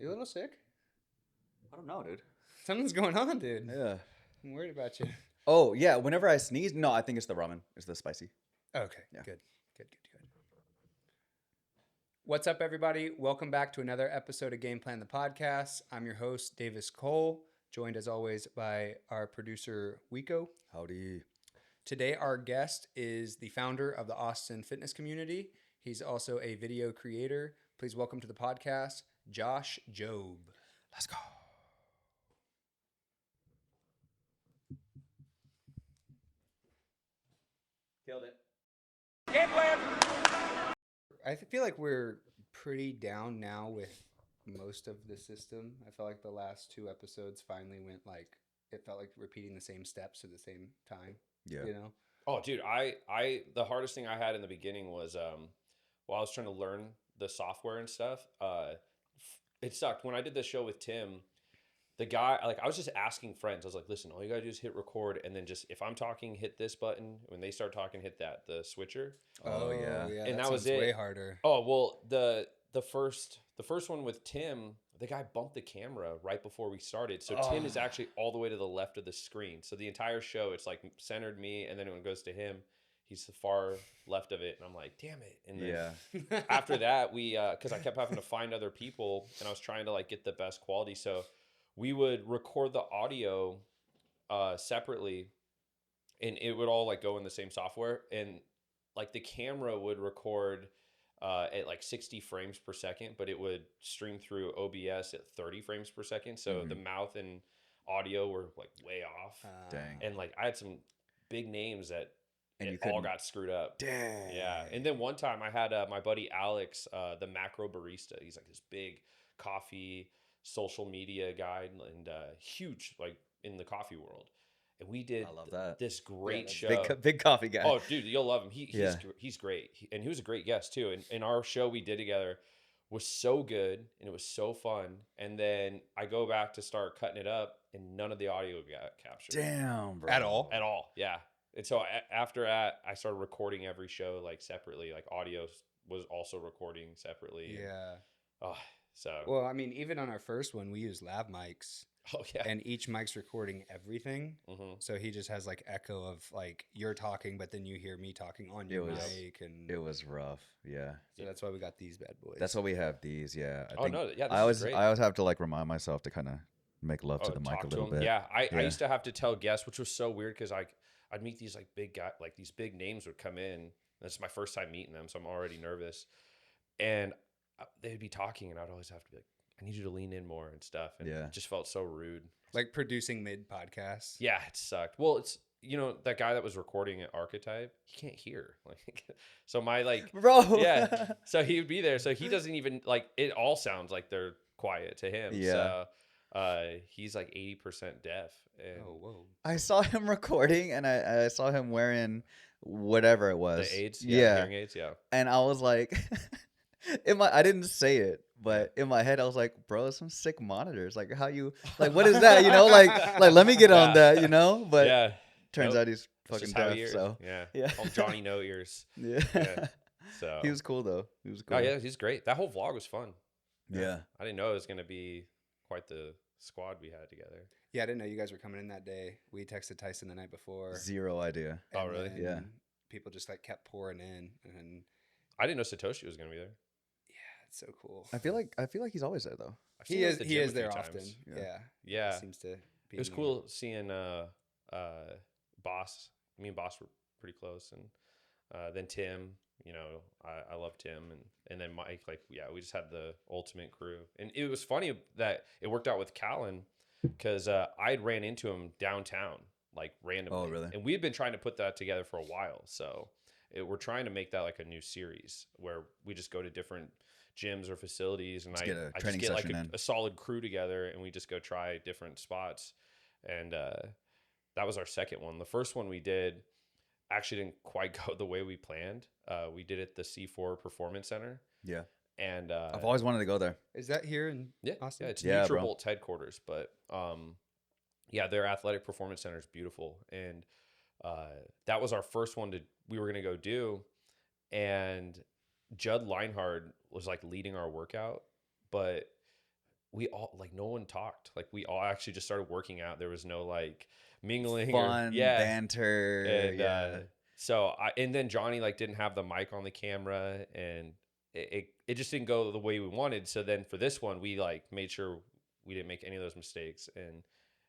You a little sick? I don't know, dude. Something's going on, dude. Yeah. I'm worried about you. Oh, yeah. Whenever I sneeze, no, I think it's the ramen. It's the spicy. Okay, Yeah. good. What's up, everybody? Welcome back to another episode of Game Plan the Podcast. I'm your host, Davis Cole, joined as always by our producer, Juico. Howdy. Today, our guest is the founder of the Austin fitness community. He's also a video creator. Please welcome to the podcast, Josh Jobe. Let's go. Killed it. Game plan. I feel like we're pretty down now with most of the system. I felt like the last two episodes finally went like, it felt like repeating the same steps at the same time. Yeah. You know? Oh, dude, the hardest thing I had in the beginning was while I was trying to learn the software and stuff, it sucked. When I did the show with Tim, the guy, like, I was just asking friends. I was like, listen, all you gotta do is hit record, and then just, if I'm talking, hit this button. When they start talking, hit that, the switcher. Oh, yeah. And that was sounds it. way harder. Oh, well, the first one with Tim, the guy bumped the camera right before we started. So Tim is actually all the way to the left of the screen. So the entire show, it's like centered me, and then when it goes to him, he's the far left of it, and I'm like, damn it. And then after that, we because I kept having to find other people, and I was trying to like get the best quality. So we would record the audio separately, and it would all like go in the same software, and like the camera would record at like 60 frames per second, but it would stream through OBS at 30 frames per second. So the mouth and audio were like way off. Dang. And like I had some big names that And it all got screwed up. Dang. Yeah. And then one time I had my buddy Alex, the macro barista. He's like this big coffee social media guy and huge like in the coffee world. And we did I love that. this great show. Big coffee guy. Oh, dude, you'll love him. He's great. And he was a great guest too. And our show we did together was so good and it was so fun. And then I go back to start cutting it up and none of the audio got captured. Damn, bro. At all? At all, yeah. And so after that, I started recording every show like separately. Like audio was also recording separately. Yeah. Well, I mean, even on our first one, we used lav mics. Oh yeah. And each mic's recording everything. Mm-hmm. So he just has like echo of like you're talking, but then you hear me talking on your mic, and It was rough. Yeah. so that's why we got these bad boys. That's why we have these. Yeah. This I is great. always have to like remind myself to kind of make love to the mic talk a to little him. bit. Yeah, I used to have to tell guests, which was so weird because I'd meet these like big guys, like these big names would come in. That's my first time meeting them, so I'm already nervous. And they'd be talking, and I'd always have to be like, I need you to lean in more and stuff. And it just felt so rude. like producing mid podcast. Yeah, it sucked. Well, it's, that guy that was recording at Archetype, he can't hear. Like, so my like, Bro. yeah. So he would be there. So he doesn't even like, it all sounds like they're quiet to him. Yeah. So he's like 80% deaf. And Oh, whoa. I saw him recording and I saw him wearing whatever it was. the aids, Yeah. hearing aids, yeah. And I was like, I didn't say it, but in my head I was like, bro, some sick monitors. Like what is that? Like let me get on that, But yeah. turns out he's That's fucking just how deaf. he is. So Yeah. Called Johnny No Ears. yeah. So He was cool though. He was cool. Oh yeah, he's great. That whole vlog was fun. Yeah. I didn't know it was gonna be quite the squad we had together. Yeah, I didn't know you guys were coming in that day. We texted Tyson the night before. Zero idea. Oh, and really? then Yeah. People just like kept pouring in, and I didn't know Satoshi was gonna be there. yeah, it's so cool. I feel like he's always there though. I've seen He him is at the he gym is a few there times. often. Yeah. Yeah. Yeah. Seems to be It was in cool seeing Boss. Me and Boss were pretty close, and then Tim. I love Tim, and then Mike. Like, yeah, we just had the ultimate crew, and it was funny that it worked out with Callan because I ran into him downtown like randomly. Oh, really? And we had been trying to put that together for a while, so we're trying to make that like a new series where we just go to different gyms or facilities, and I just get like a solid crew together, and we just go try different spots. And that was our second one. The first one we did actually didn't quite go the way we planned. We did it at the C4 Performance Center. Yeah. And I've always wanted to go there. Is that here in Austin? Yeah, it's Yeah, bro. Nutribolt's headquarters, but their athletic performance center is beautiful. And that was our first one we were going to go do. And Judd Leinhard was like leading our workout, but we all like no one talked. Like we all actually just started working out. There was no like mingling Fun, or banter. And Yeah. so and then Johnny like didn't have the mic on the camera, and it just didn't go the way we wanted. So then for this one, we like made sure we didn't make any of those mistakes, and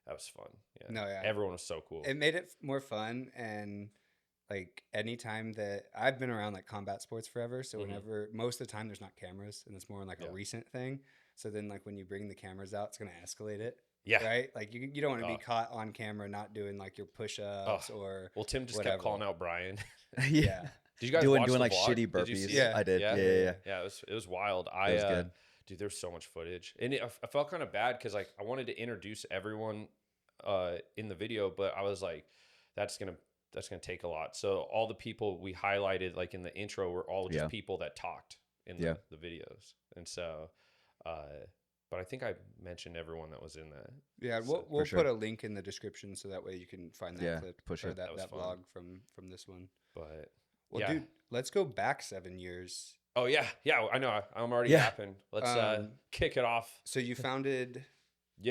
that was fun. Yeah. No, yeah. Everyone was so cool. It made it more fun, and like anytime that I've been around like combat sports forever, so whenever most of the time there's not cameras, and it's more like a recent thing. So then like when you bring the cameras out, it's gonna escalate it. Yeah. Right. Like you don't want to be caught on camera not doing like your push-ups or Well, Tim just whatever. kept calling out Brian. Yeah. Did you guys doing watch the like vlog? shitty Did you see burpees? it? Yeah. I did. Yeah. Yeah. It was wild. It was good. Dude, there's so much footage, and I felt kind of bad because like I wanted to introduce everyone in the video, but I was like, that's gonna take a lot. So all the people we highlighted like in the intro were all just people that talked in the videos, and so. But I think I mentioned everyone that was in that. Yeah, So, we'll sure. put a link in the description so that way you can find that clip push or it. that That was vlog from this one. But Well, dude, let's go back 7 years. Oh yeah, I know. I'm already yapping. Let's kick it off. So you founded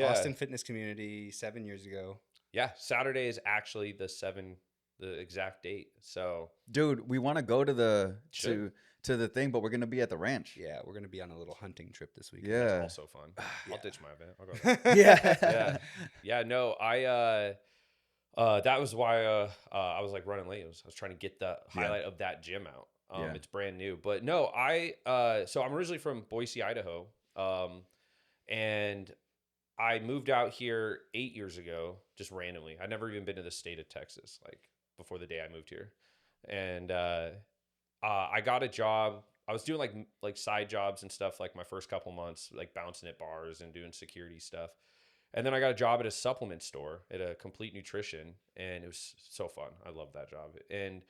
Austin Fitness Community 7 years ago. Yeah, Saturday is actually the exact date. So, Dude, we want to go to the to the thing, but we're gonna be at the ranch. Yeah, we're gonna be on a little hunting trip this week. Yeah, that's also fun. I'll ditch my event. I'll go there. yeah. No, that was why I was like running late. I was trying to get the highlight of that gym out. It's brand new, but no, so I'm originally from Boise, Idaho, and I moved out here 8 years ago, just randomly. I'd never even been to the state of Texas, like before the day I moved here, and I got a job. I was doing like side jobs and stuff like my first couple months, like bouncing at bars and doing security stuff. And then I got a job at a supplement store at a Complete Nutrition, and it was so fun. I loved that job. And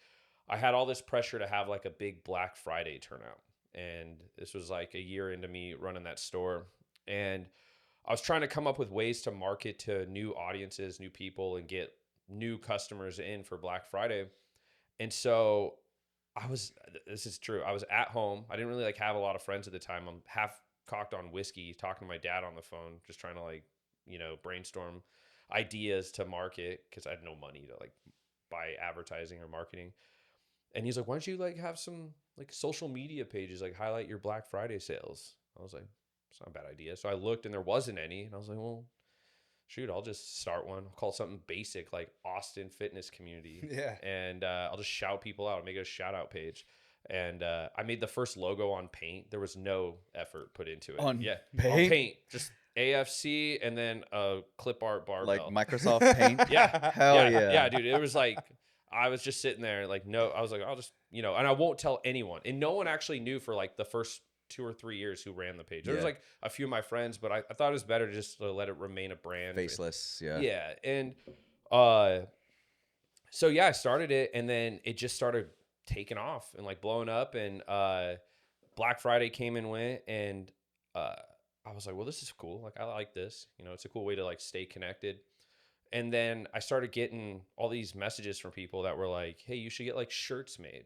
I had all this pressure to have like a big Black Friday turnout. And this was like a year into me running that store. And I was trying to come up with ways to market to new audiences, new people, and get new customers in for Black Friday. And so this is true. I was at home. I didn't really like have a lot of friends at the time. I'm half cocked on whiskey, talking to my dad on the phone, just trying to like, brainstorm ideas to market because I had no money to like buy advertising or marketing. And he's like, why don't you like have some like social media pages, like highlight your Black Friday sales? I was like, it's not a bad idea. So I looked and there wasn't any. And I was like, well, shoot, I'll just start one. I'll call it something basic like Austin Fitness Community. Yeah. And I'll just shout people out, make it a shout out page. And I made the first logo on Paint. There was no effort put into it. On On Paint. Just AFC and then a clip art barbell. Like Microsoft Paint? Yeah. Hell yeah. Yeah, dude. It was like, I was just sitting there like, no, I was like, I'll just, and I won't tell anyone. And no one actually knew for like the first 2 or 3 years who ran the page. There was like a few of my friends, but I thought it was better just to let it remain a brand. Faceless, yeah. Yeah. And so I started it, and then it just started taking off and like blowing up. And Black Friday came and went, and I was like, well, this is cool. Like, I like this. It's a cool way to like stay connected. And then I started getting all these messages from people that were like, hey, you should get like shirts made.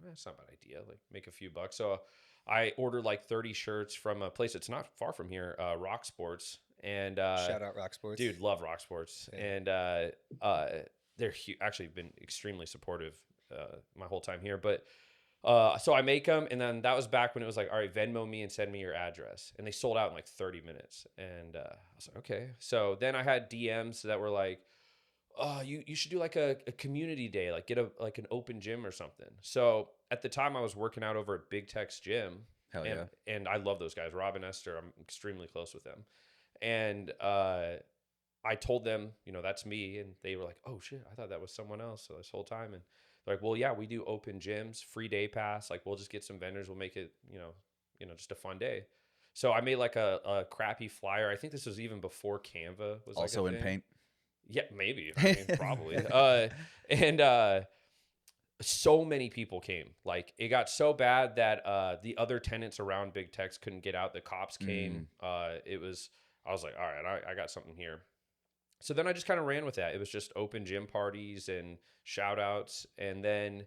That's not a bad idea. Like, make a few bucks. So I ordered like 30 shirts from a place that's not far from here, Rock Sports. And shout out Rock Sports. Dude, love Rock Sports. Yeah. And they're actually been extremely supportive my whole time here. But so I make them, and then that was back when it was like, all right, Venmo me and send me your address. And they sold out in like 30 minutes. And I was like, okay. So then I had DMs that were like, oh, you should do like a community day, like get an open gym or something. So at the time I was working out over at Big Tech's gym. Hell yeah. And I love those guys, Rob and Esther. I'm extremely close with them. And I told them, that's me. And they were like, oh shit, I thought that was someone else. So this whole time. And they're like, well, yeah, we do open gyms, free day pass. Like, we'll just get some vendors. We'll make it, just a fun day. So I made like a crappy flyer. I think this was even before Canva was also like in Paint. Yeah, maybe. I mean, probably. And so many people came. Like, it got so bad that the other tenants around Big Techs couldn't get out. The cops came. I was like, all right, I got something here. So then I just kind of ran with that. It was just open gym parties and shout outs. And then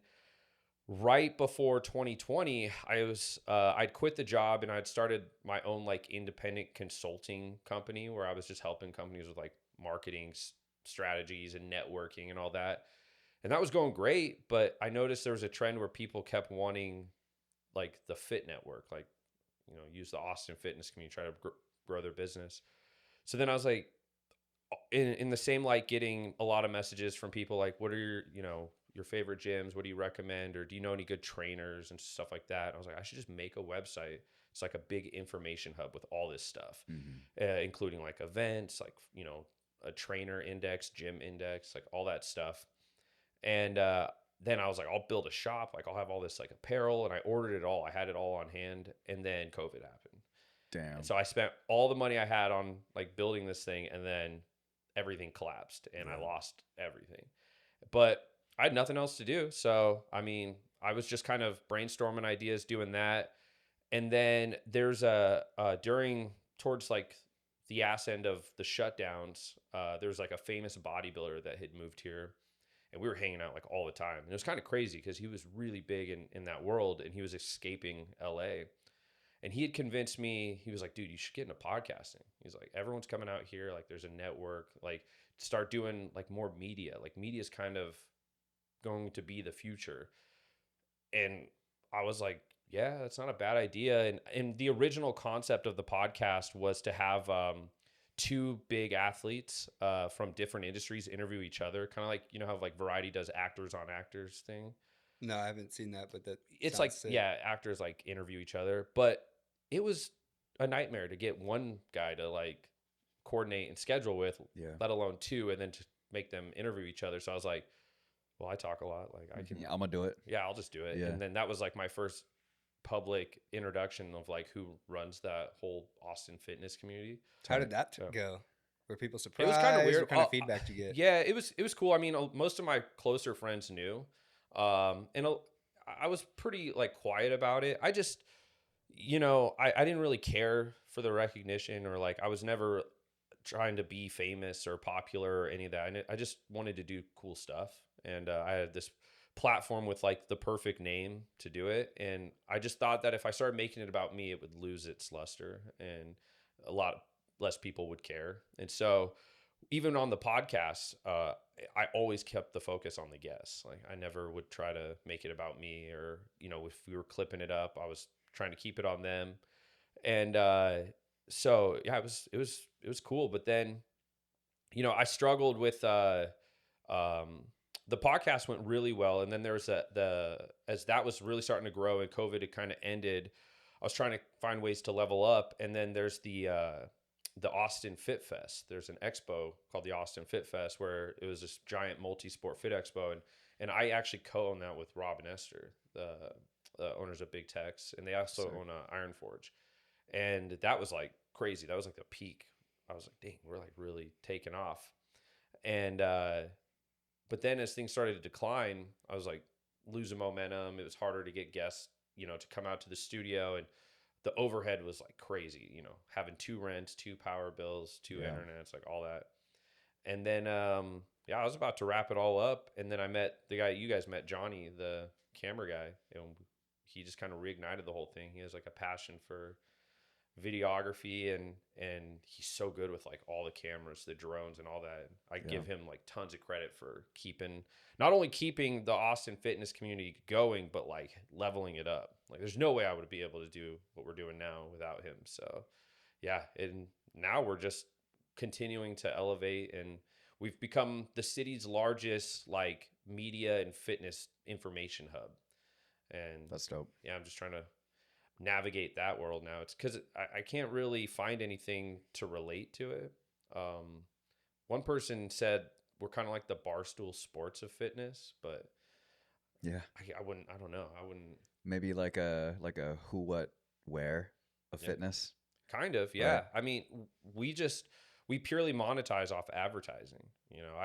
right before 2020, I'd quit the job and I'd started my own like independent consulting company where I was just helping companies with like marketing strategies and networking and all that. And that was going great, but I noticed there was a trend where people kept wanting like the fit network, like, use the Austin fitness community, try to grow their business. So then I was like, in the same light, getting a lot of messages from people like, what are your favorite gyms? What do you recommend? Or do you know any good trainers and stuff like that? And I was like, I should just make a website. It's like a big information hub with all this stuff, including like events, like, a trainer index, gym index, like all that stuff. And then I was like, I'll build a shop. Like I'll have all this like apparel, and I ordered it all. I had it all on hand. And then COVID happened. Damn. And so I spent all the money I had on like building this thing, and then everything collapsed and I lost everything. But I had nothing else to do. So, I mean, I was just kind of brainstorming ideas, doing that. And then there's towards like the ass end of the shutdowns, there's like a famous bodybuilder that had moved here, and we were hanging out like all the time. And it was kind of crazy because he was really big in that world, and he was escaping LA. And he had convinced me, he was like, dude, you should get into podcasting. He's like, everyone's coming out here. Like there's a network, like start doing like more media. Like media is kind of going to be the future. And I was like, yeah, that's not a bad idea. And the original concept of the podcast was to have two big athletes from different industries interview each other. Kind of like, how like Variety does actors on actors thing. No, I haven't seen that, but It's sounds like, sick. yeah, actors like interview each other. But it was a nightmare to get one guy to like coordinate and schedule with, let alone two, and then to make them interview each other. So I was like, well, I talk a lot. Like I can, I'm gonna do it. Yeah, I'll just do it. Yeah. And then that was like my first public introduction of like who runs that whole Austin fitness community. How did that go? Were people It surprised? was kind of weird. What kind of feedback did you get? Yeah, it was cool. I mean, most of my closer friends knew, and I was pretty like quiet about it. I just, I didn't really care for the recognition, or like I was never trying to be famous or popular or any of that. I just wanted to do cool stuff, and I had this platform with like the perfect name to do it, and I just thought that if I started making it about me, it would lose its luster, and a lot less people would care. And so even on the podcast, I always kept the focus on the guests. Like I never would try to make it about me, or if we were clipping it up, I was trying to keep it on them. And so yeah, it was cool. But then I struggled with the podcast went really well, and then there was as that was really starting to grow and COVID had kind of ended, I was trying to find ways to level up. And then there's the Austin Fit Fest. There's an expo called the Austin Fit Fest where it was this giant multi-sport fit expo, and I actually co-own that with Rob and Esther, the owners of Big Tex, and they also own Iron Forge. And that was like crazy. That was like the peak. I was like, dang, we're like really taking off. And but then as things started to decline, I was like losing momentum. It was harder to get guests, to come out to the studio, and the overhead was like crazy, having 2 rents, 2 power bills, 2 internets, like all that. And then, I was about to wrap it all up. And then I met the guy, you guys met, Johnny, the camera guy, and he just kind of reignited the whole thing. He has like a passion for videography, and he's so good with like all the cameras, the drones and all that. I give him like tons of credit for not only keeping the Austin fitness community going, but like leveling it up. Like there's no way I would be able to do what we're doing now without him. So yeah, and now we're just continuing to elevate, and we've become the city's largest like media and fitness information hub. And That's dope. Yeah, I'm just trying to navigate that world now. It's because I can't really find anything to relate to it. One person said we're kind of like the Barstool Sports of fitness, but yeah, I don't know. I wouldn't. Maybe like a who, what, where of fitness. Kind of, yeah. Right. I mean, we purely monetize off advertising.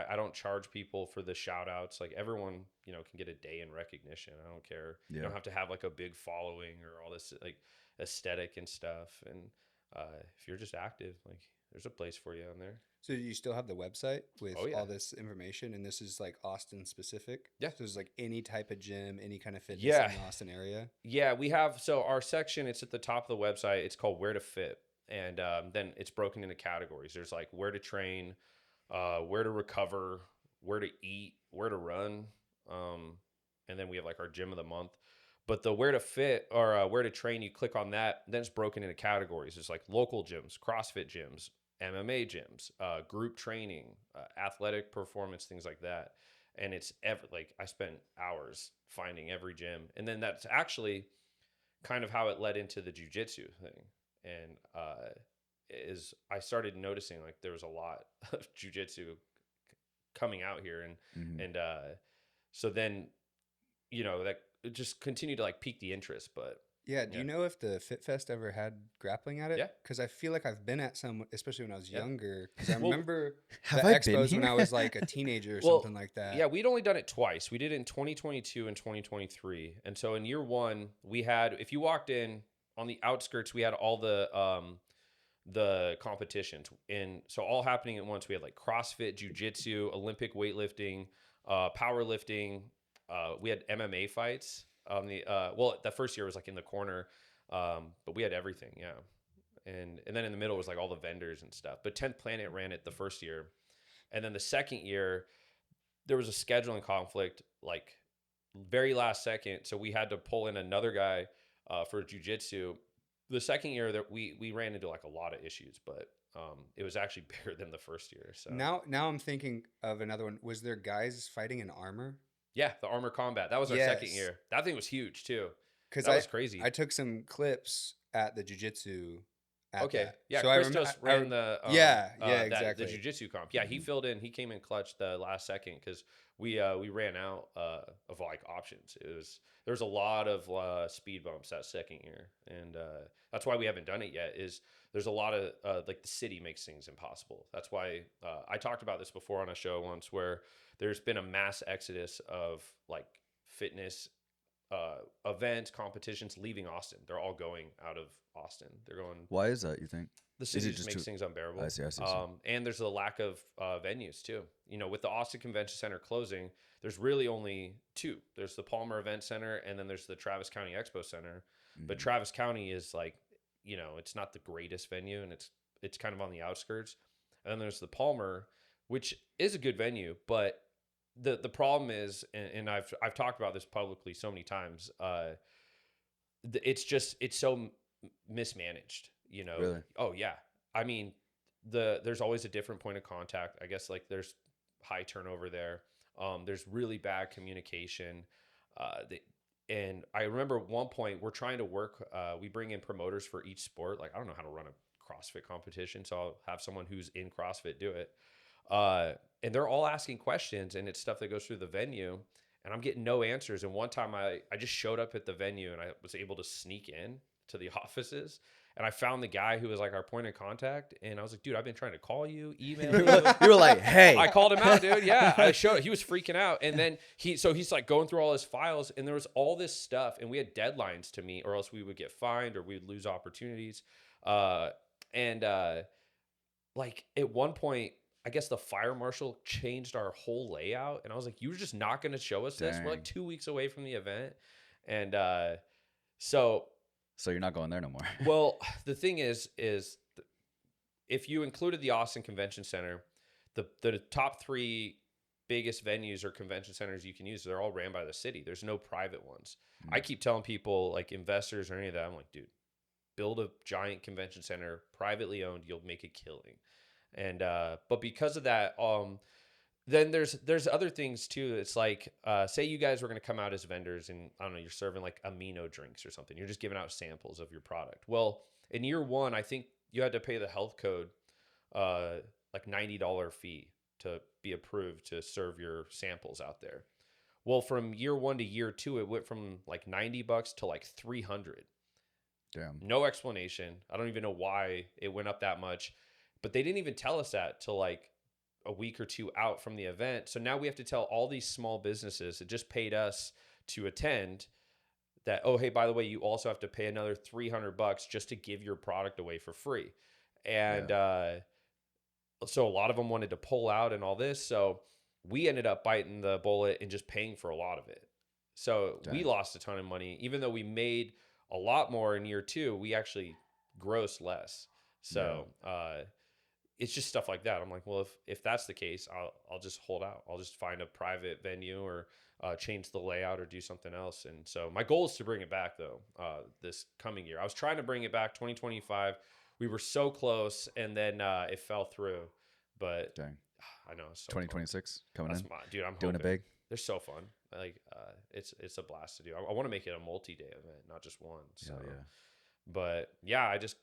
I don't charge people for the shout outs. Like everyone, can get a day in recognition. I don't care. You don't have to have like a big following or all this like aesthetic and stuff. And if you're just active, like there's a place for you on there. So do you still have the website with Oh, yeah. all this information? And this is like Austin specific? Yeah. So it's like any type of gym, any kind of fitness Yeah. in the Austin area? Yeah, we have, so our section, it's at the top of the website. It's called Where to Fit. And then it's broken into categories. There's like where to train, where to recover, where to eat, where to run. And then we have like our gym of the month. But the where to fit or where to train, you click on that. Then it's broken into categories. It's like local gyms, CrossFit gyms, MMA gyms, group training, athletic performance, things like that. And it's like I spent hours finding every gym. And then that's actually kind of how it led into the jiu-jitsu thing. And is I started noticing like there was a lot of jiu-jitsu coming out here. And so then, that it just continued to like pique the interest. But Yeah. Do you know if the Fit Fest ever had grappling at it? Yeah. Because I feel like I've been at some, especially when I was Yeah. younger. Because I Well, remember have the I been expos when here? I was like a teenager or Well, something like that. yeah, we'd only done it twice. We did it in 2022 and 2023. And so in year one, we had, if you walked in on the outskirts, we had all the competitions. And so all happening at once. We had like CrossFit, Jiu-Jitsu, Olympic weightlifting, powerlifting. We had MMA fights. The first year was like in the corner, but we had everything. Yeah. And then in the middle was like all the vendors and stuff. But 10th Planet ran it the first year. And then the second year, there was a scheduling conflict, like very last second. So we had to pull in another guy for jiu-jitsu. The second year that we ran into like a lot of issues, but it was actually bigger than the first year. So Now I'm thinking of another one. Was there guys fighting in armor? yeah, the armor combat. That was our second Yes. year. That thing was huge too. Because That was crazy. I took some clips at the jiu-jitsu. Okay. Yeah, So Christos ran the exactly. the jiu-jitsu comp. Yeah, he filled in. He came in clutch the last second because we ran out of like options. There was a lot of speed bumps that second year, and that's why we haven't done it yet. Is there's a lot of like the city makes things impossible. That's why I talked about this before on a show once where there's been a mass exodus of like fitness events, competitions leaving Austin. They're all going out of Austin. They're going. Why is that, you think? The city it just just makes too- things unbearable. I see. And there's a lack of venues too. With the Austin Convention Center closing, there's really only two. There's the Palmer Event Center, and then there's the Travis County Expo Center. But Travis County is like, it's not the greatest venue, and it's kind of on the outskirts. And then there's the Palmer, which is a good venue, but the problem is, and I've talked about this publicly so many times. It's so mismanaged. Really? Oh yeah. I mean, there's always a different point of contact. I guess like there's high turnover there. There's really bad communication. And I remember at one point we're trying to work. We bring in promoters for each sport. Like I don't know how to run a CrossFit competition, so I'll have someone who's in CrossFit do it. And they're all asking questions, and it's stuff that goes through the venue, and I'm getting no answers. And one time I just showed up at the venue, and I was able to sneak in to the offices, and I found the guy who was like our point of contact, and I was like, dude, I've been trying to call you, email you. You were like, hey. I called him out, dude. Yeah, he was freaking out. And then he's like going through all his files, and there was all this stuff, and we had deadlines to meet, or else we would get fined or we'd lose opportunities. Like at one point, I guess the fire marshal changed our whole layout, and I was like, "You were just not going to show us this? We're like 2 weeks away from the event," and so you're not going there no more. well, the thing is if you included the Austin Convention Center, the top three biggest venues or convention centers you can use, they're all ran by the city. There's no private ones. I keep telling people, like investors or any of that, I'm like, dude, build a giant convention center, privately owned, you'll make a killing. And but because of that, then there's other things too. It's like say you guys were going to come out as vendors, and I don't know, you're serving like amino drinks or something. You're just giving out samples of your product. Well, in year one, I think you had to pay the health code like $90 fee to be approved to serve your samples out there. Well, from year one to year two, it went from like $90 to like $300. Damn. No explanation. I don't even know why it went up that much. But they didn't even tell us that till like a week or two out from the event. So now we have to tell all these small businesses that just paid us to attend that, oh, hey, by the way, you also have to pay another $300 just to give your product away for free. And so a lot of them wanted to pull out and all this. So we ended up biting the bullet and just paying for a lot of it. So we Dang. lost a ton of money, even though we made a lot more in year 2. We actually grossed less. So it's just stuff like that. I'm like, well, if that's the case, I'll just hold out. I'll just find a private venue or change the layout or do something else. And so my goal is to bring it back though this coming year. I was trying to bring it back 2025. We were so close, and then it fell through. But Dang. I know it's so 2026 coming That's in. dude. I'm Doing hoping. it big. They're so fun. Like it's a blast to do. I want to make it a multi-day event, not just one. So, Hell yeah. but yeah, I just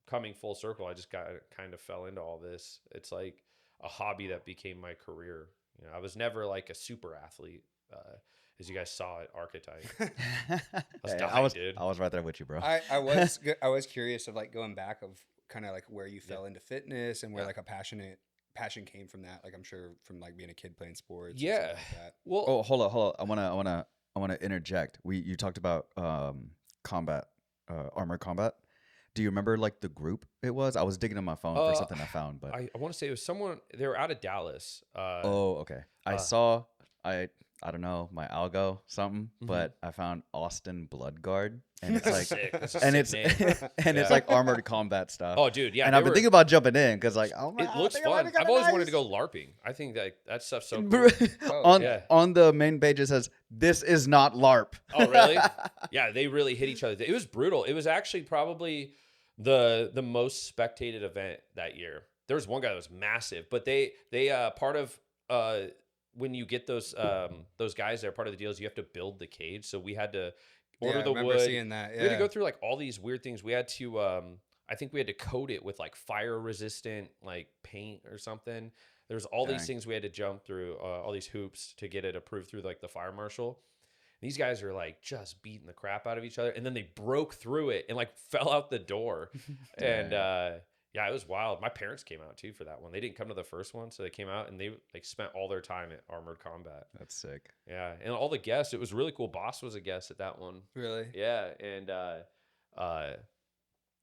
coming full circle, I just kind of fell into all this. It's like a hobby that became my career. You know, I was never like a super athlete, as you guys saw at Archetype. I was right there with you, bro. I was curious of like going back of kind of like where you fell into fitness and where like a passion came from that. Like I'm sure from like being a kid playing sports. Yeah. And stuff like that. Well, Oh, hold on. I wanna interject. You talked about combat, armored combat. Do you remember like the group it was? I was digging in my phone for something I found, but I want to say it was someone. They were out of Dallas. oh, okay. I don't know, my algo something, but I found Austin Bloodguard, and it's like, sick. That's a and sick it's name. and it's like armored combat stuff. Oh, dude, yeah. and I've been thinking about jumping in because like, oh my, It looks fun. I've always wanted to go LARPing. I think that stuff's so cool. on the main page it says this is not LARP. Oh, really? Yeah, they really hit each other. It was brutal. It was actually probably the most spectated event that year. There was one guy that was massive, but they part of when you get those guys there, part of the deal is you have to build the cage. So we had to order the wood. Seeing that. Yeah. We had to go through like all these weird things. We had to I think we had to coat it with like fire resistant like paint or something. There's all these things we had to jump through, all these hoops to get it approved through like the fire marshal. These guys are like just beating the crap out of each other, and then they broke through it and like fell out the door. And yeah, it was wild. My parents came out too for that one. They didn't come to the first one, so they came out and they like spent all their time at Armored Combat. That's sick. Yeah, and all the guests. It was really cool. Boss was a guest at that one. Really? Yeah, and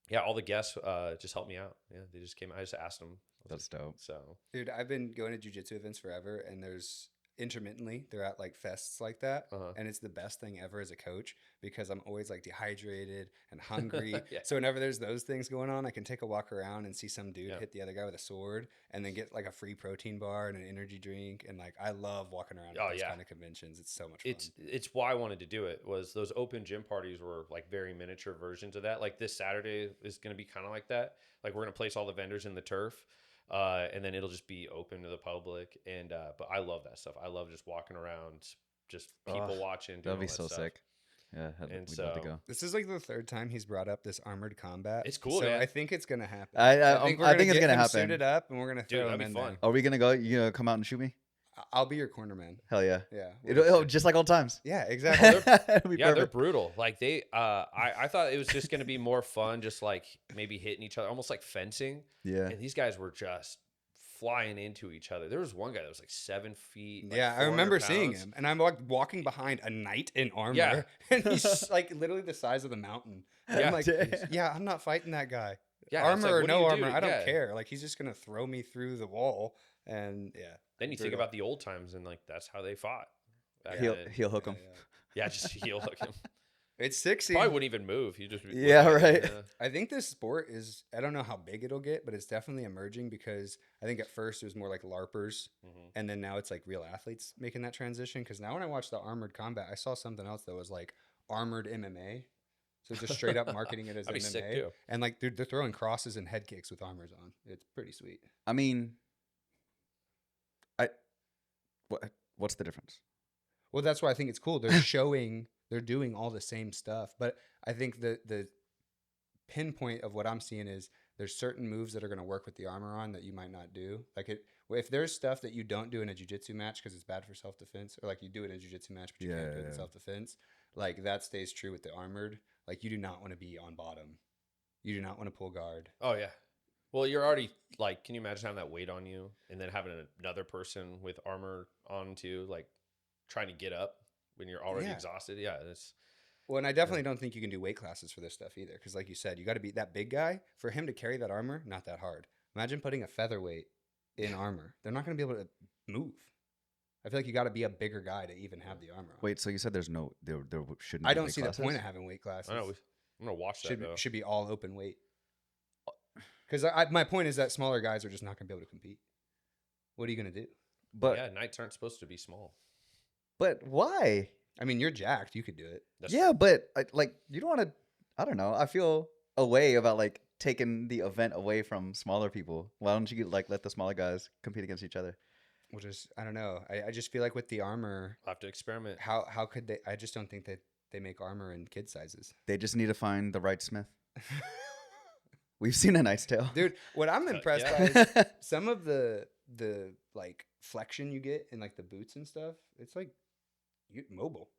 yeah, all the guests just helped me out. Yeah, they just came. I just asked them. That's dope. So, Dude, I've been going to jiu-jitsu events forever, and there's intermittently they're at like fests like that, and it's the best thing ever as a coach because I'm always like dehydrated and hungry. So whenever there's those things going on, I can take a walk around and see some dude hit the other guy with a sword, and then get like a free protein bar and an energy drink. And like I love walking around at those kind of conventions. It's so much fun. It's why I wanted to do it. Was those open gym parties were like very miniature versions of that. Like this Saturday is going to be kind of like that. Like we're going to place all the vendors in the turf. And then it'll just be open to the public. And but I love that stuff. I love just walking around, just people watching. That'd be so sick. Yeah, we'd love to go. This is like the third time he's brought up this armored combat. It's cool, so man. I think it's gonna happen. I think it's gonna happen. Suited up, and we're gonna throw him in there. Are we gonna go? You gonna come out and shoot me? I'll be your corner man. Hell yeah. Yeah. It'll just like old times. Yeah, exactly. They're brutal. Like they, I thought it was just gonna be more fun, just like maybe hitting each other, almost like fencing. Yeah. And these guys were just flying into each other. There was one guy that was like 7 feet. Like yeah, I remember seeing him, and I'm like walking behind a knight in armor, and he's like literally the size of the mountain. And I'm like, I'm not fighting that guy. Yeah, armor like, or no armor, I don't care. Like he's just gonna throw me through the wall, and Then you think about the old times, and like that's how they fought. Heel hook him. Yeah, just heel hook him. It's sexy. Probably wouldn't even move. He just right. I think this sport is. I don't know how big it'll get, but it's definitely emerging because I think at first it was more like LARPers, and then now it's like real athletes making that transition. Because now when I watch the armored combat, I saw something else that was like armored MMA. So just straight up marketing it as MMA, sick too. And like they're throwing crosses and head kicks with armors on. It's pretty sweet. I mean, what's the difference? Well, that's why I think it's cool. They're showing. They're doing all the same stuff, but I think the pinpoint of what I'm seeing is there's certain moves that are going to work with the armor on that you might not do. Like if there's stuff that you don't do in a jiu-jitsu match because it's bad for self-defense, or like you do it in a jiu-jitsu match but you can't do it in self-defense, like that stays true with the armored. Like you do not want to be on bottom. You do not want to pull guard. Oh yeah. Well, you're already like, can you imagine having that weight on you and then having another person with armor on too, like trying to get up when you're already exhausted? Yeah, that's. Well, and I definitely don't think you can do weight classes for this stuff either, because like you said, you got to be that big guy. For him to carry that armor, not that hard. Imagine putting a featherweight in armor. They're not going to be able to move. I feel like you got to be a bigger guy to even have the armor on. Wait, so you said there shouldn't I be don't weight see classes? the point of having weight classes. I know. I'm gonna watch that though. Should be all open weight. Because my point is that smaller guys are just not going to be able to compete. What are you going to do? But yeah, knights aren't supposed to be small. but why? I mean, you're jacked. You could do it. That's Yeah, but like you don't want to. I don't know. I feel a way about like taking the event away from smaller people. Why don't you like let the smaller guys compete against each other? Which is, I don't know. I just feel like with the armor, I'll have to experiment. how could they? I just don't think that they make armor in kid sizes. They just need to find the right smith. We've seen a Knight's Tale. Dude, what I'm impressed yeah. by is some of the like flexion you get in like the boots and stuff. It's like you mobile.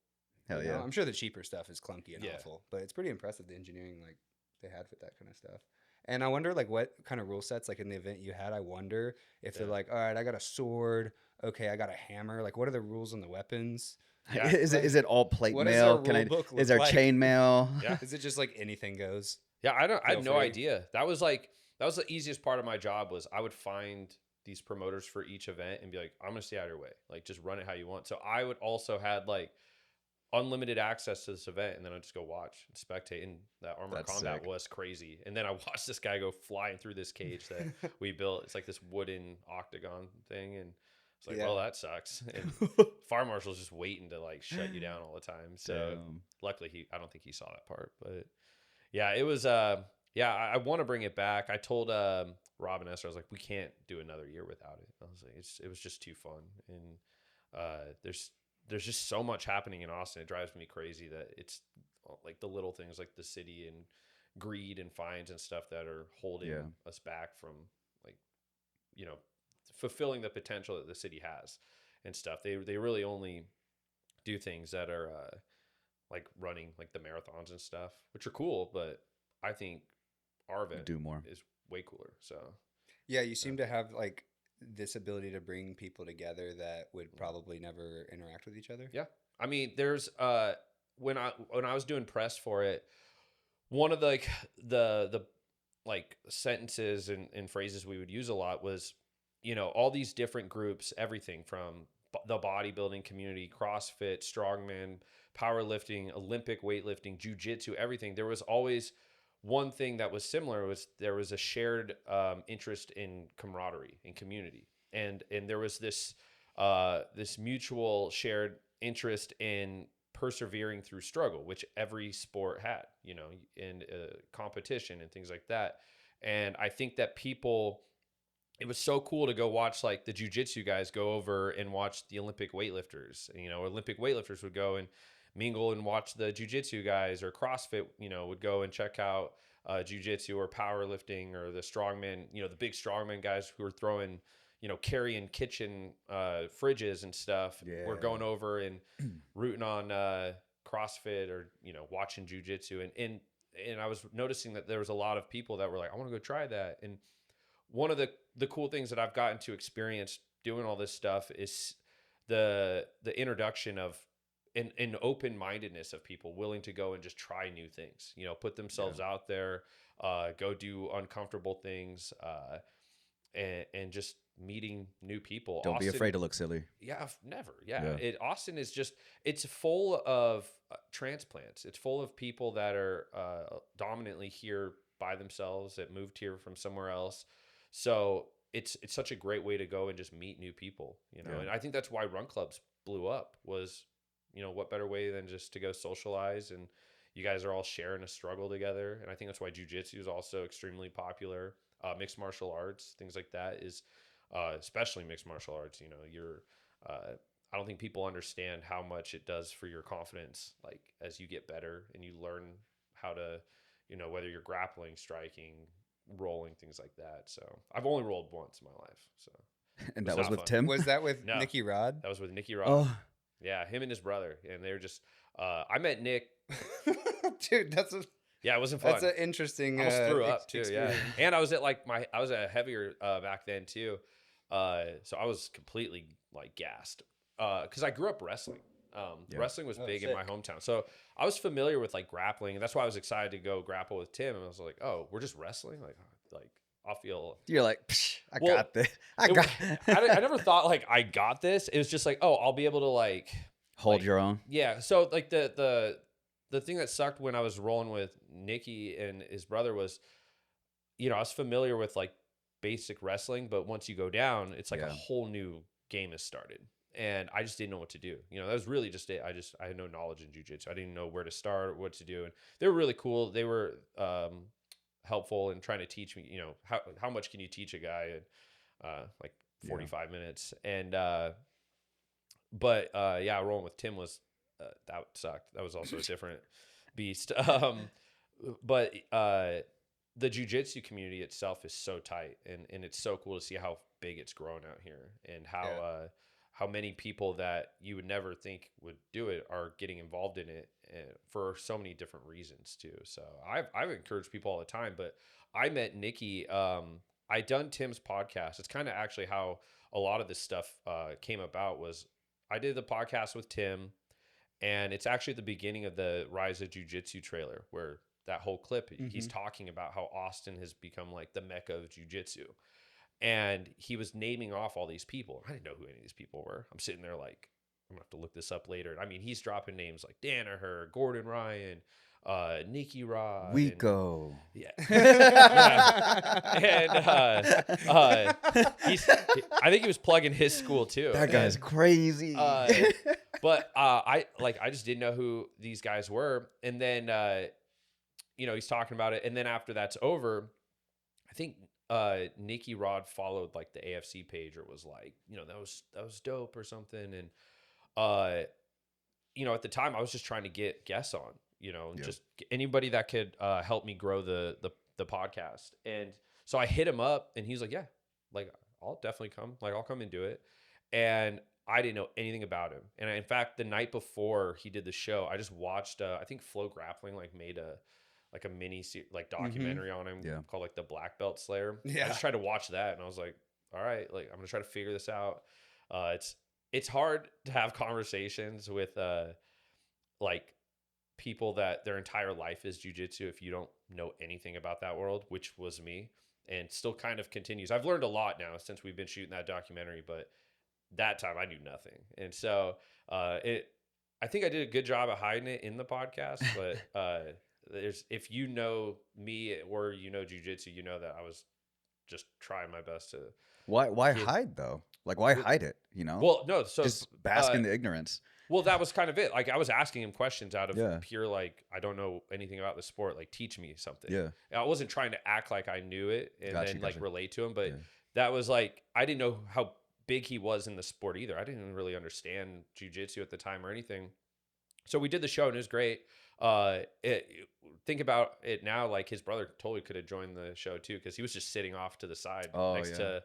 Hell You know? yeah. I'm sure the cheaper stuff is clunky and Yeah. awful, but it's pretty impressive the engineering like they had with that kind of stuff. And I wonder like what kind of rule sets like in the event you had. I wonder if they're Yeah. like, all right, I got a sword. Okay, I got a hammer. Like, what are the rules on the weapons? Yeah. Is it all plate What does mail? our rule book Is look there like? chain mail? Yeah. Is it just like anything goes? Yeah, I had Feel no free. idea. That was the easiest part of my job was I would find these promoters for each event and be like, I'm gonna stay out of your way. Like just run it how you want. So I would also had like unlimited access to this event and then I'd just go watch and spectate, and that armor That's combat sick. was crazy. And then I watched this guy go flying through this cage that we built. It's like this wooden octagon thing, and it's like, Yeah. well, that sucks. And fire marshal's just waiting to like shut you down all the time. So Damn. luckily I don't think he saw that part, but yeah, it was yeah, I want to bring it back. I told Rob and Esther, I was like, we can't do another year without it. I was like, it was just too fun. And there's just so much happening in Austin. It drives me crazy that it's like the little things like the city and greed and fines and stuff that are holding Yeah. us back from like, you know, fulfilling the potential that the city has and stuff. They really only do things that are like running like the marathons and stuff, which are cool, but I think our event Do more. is way cooler. So Yeah, you seem to have like this ability to bring people together that would probably never interact with each other. yeah, I mean, there's when I was doing press for it, one of the like sentences and phrases we would use a lot was, you know, all these different groups, everything from the bodybuilding community, CrossFit, strongman, powerlifting, Olympic weightlifting, jiu-jitsu, everything. There was always one thing that was similar was there was a shared interest in camaraderie and community. And there was this mutual shared interest in persevering through struggle, which every sport had, you know, in competition and things like that. And I think that it was so cool to go watch like the jiu-jitsu guys go over and watch the Olympic weightlifters. You know, Olympic weightlifters would go and mingle and watch the jiu-jitsu guys, or CrossFit, you know, would go and check out jiu-jitsu or powerlifting, or the strongman, you know, the big strongman guys who were throwing, you know, carrying kitchen fridges and stuff. Yeah. We're going over and rooting on CrossFit, or, you know, watching jiu-jitsu. And I was noticing that there was a lot of people that were like, I want to go try that. And one of the cool things that I've gotten to experience doing all this stuff is the introduction of an open-mindedness of people willing to go and just try new things, you know, put themselves out there, go do uncomfortable things, and just meeting new people. Don't be afraid to look silly. Yeah, never. Yeah. Austin is just, it's full of transplants. It's full of people that are dominantly here by themselves, that moved here from somewhere else. So it's such a great way to go and just meet new people, you know. Yeah. And I think that's why run clubs blew up, was, you know, what better way than just to go socialize, and you guys are all sharing a struggle together. And I think that's why jiu-jitsu is also extremely popular. Mixed martial arts, things like that is, especially mixed martial arts, you know, I don't think people understand how much it does for your confidence. Like as you get better and you learn how to, you know, whether you're grappling, striking, rolling, things like that. So I've only rolled once in my life. So And It's that was not with fun. Tim? Was that with No. Nicky Rod? that was with Nicky Rod. Oh, Yeah, him and his brother. And they were just, I met Nick. Dude, that's Yeah, it wasn't fun. an interesting. I almost threw up too. Yeah, experience. and I was at I was a heavier back then too, so I was completely like gassed because I grew up wrestling. Yeah. Wrestling was Oh, big sick. in my hometown, so I was familiar with like grappling, and that's why I was excited to go grapple with Tim. And I was like, oh, we're just wrestling, like I'll feel. You're like, Psh, I Well, got this. I It, got I never thought like I got this. It was just like, oh, I'll be able to hold like, your own. yeah. So like the thing that sucked when I was rolling with Nicky and his brother was, I was familiar with like basic wrestling, but once you go down, it's like a whole new game has started. And I just didn't know what to do. That was really just it. I had no knowledge in jiu-jitsu. I didn't know where to start or what to do. And they were really cool. They were helpful in trying to teach me, how much can you teach a guy in like 45 minutes. And but rolling with Tim was that sucked. That was also a different beast. But the jiu-jitsu community itself is so tight, and it's so cool to see how big it's grown out here, and how many people that you would never think would do it are getting involved in it for so many different reasons too. So I've encouraged people all the time, but I met Nicky. I done Tim's podcast. It's kind of actually how a lot of this stuff came about. Was I did the podcast with Tim, and it's actually the beginning of the Rise of Jiu Jitsu trailer, where that whole clip, he's talking about how Austin has become like the mecca of Jiu Jitsu. And he was naming off all these people. I didn't know who any of these people were. I'm sitting there like, I'm going to have to look this up later. I mean, he's dropping names like Danaher, Gordon Ryan, Nicky Rod. Juico. Yeah. Yeah. And I think he was plugging his school too. That guy's crazy. But I just didn't know who these guys were. And then, he's talking about it. And then after that's over, I think Nicky Rod followed like the AFC page, or was like, that was dope or something. And at the time I was just trying to get guests on, just anybody that could help me grow the podcast. And so I hit him up, and he's like, yeah, like I'll definitely come, like I'll come and do it. And I didn't know anything about him. And in fact, the night before he did the show, I just watched I think Flow Grappling like made a mini documentary on him called like the Black Belt Slayer. I just tried to watch that, and I was like, all right, like I'm gonna try to figure this out. It's hard to have conversations with like people that their entire life is jiu-jitsu if you don't know anything about that world, which was me, and still kind of continues. I've learned a lot now since we've been shooting that documentary, but that time I knew nothing. And so I think I did a good job of hiding it in the podcast, but if you know me or jiu-jitsu, that I was just trying my best to. Why hide though? Like why hide it? Well, no, so just bask in the ignorance. Well, that was kind of it. Like I was asking him questions out of pure like I don't know anything about the sport. Like teach me something. Yeah, I wasn't trying to act like I knew it and then relate to him, but that was like I didn't know how big he was in the sport either. I didn't really understand jiu-jitsu at the time or anything. So we did the show, and it was great. Think about it now, like his brother totally could have joined the show too, because he was just sitting off to the side next to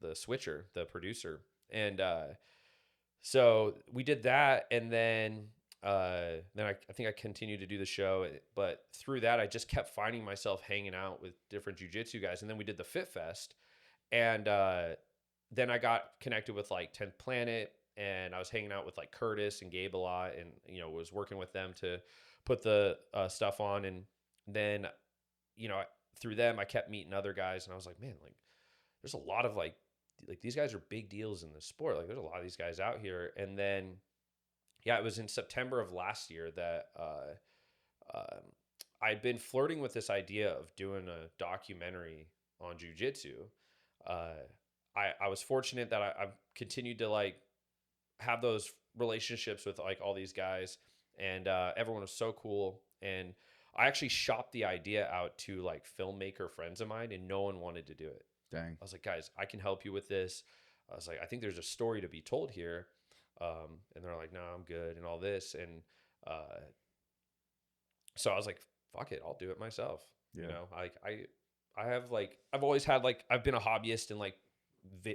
the switcher, the producer. And so we did that, and then I think I continued to do the show, but through that I just kept finding myself hanging out with different jiu-jitsu guys. And then we did the Fit Fest, and then I got connected with like 10th Planet, and I was hanging out with like Curtis and Gabe a lot, and was working with them to put the stuff on. And then through them I kept meeting other guys, and I was like, man, like there's a lot of like these guys are big deals in the sport. Like there's a lot of these guys out here. And then it was in September of last year that I'd been flirting with this idea of doing a documentary on jiu-jitsu. I was fortunate that I've continued to like have those relationships with like all these guys, and everyone was so cool. And I actually shopped the idea out to like filmmaker friends of mine, and no one wanted to do it. Dang. I was like, guys, I can help you with this. I was like, I think there's a story to be told here. And they're like, no, I'm good and all this. And so I was like, fuck it, I'll do it myself. I've always had like, I've been a hobbyist in like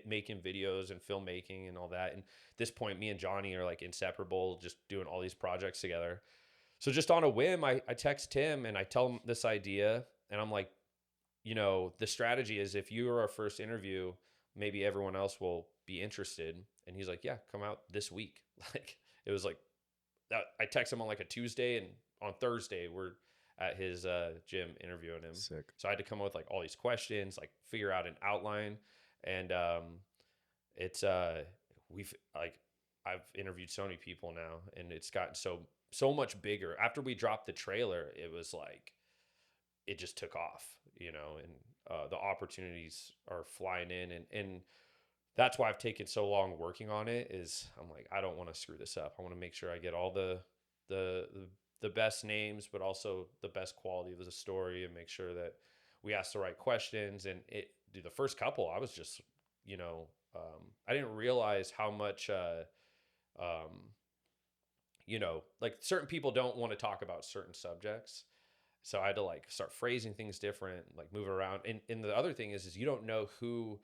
making videos and filmmaking and all that. And at this point, me and Johnny are like inseparable, just doing all these projects together. So just on a whim, I text him and I tell him this idea, and I'm like, the strategy is if you are our first interview, maybe everyone else will be interested. And he's like, yeah, come out this week. Like it was like that. I text him on like a Tuesday, and on Thursday at his gym interviewing him. Sick. So I had to come up with like all these questions, like figure out an outline, and it's we've like I've interviewed so many people now, and it's gotten so much bigger. After we dropped the trailer, it was like it just took off, you know, and the opportunities are flying in, and that's why I've taken so long working on it. Is I'm like, I don't want to screw this up. I want to make sure I get all the best names, but also the best quality of the story, and make sure that we ask the right questions. And the first couple, I was just, you know, I didn't realize how much, you know, like certain people don't want to talk about certain subjects. So I had to like start phrasing things different, like move it around. And the other thing is you don't know who,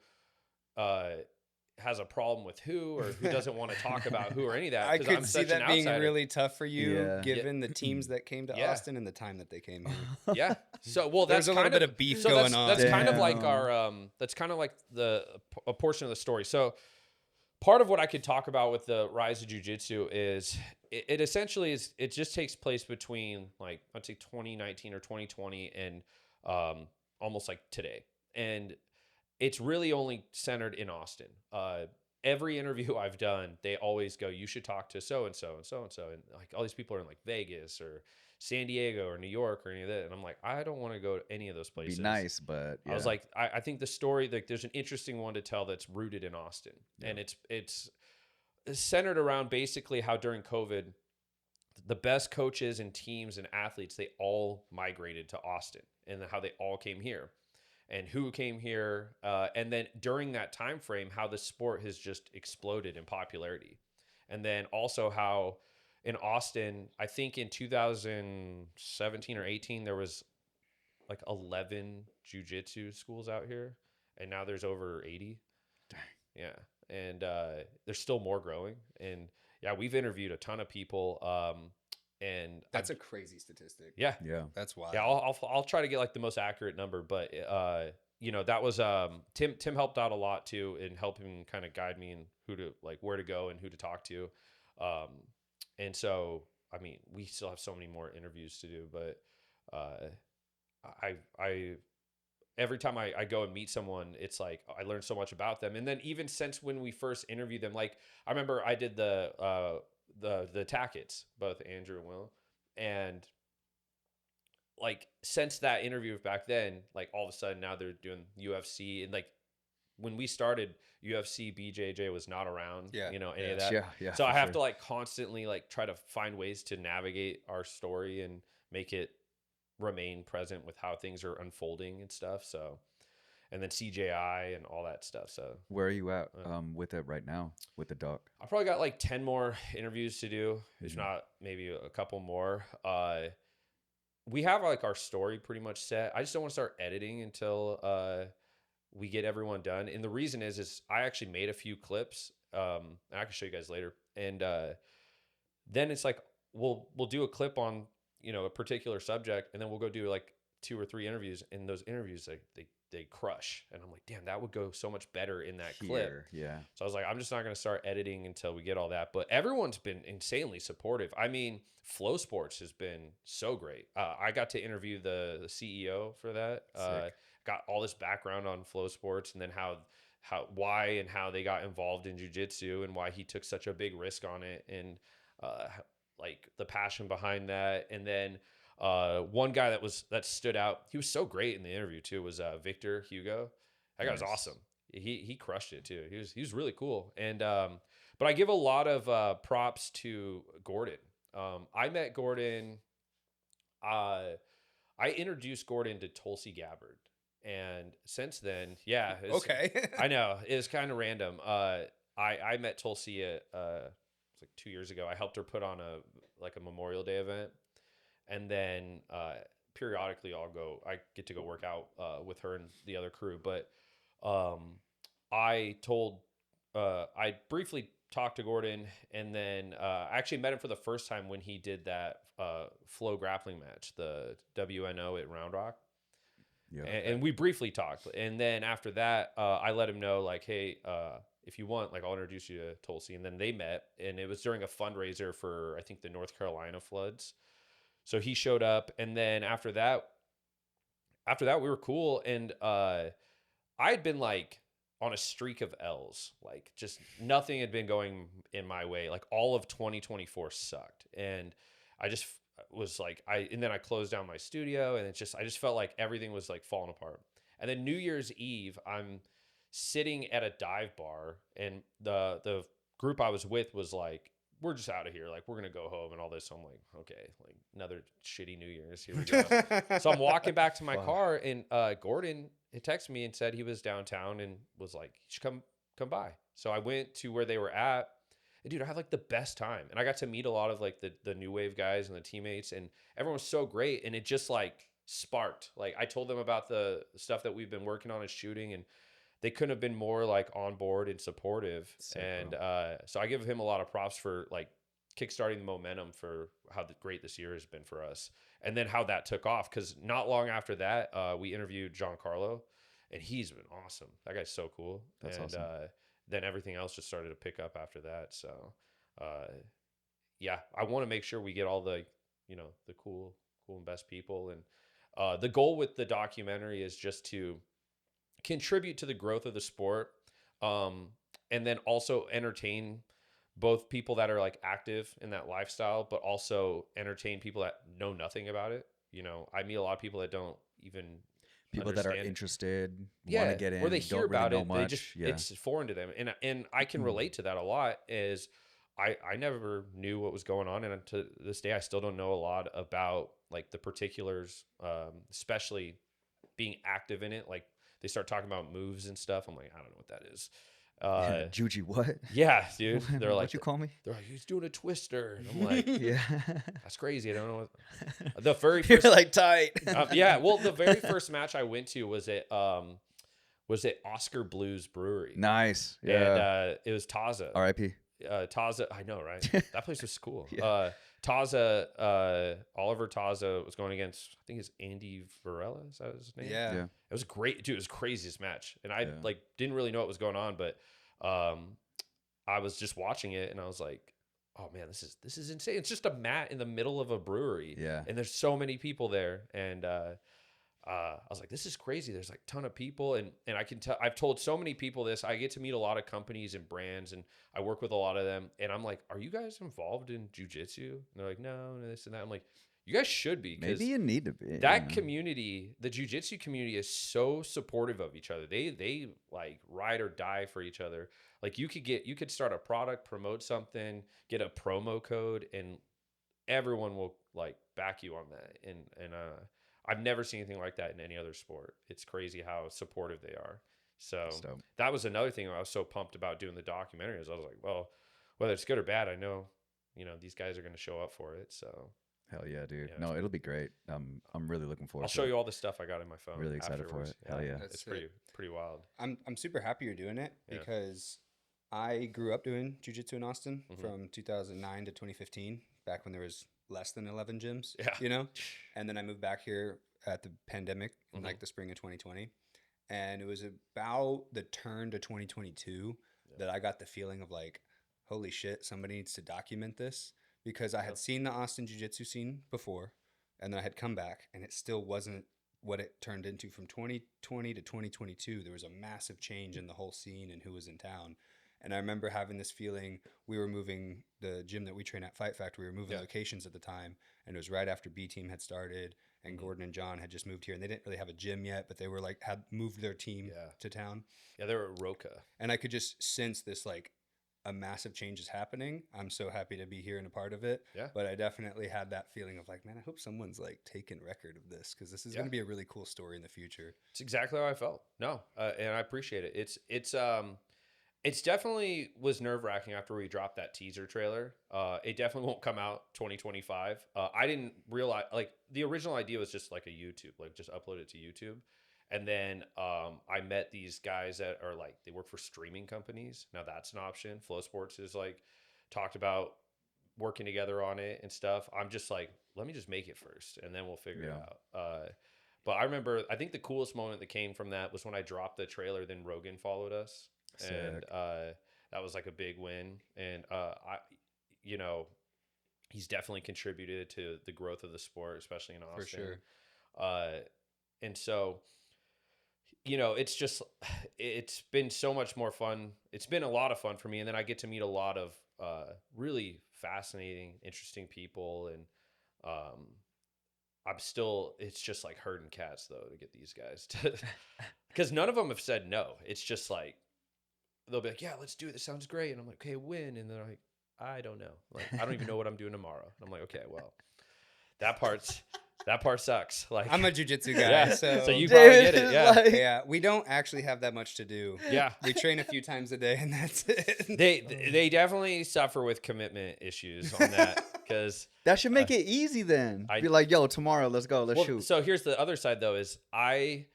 has a problem with who, or who doesn't want to talk about who, or any of that. I 'Cause could I'm see such an that being outsider. really tough for you, Yeah. given the teams that came to Yeah. Austin and the time that they came here. Yeah. So, well, that's There's a little kind bit of beef so going that's on. kind of like Damn. our, that's kind of like a portion of the story. So part of what I could talk about with the Rise of Jiu Jitsu is it essentially is, it just takes place between like, I'd say 2019 or 2020 and almost like today. And it's really only centered in Austin. Every interview I've done, they always go, you should talk to so-and-so and so-and-so. And like all these people are in like Vegas or San Diego or New York or any of that. And I'm like, I don't want to go to any of those places. Be nice, but yeah. I was like, I think the story, like there's an interesting one to tell that's rooted in Austin. Yeah. And it's centered around basically how during COVID, the best coaches and teams and athletes, they all migrated to Austin, and how they all came here. And who came here, and then during that time frame, how the sport has just exploded in popularity. And then also how in Austin, I think in 2017 or 18, there was like 11 jiu-jitsu schools out here, and now there's over 80. Dang. Yeah, and there's still more growing. And yeah, we've interviewed a ton of people, and That's a crazy statistic. yeah, Yeah. That's wild. yeah, I'll try to get like the most accurate number, but you know, that was Tim helped out a lot too in helping kind of guide me in who to like, where to go and who to talk to, and so I mean, we still have so many more interviews to do, but I every time I go and meet someone, it's like I learn so much about them. And then even since when we first interviewed them, like I remember I did the Tackets, both Andrew and Will, and like since that interview back then, like all of a sudden now they're doing UFC. And like when we started, UFC BJJ was not around, Yeah, you know, any yeah. of that. Yeah. So I for have sure. to like constantly like try to find ways to navigate our story and make it remain present with how things are unfolding and stuff. So, and then CJI and all that stuff. So Where are you at with it right now with the doc? I probably got like 10 more interviews to do, if Mhm. not maybe a couple more. We have like our story pretty much set. I just don't want to start editing until we get everyone done. And the reason is I actually made a few clips. And I can show you guys later. And then it's like we'll do a clip on, you know, a particular subject, and then we'll go do like 2 or 3 interviews. And those interviews they crush. And I'm like, damn, that would go so much better in that clip. Yeah. So I was like, I'm just not going to start editing until we get all that. But everyone's been insanely supportive. I mean, Flow Sports has been so great. I got to interview the CEO for that. Sick. Got all this background on Flow Sports, and then why and how they got involved in jiu-jitsu, and why he took such a big risk on it, and like the passion behind that. And then one guy that stood out, he was so great in the interview too, was Victor Hugo. That guy was Nice. awesome. He crushed it too. He was really cool. And but I give a lot of props to Gordon. I met Gordon. I introduced Gordon to Tulsi Gabbard, and since then, yeah. Okay. I know it was kind of random. I met Tulsi it's like 2 years ago. I helped her put on a Memorial Day event, and then periodically I get to go work out with her and the other crew. But I briefly talked to Gordon, and then I actually met him for the first time when he did that flow grappling match, the WNO at Round Rock. Yeah. And we briefly talked. And then after that, I let him know, like, hey, if you want, like, I'll introduce you to Tulsi. And then they met, and it was during a fundraiser for, I think, the North Carolina floods. So he showed up, and then after that we were cool. And I had been like on a streak of L's, like just nothing had been going in my way. Like all of 2024 sucked, and I just was like, and then I closed down my studio, and I just felt like everything was like falling apart. And then New Year's Eve, I'm sitting at a dive bar, and the group I was with was like, we're just out of here. Like, we're going to go home and all this. So I'm like, okay, like another shitty New Year's. Here we go. So I'm walking back to my car, and Gordon had texted me and said he was downtown and was like, you should come by. So I went to where they were at. And dude, I had like the best time. And I got to meet a lot of like the new wave guys and the teammates, and everyone was so great. And it just like sparked. Like I told them about the stuff that we've been working on and shooting, and they couldn't have been more like on board and supportive. Sick, and so I give him a lot of props for like kickstarting the momentum for how great this year has been for us. And then how that took off. Cause not long after that, we interviewed Giancarlo, and he's been awesome. That guy's so cool. That's and awesome. then everything else just started to pick up after that. So yeah, I want to make sure we get all the, the cool and best people. And the goal with the documentary is just to contribute to the growth of the sport, and then also entertain both people that are like active in that lifestyle, but also entertain people that know nothing about it. I meet a lot of people that don't even People that are understand. interested, want to get in, or they hear don't really about know it, much. it's foreign to them, and I can relate to that a lot. Is I never knew what was going on, and to this day I still don't know a lot about like the particulars, especially being active in it. Like they start talking about moves and stuff. I'm like, I don't know what that is. Juji, what? Yeah, dude. They're like, What'd you call me? They're like, he's doing a twister, and I'm like, Yeah. that's crazy. I don't know what. The very You're first, like tight. yeah. Well, the very first match I went to was at Oscar Blues Brewery. Nice. Yeah. And it was Taza. R.I.P. Taza, I know, right? That place was cool. Yeah. Taza, Oliver Taza was going against, I think it's Andy Varela. Is that his name? Yeah. It was great, dude. It was the craziest match, and I Yeah. like didn't really know what was going on, but I was just watching it, and I was like, oh man, this is insane. It's just a mat in the middle of a brewery, Yeah. and there's so many people there, and I was like, this is crazy. There's like a ton of people, and I can tell. I've told so many people this. I get to meet a lot of companies and brands, and I work with a lot of them, and I'm like, are you guys involved in jiu-jitsu? And they're like, no, this and that. I'm like, you guys should be. Maybe you need to be. That community, the jiu-jitsu community, is so supportive of each other. They like ride or die for each other. Like you could start a product, promote something, get a promo code, and everyone will like back you on that. And I've never seen anything like that in any other sport. It's crazy how supportive they are. So that was another thing I was so pumped about doing the documentary. Is I was like, well, whether it's good or bad, I know, these guys are going to show up for it. So. Hell yeah, dude. Yeah, no, it'll be great. I'm really looking forward I'll to show it. you all the stuff I got in my phone. Really excited for it. Hell yeah. It's pretty wild. I'm super happy you're doing it Yeah. because I grew up doing jiu-jitsu in Austin from 2009 to 2015, back when there was less than 11 gyms, and then I moved back here at the pandemic in like the spring of 2020. And it was about the turn to 2022 that I got the feeling of like, holy shit, somebody needs to document this. Because I had seen the Austin jiu-jitsu scene before, and then I had come back, and it still wasn't what it turned into from 2020 to 2022. There was a massive change in the whole scene and who was in town. And I remember having this feeling. We were moving the gym that we train at, Fight Factory. We were moving locations at the time, and it was right after B Team had started, and Gordon and John had just moved here, and they didn't really have a gym yet, but they were like had moved their team to town. Yeah, they were at Roca, and I could just sense this like. A massive change is happening. I'm so happy to be here and a part of it. Yeah. But I definitely had that feeling of like, man, I hope someone's like taking record of this because this is going to be a really cool story in the future. It's exactly how I felt. No, and I appreciate it. It's definitely was nerve wracking after we dropped that teaser trailer. It definitely won't come out 2025. I didn't realize like the original idea was just like a YouTube, like just upload it to YouTube. And then I met these guys that are like, they work for streaming companies. Now that's an option. Flow Sports is like talked about working together on it and stuff. I'm just like, let me just make it first and then we'll figure it out. But I remember, I think the coolest moment that came from that was when I dropped the trailer, then Rogan followed us. Sick. And that was like a big win. And he's definitely contributed to the growth of the sport, especially in Austin. For sure. And so, it's been so much more fun. It's been a lot of fun for me. And then I get to meet a lot of really fascinating, interesting people. And it's just like herding cats, though, to get these guys to, because none of them have said no. It's just like, they'll be like, yeah, let's do it. This sounds great. And I'm like, okay, when? And they're like, I don't know. Like, I don't even know what I'm doing tomorrow. And I'm like, okay, well, that part sucks. Like, I'm a jiu-jitsu guy, yeah, so so you probably Dude, get it. Yeah. yeah, we don't actually have that much to do. Yeah. We train a few times a day, and that's it. They definitely suffer with commitment issues on that, because that should make it easy then. Be like, yo, tomorrow, let's go, let's shoot. So here's the other side, though, is I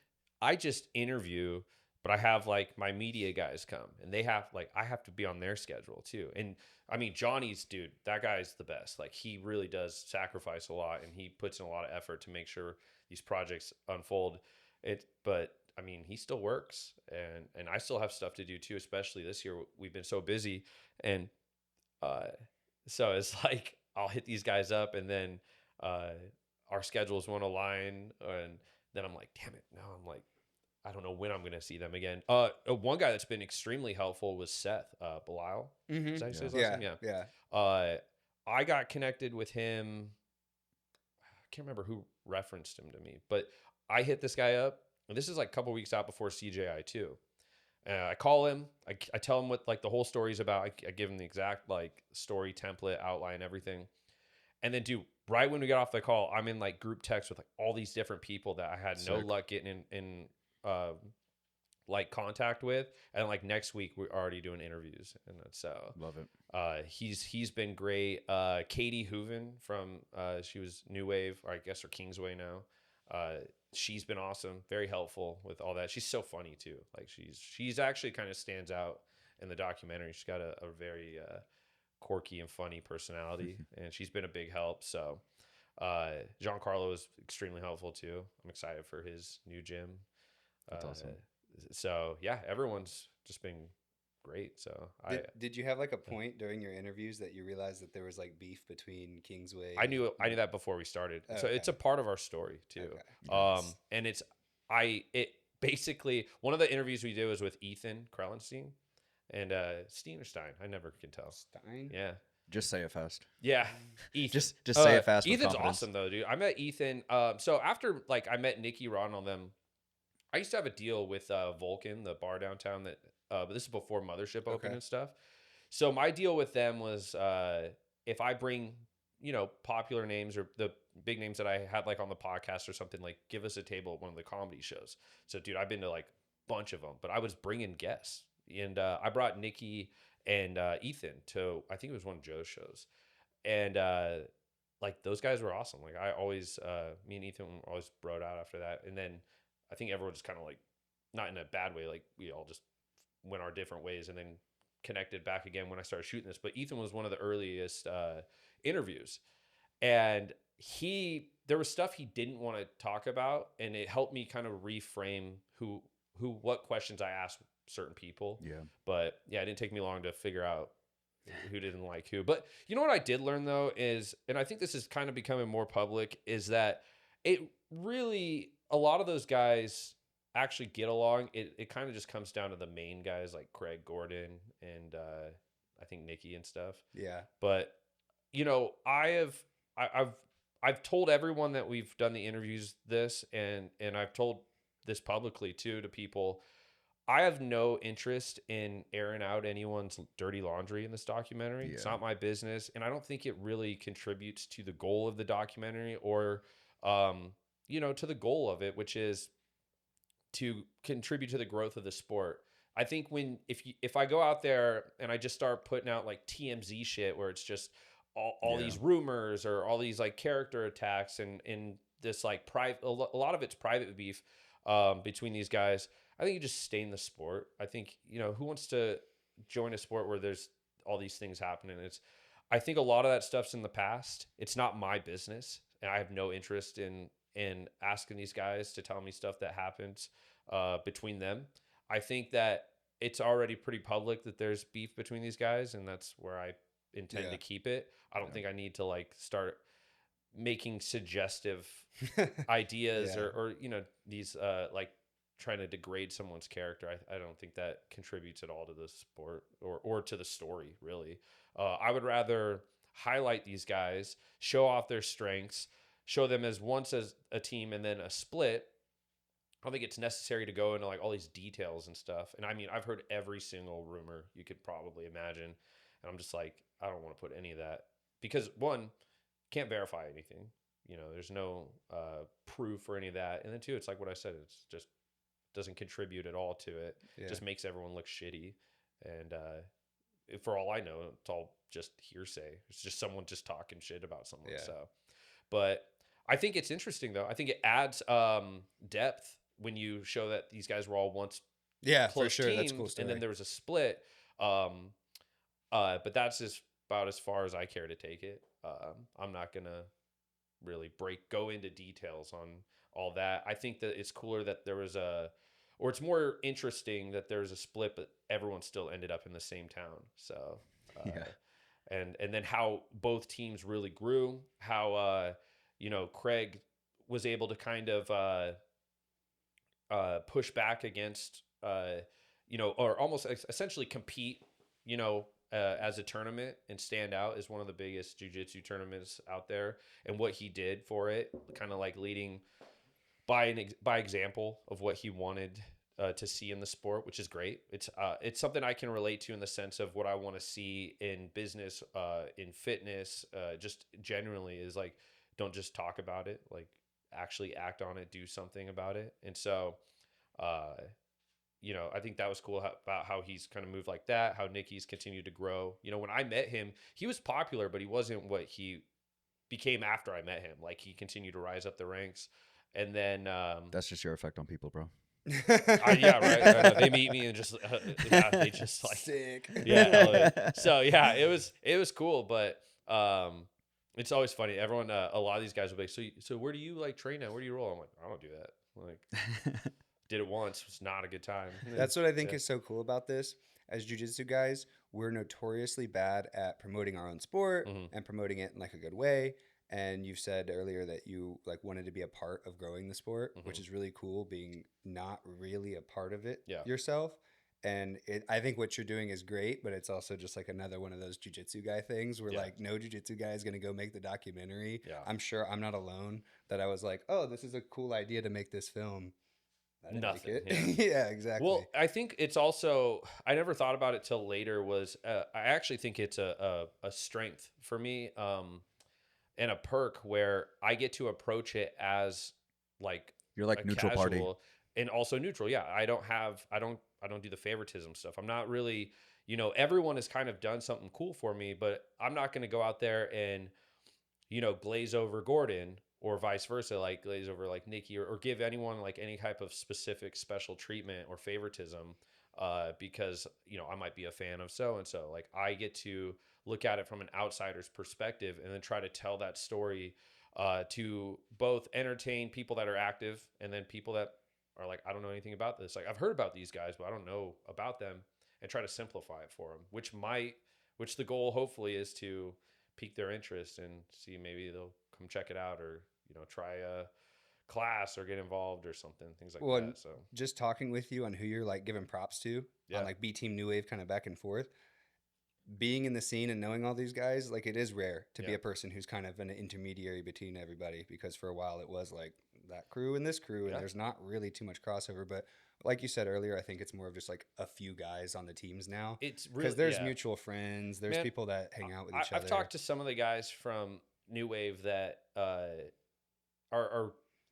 just interview, but I have like my media guys come, and I have to be on their schedule too. And I mean, Johnny's, dude, that guy's the best. Like, he really does sacrifice a lot, and he puts in a lot of effort to make sure these projects unfold. But I mean, he still works, and I still have stuff to do too, especially this year. We've been so busy. And so it's like, I'll hit these guys up, and then our schedules won't align. And then I'm like, damn it. Now I'm like, I don't know when I'm going to see them again. One guy that's been extremely helpful was Seth Belial. Mhm. Is that his last name? Yeah. I got connected with him. I can't remember who referenced him to me, but I hit this guy up, and this is like a couple weeks out before CJI too. I call him. I tell him what like the whole story's about. I give him the exact like story template, outline, everything. And then, dude, right when we got off the call, I'm in like group text with like all these different people that I had no luck getting in like contact with, and like next week we're already doing interviews, and that's love it. He's been great. Katie Hooven from she was New Wave, or I guess, or Kingsway now. She's been awesome, very helpful with all that. She's so funny too. Like, she's actually kind of stands out in the documentary. She's got a very quirky and funny personality, and she's been a big help. So Giancarlo is extremely helpful too. I'm excited for his new gym. That's awesome. So yeah, everyone's just been great. So did you have like a point during your interviews that you realized that there was like beef between Kingsway? I knew that before we started. Oh, so it's a part of our story too. Okay. Nice. And it basically, one of the interviews we did was with Ethan Krellenstein and Steen or Stein. I never can tell. Stein? Yeah. Just say it fast. Yeah. Ethan. Just say it fast. Ethan's awesome though, dude. I met Ethan. So after like I met Nikki, Ron, on them, I used to have a deal with Vulcan, the bar downtown that, but this is before Mothership opened and stuff. So my deal with them was if I bring, popular names or the big names that I had like on the podcast or something, like give us a table at one of the comedy shows. So dude, I've been to like a bunch of them, but I was bringing guests, and I brought Nikki and Ethan to, I think it was one of Joe's shows. And like those guys were awesome. Like I always, me and Ethan were always broed out after that. And then I think everyone just kind of like, not in a bad way, like we all just went our different ways and then connected back again when I started shooting this. But Ethan was one of the earliest interviews, and there was stuff he didn't want to talk about, and it helped me kind of reframe what questions I asked certain people. Yeah. But yeah, it didn't take me long to figure out who didn't like who. But you know what I did learn though is, and I think this is kind of becoming more public, is that it really, a lot of those guys actually get along. It kind of just comes down to the main guys like Craig Gordon and I think Nikki and stuff. Yeah. But I've told everyone that we've done the interviews this, and I've told this publicly too to people. I have no interest in airing out anyone's dirty laundry in this documentary. Yeah. It's not my business, and I don't think it really contributes to the goal of the documentary or to the goal of it, which is to contribute to the growth of the sport. I think if I go out there and I just start putting out like TMZ shit where it's just all these rumors or all these like character attacks and this like a lot of it's private beef between these guys, I think you just stay in the sport. I think, who wants to join a sport where there's all these things happening? I think a lot of that stuff's in the past. It's not my business, and I have no interest in asking these guys to tell me stuff that happens between them. I think that it's already pretty public that there's beef between these guys, and that's where I intend Yeah. to keep it. I don't think I need to like start making suggestive ideas Yeah. or these like trying to degrade someone's character. I don't think that contributes at all to the sport or to the story really. I would rather highlight these guys, show off their strengths, show them as once as a team and then a split. I don't think it's necessary to go into like all these details and stuff. And I mean, I've heard every single rumor you could probably imagine. And I'm just like, I don't want to put any of that because one, can't verify anything. There's no proof or any of that. And then two, it's like what I said, it's just doesn't contribute at all to it. Yeah. Just makes everyone look shitty. And for all I know, it's all just hearsay. It's just someone just talking shit about someone. Yeah. So, but I think it's interesting though. I think it adds depth when you show that these guys were all once Yeah, close for sure. teams, That's a cool story. and then there was a split. But that's just about as far as I care to take it. I'm not gonna really go into details on all that. I think that it's cooler that there was or it's more interesting that there's a split, but everyone still ended up in the same town. So, Yeah. and then how both teams really grew, how Craig was able to kind of push back against or almost essentially compete, as a tournament and stand out as one of the biggest jiu-jitsu tournaments out there, and what he did for it, kind of like leading by example of what he wanted to see in the sport, which is great. It's something I can relate to in the sense of what I want to see in business, in fitness, just generally is like, don't just talk about it, like actually act on it, do something about it. And so, I think that was cool about how he's kind of moved like that, how Nicky's continued to grow. When I met him, he was popular, but he wasn't what he became after I met him. Like he continued to rise up the ranks. And then That's just your effect on people, bro. yeah, right. They meet me and just they just like sick. elevate. So yeah, it was cool, but it's always funny. Everyone, a lot of these guys will be like, so where do you like train at? Where do you roll? I'm like, I don't do that. Like, did it once. It was not a good time. That's what I think is so cool about this. As jiu-jitsu guys, we're notoriously bad at promoting our own sport and promoting it in like a good way. And you've said earlier that you like wanted to be a part of growing the sport, which is really cool, being not really a part of it yourself. And I think what you're doing is great, but it's also just like another one of those jiu-jitsu guy things where like no jiu-jitsu guy is going to go make the documentary. Yeah. I'm sure I'm not alone that I was like, oh, this is a cool idea to make this film. I didn't Nothing. like it. Yeah, exactly. Well, I think it's also, I never thought about it till later, was I actually think it's a strength for me and a perk where I get to approach it as like You're like a neutral party. and also neutral. Yeah, I don't do the favoritism stuff. I'm not really, everyone has kind of done something cool for me, but I'm not going to go out there and glaze over Gordon or vice versa, like glaze over like Nikki or give anyone like any type of specific special treatment or favoritism because I might be a fan of so and so. Like I get to look at it from an outsider's perspective and then try to tell that story to both entertain people that are active and then people that are like, I don't know anything about this. Like I've heard about these guys, but I don't know about them, and try to simplify it for them, which the goal hopefully is to pique their interest and see maybe they'll come check it out or, try a class or get involved or something, things like that. So just talking with you on who you're like giving props to on like B Team New Wave kind of back and forth, being in the scene and knowing all these guys, like it is rare to be a person who's kind of an intermediary between everybody, because for a while it was like that crew and this crew and there's not really too much crossover. But like you said earlier, I think it's more of just like a few guys on the teams now. It's really, because there's mutual friends, there's people that hang out with each other. I've talked to some of the guys from New Wave that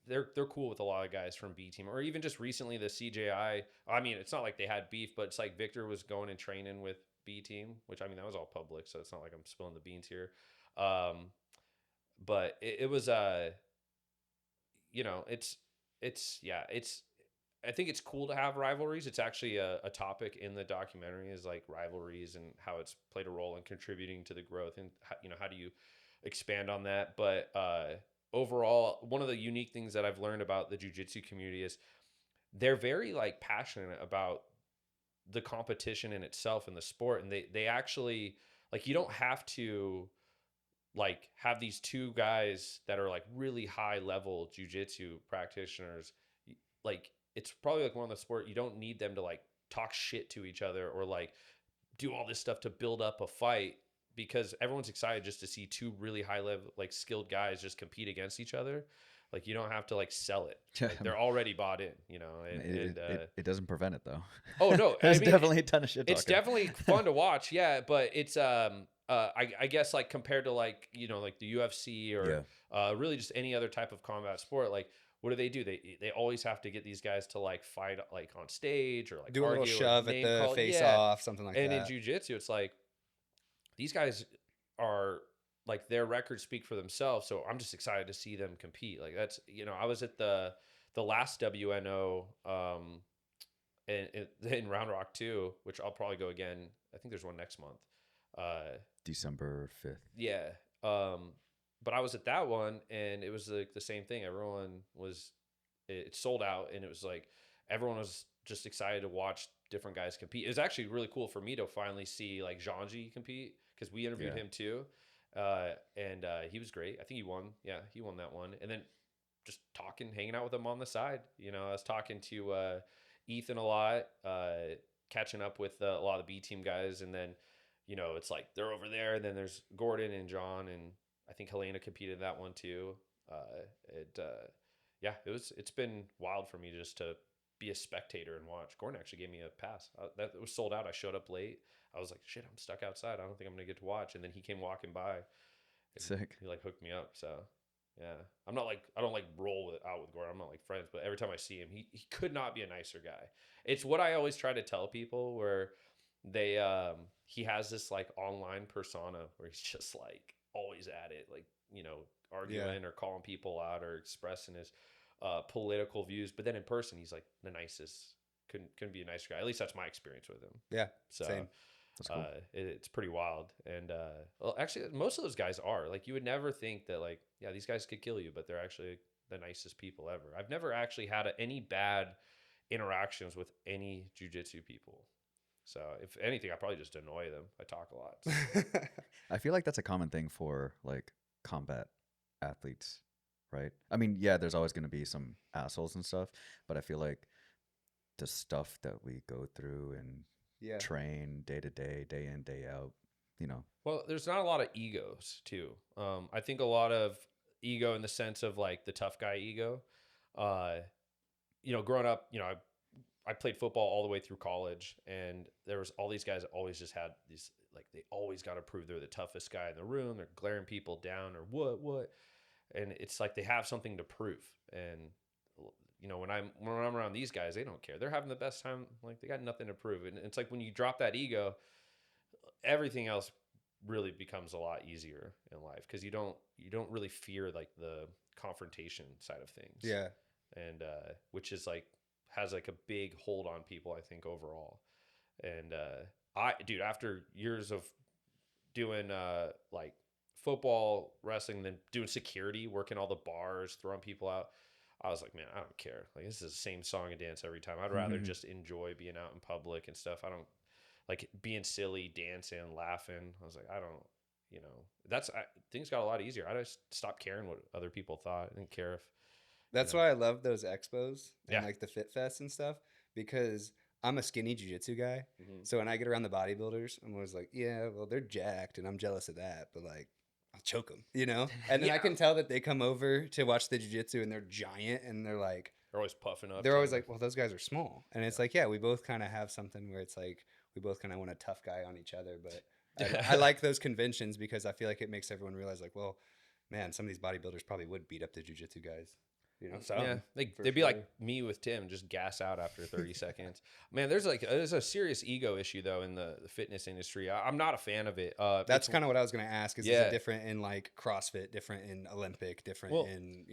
they're cool with a lot of guys from B Team, or even just recently the CJI. I mean, it's not like they had beef, but it's like Victor was going and training with B Team, which I mean that was all public, so it's not like I'm spilling the beans here. But it was it's I think it's cool to have rivalries. It's actually a topic in the documentary, is like rivalries and how it's played a role in contributing to the growth, and how do you expand on that. But overall, one of the unique things that I've learned about the jiu-jitsu community is they're very like passionate about the competition in itself in the sport, and they actually like you don't have to like have these two guys that are like really high level jujitsu practitioners. Like it's probably like one of the sport you don't need them to like talk shit to each other or like do all this stuff to build up a fight, because everyone's excited just to see two really high level like skilled guys just compete against each other. Like you don't have to like sell it. Like they're already bought in, you know. It doesn't prevent it though. Oh no, There's I mean, definitely a ton of shit. it's talking. definitely fun to watch, yeah. But it's I guess like compared to like like the UFC or really just any other type of combat sport, like what do? They always have to get these guys to like fight like on stage or like do a little argue shove or at name the call. face Yeah. off, something like And that. in jiu-jitsu, it's like these guys are like their records speak for themselves. So I'm just excited to see them compete. Like that's I was at the last WNO in Round Rock 2, which I'll probably go again. I think there's one next month. December 5th. Yeah. But I was at that one and it was like the same thing. It sold out, and it was like everyone was just excited to watch different guys compete. It was actually really cool for me to finally see like Janji compete, because we interviewed him too. And he was great. I think he won. Yeah, he won that one. And then just hanging out with him on the side. I was talking to Ethan a lot, catching up with a lot of the B team guys. And then, it's like they're over there. And then there's Gordon and John. And I think Helena competed in that one too. It's been wild for me just to be a spectator and watch. Gordon actually gave me a pass. That was sold out. I showed up late. I was like, shit, I'm stuck outside. I don't think I'm going to get to watch. And then he came walking by. Sick. He like hooked me up. So yeah, I don't like roll out with Gordon. I'm not like friends, but every time I see him, he could not be a nicer guy. It's what I always try to tell people, where he has this like online persona where he's just like always at it, like, arguing or calling people out or expressing his political views. But then in person, he's like the nicest. Couldn't be a nicer guy. At least that's my experience with him. Yeah. So Same. That's cool. It's pretty wild. And well, actually, most of those guys are like, you would never think that like, yeah, these guys could kill you, but they're actually the nicest people ever. I've never actually had any bad interactions with any jiu-jitsu people. So if anything, I probably just annoy them. I talk a lot. So. I feel like that's a common thing for like combat athletes, right? I mean, yeah, there's always going to be some assholes and stuff, but I feel like the stuff that we go through and train day to day, day in, day out, Well, there's not a lot of egos too. I think a lot of ego in the sense of like the tough guy ego. Growing up, I played football all the way through college, and there was all these guys that always just had these, like, they always got to prove they're the toughest guy in the room. They're glaring people down or what. And it's like they have something to prove. And when I'm around these guys, they don't care. They're having the best time. Like, they got nothing to prove. And it's like when you drop that ego, everything else really becomes a lot easier in life, because you don't really fear like the confrontation side of things. Yeah. And which is like has like a big hold on people, I think, overall. And after years of doing like football, wrestling, then doing security, working all the bars, throwing people out, I was like, man, I don't care. Like, this is the same song and dance every time. I'd rather just enjoy being out in public and stuff. I don't like being silly, dancing, laughing. I was like, I don't, things got a lot easier. I just stopped caring what other people thought. I didn't care if. That's why I love those expos and like the Fit Fest and stuff, because I'm a skinny jiu-jitsu guy. Mm-hmm. So when I get around the bodybuilders, I'm always like, yeah, well, they're jacked and I'm jealous of that, but like, I'll choke them, And then I can tell that they come over to watch the jiu-jitsu and they're giant and they're like, they're always puffing up. They're always like, well, those guys are small. And it's like, yeah, we both kind of have something where it's like, we both kind of want a tough guy on each other. But I like those conventions because I feel like it makes everyone realize like, well, man, some of these bodybuilders probably would beat up the jiu-jitsu guys. So yeah, they'd be like me with Tim, just gas out after 30 seconds. Man, there's a serious ego issue though in the fitness industry. I'm not a fan of it. That's kind of what I was going to ask. Is it different in like CrossFit, different in Olympic, different in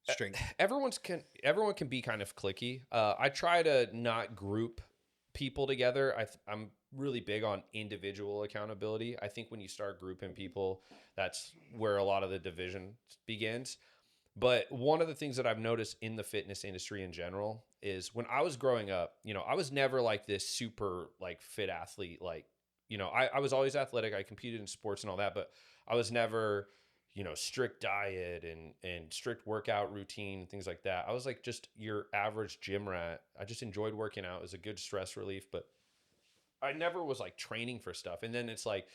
strength? Everyone can be kind of cliquey. I try to not group people together. I'm really big on individual accountability. I think when you start grouping people, that's where a lot of the division begins. But one of the things that I've noticed in the fitness industry in general is when I was growing up, I was never like this super like fit athlete, like you know, I was always athletic. I competed in sports and all that, but I was never, you know, strict diet and strict workout routine, things like that. I was like just your average gym rat. I just enjoyed working out. It was a good stress relief, but I never was like training for stuff. And then it's like,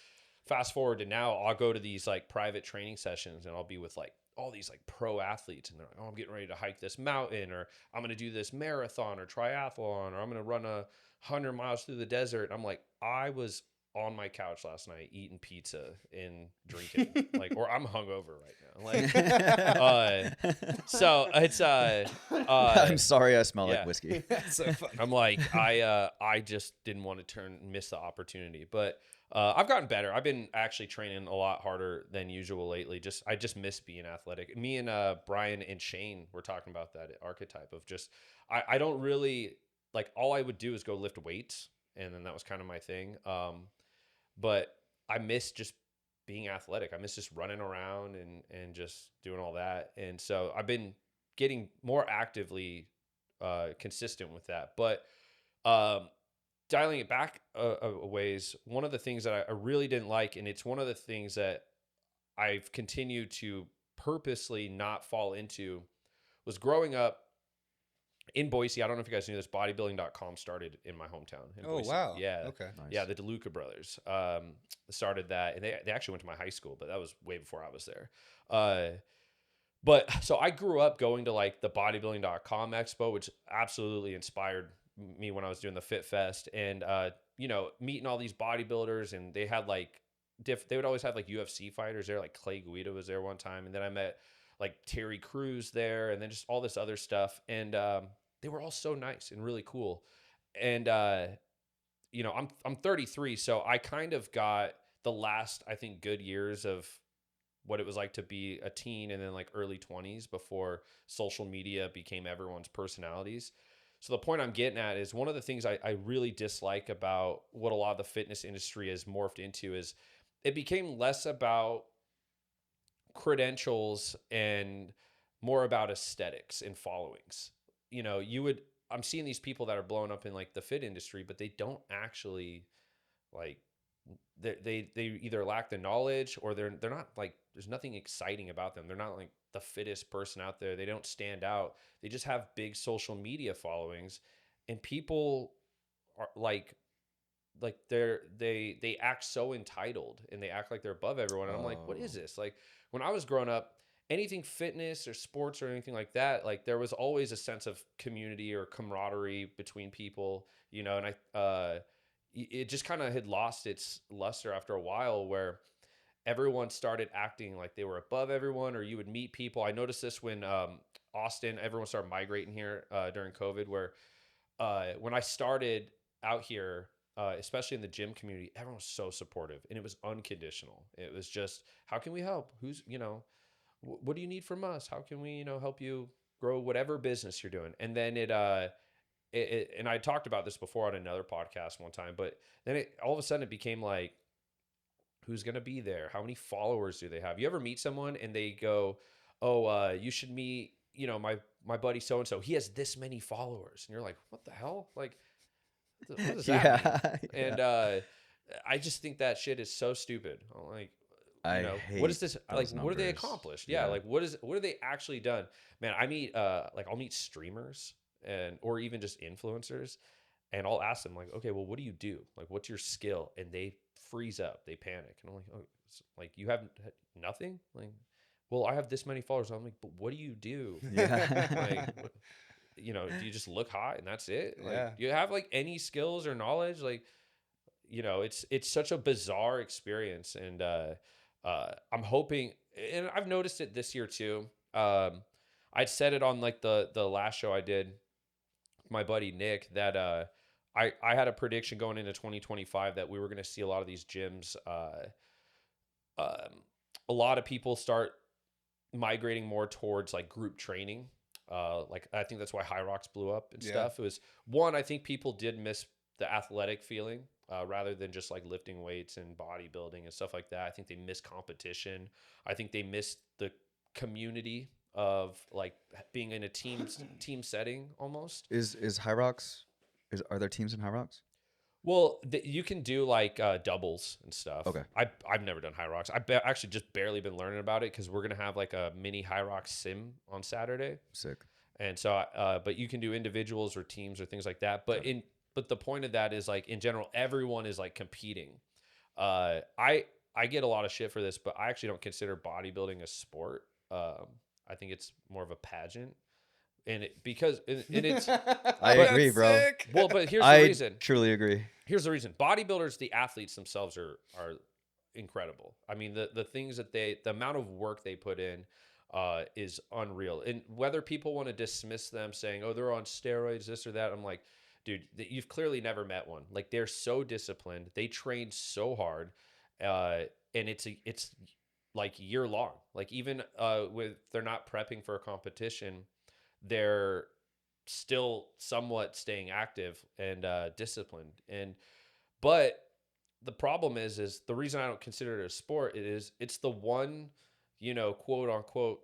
fast forward to now, I'll go to these like private training sessions and I'll be with like all these like pro athletes and they're like, oh, I'm getting ready to hike this mountain, or I'm going to do this marathon or triathlon, or I'm going to run 100 miles through the desert. I'm like, I was on my couch last night eating pizza and drinking like, or I'm hungover right now. Like, so it's, I'm sorry, I smell yeah. like whiskey. That's so funny. I'm like, I just didn't want to miss the opportunity, but I've gotten better. I've been actually training a lot harder than usual lately. I just miss being athletic. Me and Brian and Shane were talking about that archetype of just, I don't really like, all I would do is go lift weights, and then that was kind of my thing. But I miss just being athletic. I miss just running around and just doing all that. And so I've been getting more actively consistent with that. But dialing it back a ways, one of the things that I really didn't like, and it's one of the things that I've continued to purposely not fall into, was growing up in Boise. I don't know if you guys knew this, bodybuilding.com started in my hometown in Oh, Boise. wow. Yeah. Okay. Nice. Yeah, the DeLuca brothers started that, and they actually went to my high school, but that was way before I was there. But so I grew up going to like the bodybuilding.com expo, which absolutely inspired me when I was doing the Fit Fest, and you know, meeting all these bodybuilders, and they had like they would always have like UFC fighters there, like Clay Guida was there one time, and then I met like Terry Crews there, and then just all this other stuff, and they were all so nice and really cool. And you know, I'm 33, so I kind of got the last, I think, good years of what it was like to be a teen, and then like early 20s before social media became everyone's personalities. So the point I'm getting at is, one of the things I really dislike about what a lot of the fitness industry has morphed into is it became less about credentials and more about aesthetics and followings. You know, I'm seeing these people that are blowing up in like the fit industry, but they don't actually like, they either lack the knowledge, or they're not like, there's nothing exciting about them. They're not like the fittest person out there. They don't stand out. They just have big social media followings, and people are like they act so entitled, and they act like they're above everyone. And I'm like, what is this? Like, when I was growing up, anything fitness or sports or anything like that, like there was always a sense of community or camaraderie between people, you know, and it just kind of had lost its luster after a while, where everyone started acting like they were above everyone, or you would meet people. I noticed this when Austin, everyone started migrating here during COVID, where when I started out here, especially in the gym community, everyone was so supportive, and it was unconditional. It was just, how can we help? Who's, you know, what do you need from us? How can we, you know, help you grow whatever business you're doing? And then and I talked about this before on another podcast one time, but then all of a sudden it became like, who's going to be there? How many followers do they have? You ever meet someone and they go, oh, you should meet, you know, my buddy so-and-so, he has this many followers. And you're like, what the hell? Like, what does that mean? Yeah. And I just think that shit is so stupid. I'm like, you I know, hate what is this? Like, those what have they numbers. accomplished? Yeah. Like, what have they actually done? Man, I meet, like, I'll meet streamers or even just influencers, and I'll ask them like, okay, well, what do you do? Like, what's your skill? And they freeze up, they panic. And I'm like, oh, like, you have nothing? Like, well, I have this many followers. I'm like, but what do you do? Yeah. Like, you know, do you just look hot and that's it? Like, Yeah. do you have like any skills or knowledge? Like, you know, it's such a bizarre experience. And I'm hoping, and I've noticed it this year too. I'd said it on like the last show I did with my buddy Nick, that I had a prediction going into 2025 that we were going to see a lot of these gyms, a lot of people start migrating more towards like group training. Like, I think that's why High Rocks blew up and stuff. It was one, I think people did miss the athletic feeling rather than just like lifting weights and bodybuilding and stuff like that. I think they missed competition. I think they missed the community of like being in a team setting almost. Is High Rocks? Are there teams in High Rocks? Well, you can do like doubles and stuff. Okay. I've never done high rocks. Actually just barely been learning about it because we're gonna have like a mini high rock sim on Saturday, Sick. and so but you can do individuals or teams or things like that. But the point of that is like in general, everyone is like competing. I get a lot of shit for this, but I actually don't consider bodybuilding a sport. I think it's more of a pageant, and it's I But- agree, bro. Sick. well, but here's the I reason. truly agree. Here's the reason. Bodybuilders, the athletes themselves are incredible. I mean, the things that the amount of work they put in is unreal. And whether people want to dismiss them saying, "Oh, they're on steroids, this or that," I'm like, dude, you've clearly never met one. Like they're so disciplined, they train so hard, and it's like year long. Like even with they're not prepping for a competition, they're still somewhat staying active and disciplined. But the problem is the reason I don't consider it a sport it's the one, quote unquote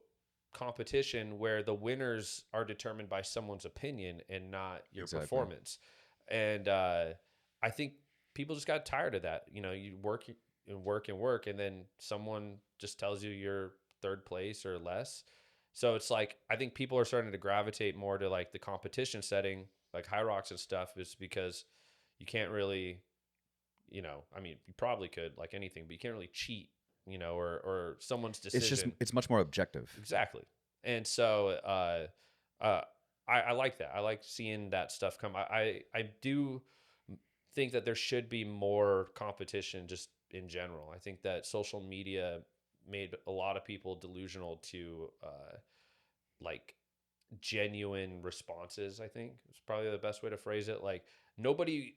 competition where the winners are determined by someone's opinion and not your Exactly. performance. And I think people just got tired of that. You work and work and work, and then someone just tells you you're third place or less. So it's like I think people are starting to gravitate more to like the competition setting, like high rocks and stuff, is because you can't really, I mean, you probably could like anything, but you can't really cheat, or someone's decision. It's much more objective. Exactly. And so I like that. I like seeing that stuff come. I do think that there should be more competition just in general. I think that social media made a lot of people delusional to like genuine responses. I think it's probably the best way to phrase it. Like nobody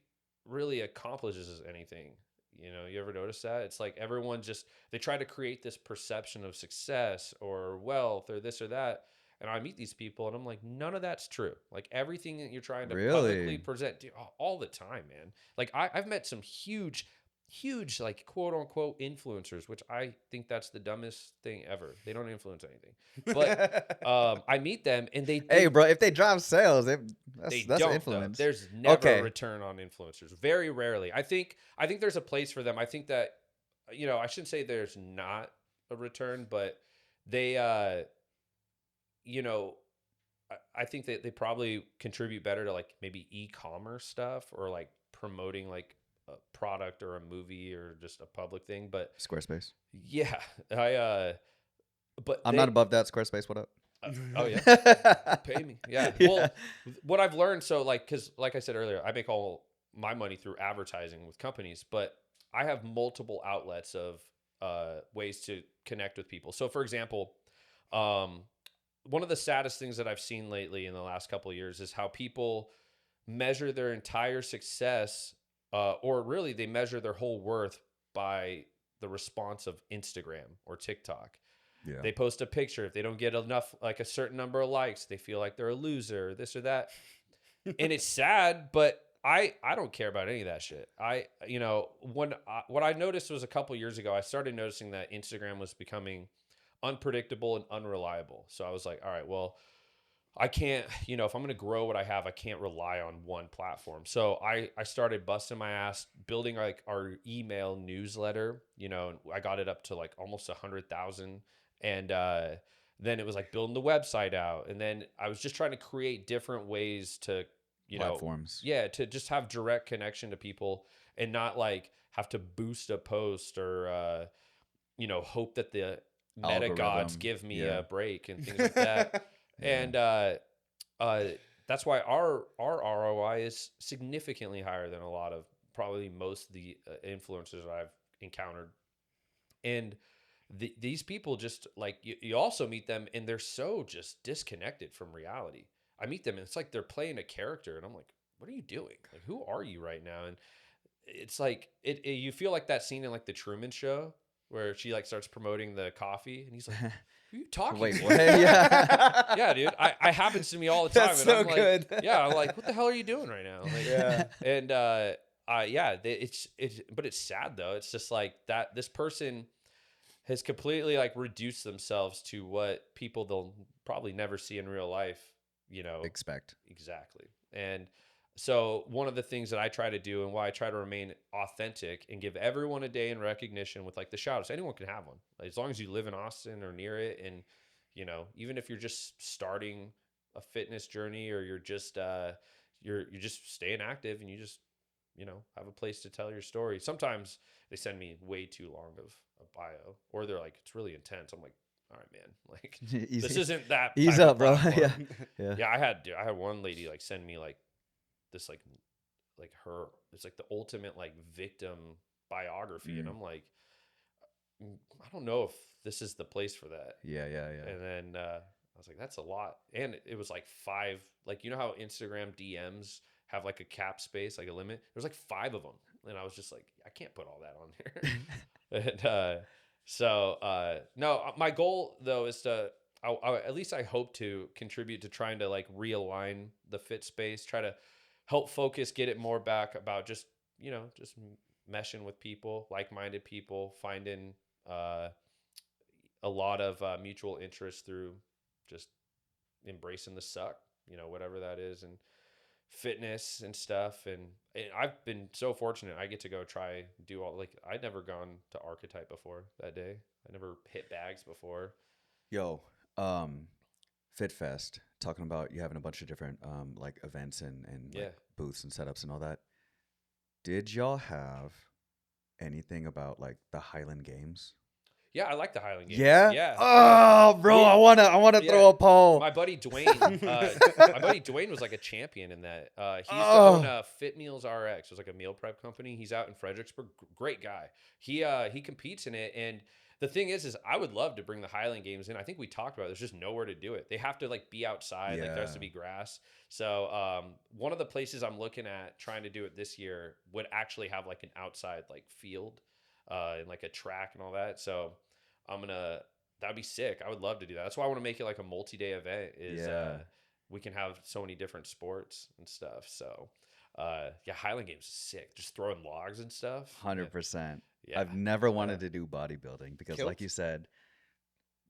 really accomplishes anything. You ever notice that? It's like everyone they try to create this perception of success or wealth or this or that. And I meet these people and I'm like, none of that's true. Like everything that you're trying to publicly Really? present, dude, all the time, man. Like I've met some huge, like quote unquote influencers, which I think that's the dumbest thing ever. They don't influence anything. But I meet them and Hey, bro, if they drive sales, they that's don't, influence. though. There's never Okay. a return on influencers. Very rarely. I think there's a place for them. I think that I shouldn't say there's not a return, but they I think that they probably contribute better to like maybe e-commerce stuff or like promoting like a product or a movie or just a public thing. But Squarespace. yeah, but I'm not above that. Squarespace, what up? oh yeah, pay me. Yeah. Well, what I've learned, so like, because like I said earlier, I make all my money through advertising with companies, but I have multiple outlets of ways to connect with people. So for example, one of the saddest things that I've seen lately in the last couple of years is how people measure their entire success, or really they measure their whole worth by the response of Instagram or TikTok. Yeah. They post a picture. If they don't get enough, like a certain number of likes, they feel like they're a loser, this or that. And it's sad, but I don't care about any of that shit. What I noticed was a couple years ago, I started noticing that Instagram was becoming unpredictable and unreliable. So I was like, all right, well, I can't, if I'm going to grow what I have, I can't rely on one platform. So I started busting my ass building like our email newsletter, and I got it up to like almost 100,000. And then it was like building the website out. And then I was just trying to create different ways to, Platforms. to just have direct connection to people and not like have to boost a post or, hope that the meta gods Algorithm. give me Yeah. a break and things like that. And that's why our ROI is significantly higher than a lot of probably most of the influencers that I've encountered. And these people just like you also meet them and they're so just disconnected from reality. I meet them and it's like they're playing a character and I'm like, what are you doing? Like, who are you right now? And it's like you feel like that scene in like the Truman Show where she like starts promoting the coffee and he's like, who are you talking Wait, to? what? Yeah. Yeah, dude. I happens to me all the time. That's and so I'm like, good. yeah, I'm like, what the hell are you doing right now? Like, Yeah. And it's but it's sad though. It's just like that this person has completely like reduced themselves to what people they'll probably never see in real life, Expect. Exactly. And So one of the things that I try to do and why I try to remain authentic and give everyone a day in recognition with like the shout outs, anyone can have one. Like, as long as you live in Austin or near it. And, you know, even if you're just starting a fitness journey or you're just staying active and you just, you know, have a place to tell your story. Sometimes they send me way too long of a bio, or they're like, it's really intense. I'm like, all right, man, like this isn't that Ease type of up, bro. Yeah. platform. Yeah. Yeah, I had one lady like send me like this like her, it's like the ultimate like victim biography, and I'm like, I don't know if this is the place for that. Yeah. And then I was like, that's a lot. And it was like 5, like, you know how Instagram DMs have like a cap space, like a limit? There's like 5 of them. And I was just like, I can't put all that on here. And no, my goal though is to, at least I hope to contribute to trying to like realign the fit space, try to help focus, get it more back about just, you know, just meshing with people, like-minded people, finding a lot of mutual interest through just embracing the suck, you know, whatever that is, and fitness and stuff. And I've been so fortunate. I get to go try do all, like, I'd never gone to Archetype before that day. I never hit bags before. Yo, Fit Fest, talking about you having a bunch of different like events and Yeah. like booths and setups and all that. Did y'all have anything about like the Highland Games? Yeah, I like the Highland Games. Yeah. Yeah. Oh, bro, I wanna Yeah. throw a poll. My buddy Dwayne, was like a champion in that. He used to own Fit Meals RX. It was like a meal prep company. He's out in Fredericksburg. Great guy. He competes in it. And the thing is I would love to bring the Highland Games in. I think we talked about it. There's just nowhere to do it. They have to like be outside. Like there has to be grass. So one of the places I'm looking at trying to do it this year would actually have like an outside like field and like a track and all that. So that'd be sick. I would love to do that. That's why I want to make it like a multi-day event is we can have so many different sports and stuff. So yeah, Highland Games is sick. Just throwing logs and stuff. 100%. Yeah. I've never wanted to do bodybuilding because, Kilt? like you said,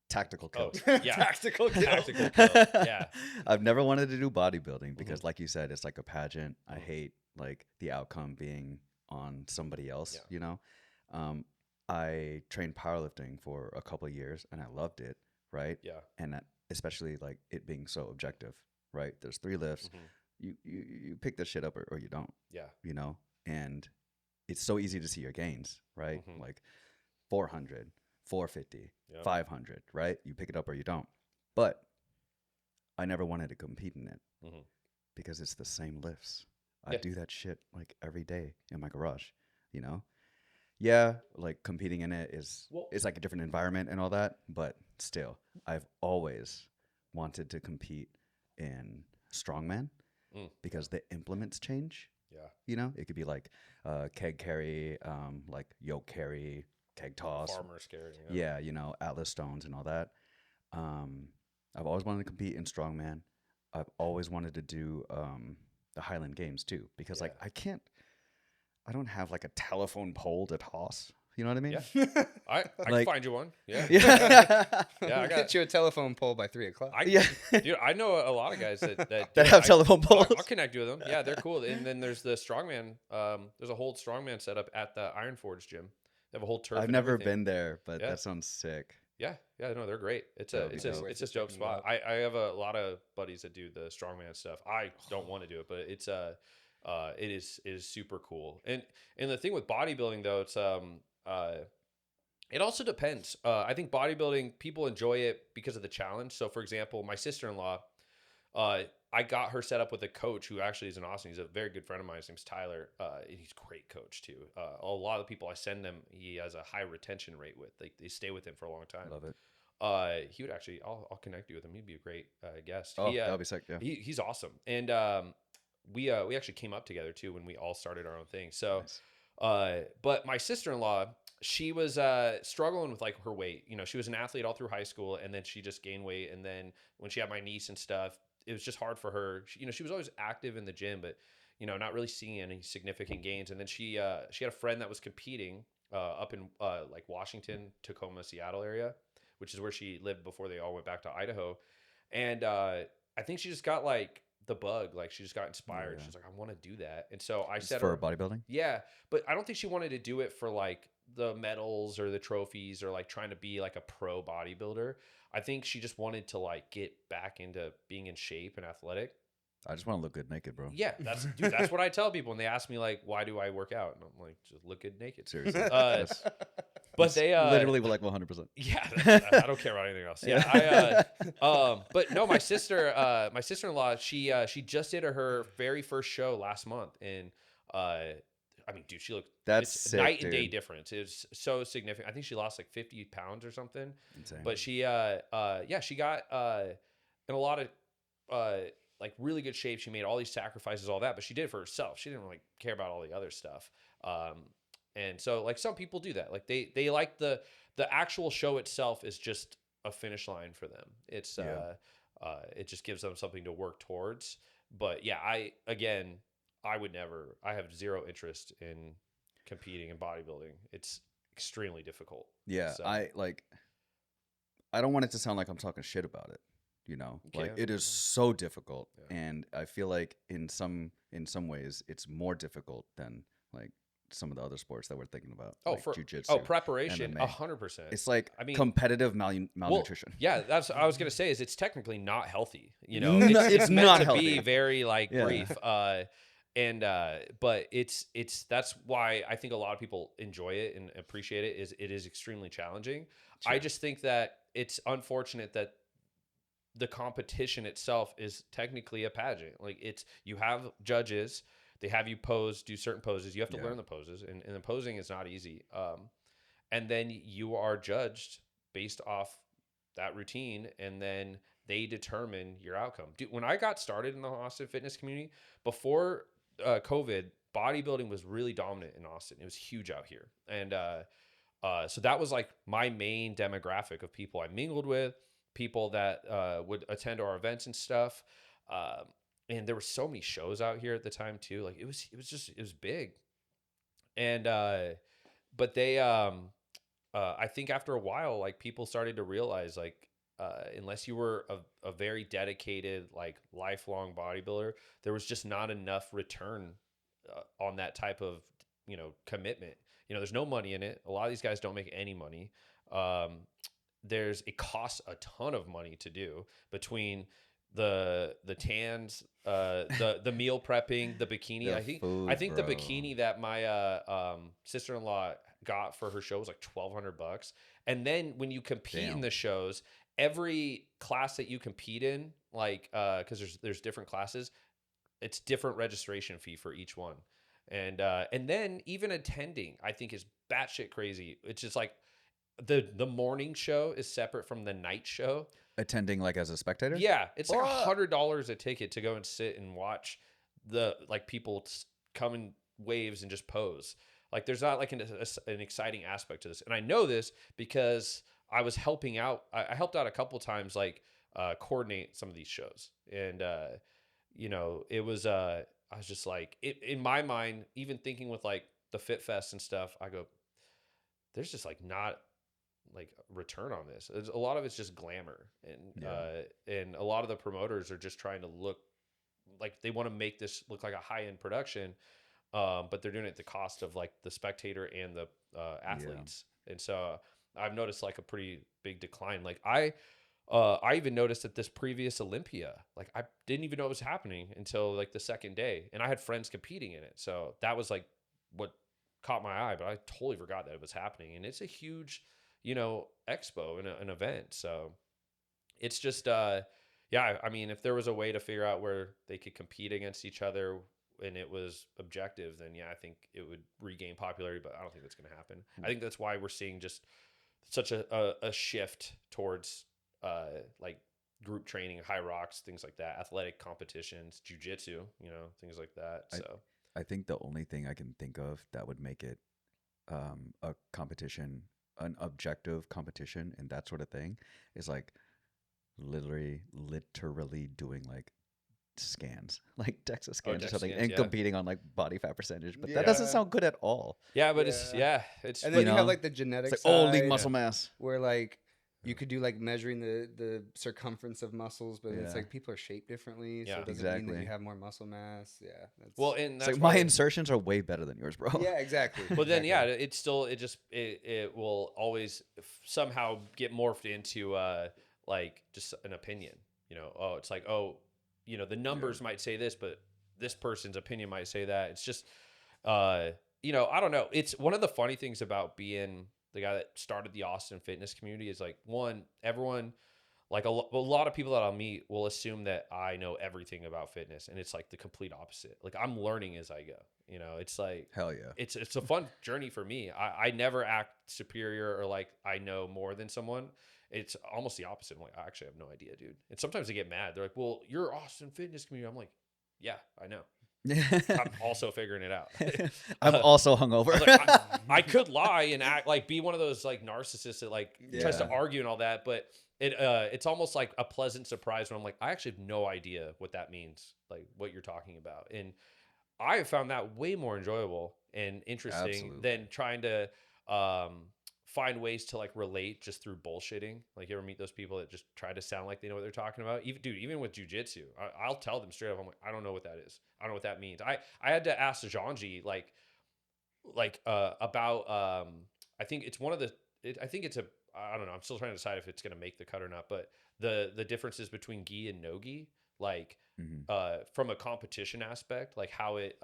tactical kill. Yeah. Tactical kill. Tactical kill. Yeah. I've never wanted to do bodybuilding because, like you said, it's like a pageant. I hate like the outcome being on somebody else. Yeah. You know, I trained powerlifting for a couple of years and I loved it. Right. Yeah. And especially like it being so objective. Right. There's 3 lifts. You pick this shit up or you don't. Yeah. You know, and it's so easy to see your gains. Right. Like 400, 450, 500. Right. You pick it up or you don't. But I never wanted to compete in it because it's the same lifts. I do that shit like every day in my garage, you know? Yeah, like competing in it is like a different environment and all that, but still, I've always wanted to compete in strongman because the implements change. Yeah. You know, it could be like keg carry, like yoke carry, keg toss. Farmer's carry. Yeah, you know, Atlas stones and all that. I've always wanted to compete in strongman. I've always wanted to do the Highland Games too, because like I don't have like a telephone pole to toss. You know what I mean? Yeah. I can find you one. Yeah. Yeah. Yeah. I got Get you a telephone pole by 3:00. Dude, I know a lot of guys that have telephone poles. I'll connect you with them. Yeah, they're cool. And then there's the strongman. There's a whole strongman setup at the Iron Forge gym. They have a whole turf. I've and never everything. been there, but that sounds sick. Yeah, no, they're great. It's a dope spot. I have a lot of buddies that do the strongman stuff. I don't want to do it, but it is super cool. And the thing with bodybuilding though, it's it also depends. I think bodybuilding, people enjoy it because of the challenge. So for example, my sister-in-law, I got her set up with a coach who actually is in Austin. He's a very good friend of mine. His name's Tyler. And he's a great coach too. A lot of the people I send them, he has a high retention rate with. They stay with him for a long time. Love it. He would actually, I'll connect you with him. He'd be a great guest. Oh, that'll be sick. Yeah. He's awesome. And we actually came up together too when we all started our own thing. So, nice. But my sister-in-law, she was struggling with like her weight. You know, she was an athlete all through high school, and then she just gained weight. And then when she had my niece and stuff, it was just hard for her. She was always active in the gym, but not really seeing any significant gains. And then she had a friend that was competing up in like Washington, Tacoma, Seattle area, which is where she lived before they all went back to Idaho. And I think she just got like the bug. Like she just got inspired. Yeah. She's like, I want to do that. And so I It's said, for bodybuilding. yeah, but I don't think she wanted to do it for like the medals or the trophies or like trying to be like a pro bodybuilder. I think she just wanted to like get back into being in shape and athletic. I just want to look good naked, bro. Yeah, that's what I tell people when they ask me like, why do I work out? And I'm like, just look good naked. Seriously. But they literally like 100%. yeah, I don't care about anything else. Yeah, but no, my sister-in-law, she just did her very first show last month, and I mean, dude, she looked That's it's sick, night and day dude. difference. It's so significant. I think she lost like 50 pounds or something. Insane. But she she got in a lot of like really good shape. She made all these sacrifices, all that, but she did it for herself. She didn't really care about all the other stuff. And so like some people do that. Like they like the actual show itself is just a finish line for them. It's it just gives them something to work towards. But yeah, I have zero interest in competing in bodybuilding. It's extremely difficult. Yeah, So, I don't want it to sound like I'm talking shit about it. You know, like it is so difficult, and I feel like in some ways it's more difficult than like some of the other sports that we're thinking about. Like jiu-jitsu, preparation, MMA. 100%. It's like I mean, competitive malnutrition. Yeah, that's what I was gonna say. Is it's technically not healthy. You know, No, it's meant not to healthy. be very like brief. But it's that's why I think a lot of people enjoy it and appreciate it. It is extremely challenging. Sure. I just think that it's unfortunate that the competition itself is technically a pageant. Like you have judges, they have you do certain poses. You have to learn the poses, and the posing is not easy. And then you are judged based off that routine, and then they determine your outcome. Dude, when I got started in the Austin fitness community before COVID, bodybuilding was really dominant in Austin. It was huge out here, and so that was like my main demographic of people I mingled with. People that would attend our events and stuff, and there were so many shows out here at the time too. Like it was big, and but they I think after a while, like people started to realize like unless you were a very dedicated like lifelong bodybuilder, there was just not enough return on that type of commitment. There's no money in it. A lot of these guys don't make any money. It costs a ton of money to do between the tans, the meal prepping, the bikini. I think the bikini that my sister-in-law got for her show was like $1,200. And then when you compete in the shows, every class that you compete in, like because there's different classes, it's different registration fee for each one. And then even attending, I think is batshit crazy. It's just like the morning show is separate from the night show. Attending like as a spectator? Yeah, it's like $100 a ticket to go and sit and watch the like people come in waves and just pose. Like there's not like an exciting aspect to this, and I know this because I was helping out. I helped out a couple times, like coordinate some of these shows, and it was I was just like in my mind, even thinking with like the Fit Fest and stuff, I go, there's just like not like return on this. A lot of it's just glamour, and a lot of the promoters are just trying to look like they want to make this look like a high-end production, but they're doing it at the cost of like the spectator and the athletes. And so I've noticed like a pretty big decline. Like I even noticed at this previous Olympia, like I didn't even know it was happening until like the second day, and I had friends competing in it, so that was like what caught my eye. But I totally forgot that it was happening, and it's a huge expo and an event. So it's just, I mean, if there was a way to figure out where they could compete against each other and it was objective, then I think it would regain popularity, but I don't think that's going to happen. I think that's why we're seeing just such a shift towards, like group training, high rocks, things like that, athletic competitions, jiu-jitsu, things like that. So I think the only thing I can think of that would make it, a competition, an objective competition and that sort of thing is like literally doing like scans, like DEXA scans or something, scans, and competing on like body fat percentage. But that Yeah. doesn't sound good at all. yeah, but it's and then you have like the It's genetics, like, oh, lean muscle mass. where like you could do like measuring the circumference of muscles, but it's Yeah. like people are shaped differently, so Yeah. it doesn't mean that Exactly. you have more muscle mass. Yeah, that's Well, and It's that's like my why. insertions are way better than yours, bro. yeah, exactly. But then, yeah, exactly. it's still it will always somehow get morphed into like just an opinion. You know, oh, it's like, oh, you know, the numbers might say this, but this person's opinion might say that. It's just, you know, I don't know. It's one of the funny things about being the guy that started the Austin fitness community is like, one, everyone, like a lot of people that I'll meet will assume that I know everything about fitness, and it's like the complete opposite. Like I'm learning as I go. You know, it's like Hell yeah. it's a fun journey for me. I never act superior or like I know more than someone. It's almost the opposite. I'm like, I actually have no idea, dude. And sometimes they get mad. They're like, well, you're Austin fitness community. I'm like, yeah, I know. I'm also figuring it out. I'm also hungover. I was like, I could lie and act like be one of those like narcissists that like tries to Yeah. argue and all that, but it's almost like a pleasant surprise when I'm like, I actually have no idea what that means, like what you're talking about. And I have found that way more enjoyable and interesting Absolutely. than trying to find ways to like relate just through bullshitting. Like you ever meet those people that just try to sound like they know what they're talking about? Even dude, even with jujitsu, I'll tell them straight up. I'm like, I don't know what that is. I don't know what that means. I had to ask Janji about I think it's one of the I think it's a I don't know. I'm still trying to decide if it's going to make the cut or not. But the differences between gi and no gi, like from a competition aspect, like how it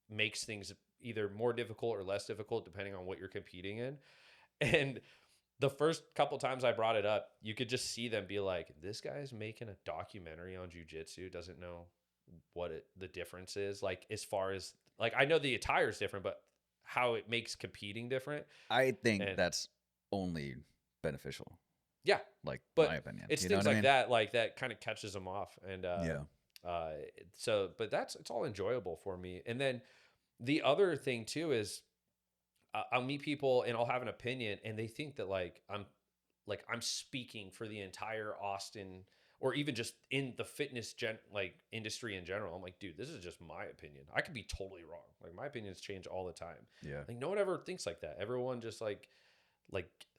makes things either more difficult or less difficult depending on what you're competing in. And the first couple times I brought it up, you could just see them be like, "This guy's making a documentary on jujitsu, doesn't know what the difference is." Like as far as like I know the attire is different, but how it makes competing different. I think And that's only beneficial, yeah, like but my opinion. it's You know things what I like mean? that, like that kind of catches them off. And Yeah. so, but it's all enjoyable for me. And then the other thing too is I'll meet people and I'll have an opinion, and they think that I'm speaking for the entire Austin or even just in the fitness industry in general. I'm like, dude, this is just my opinion. I could be totally wrong. Like my opinions change all the time. Yeah. Like no one ever thinks like that. Everyone just like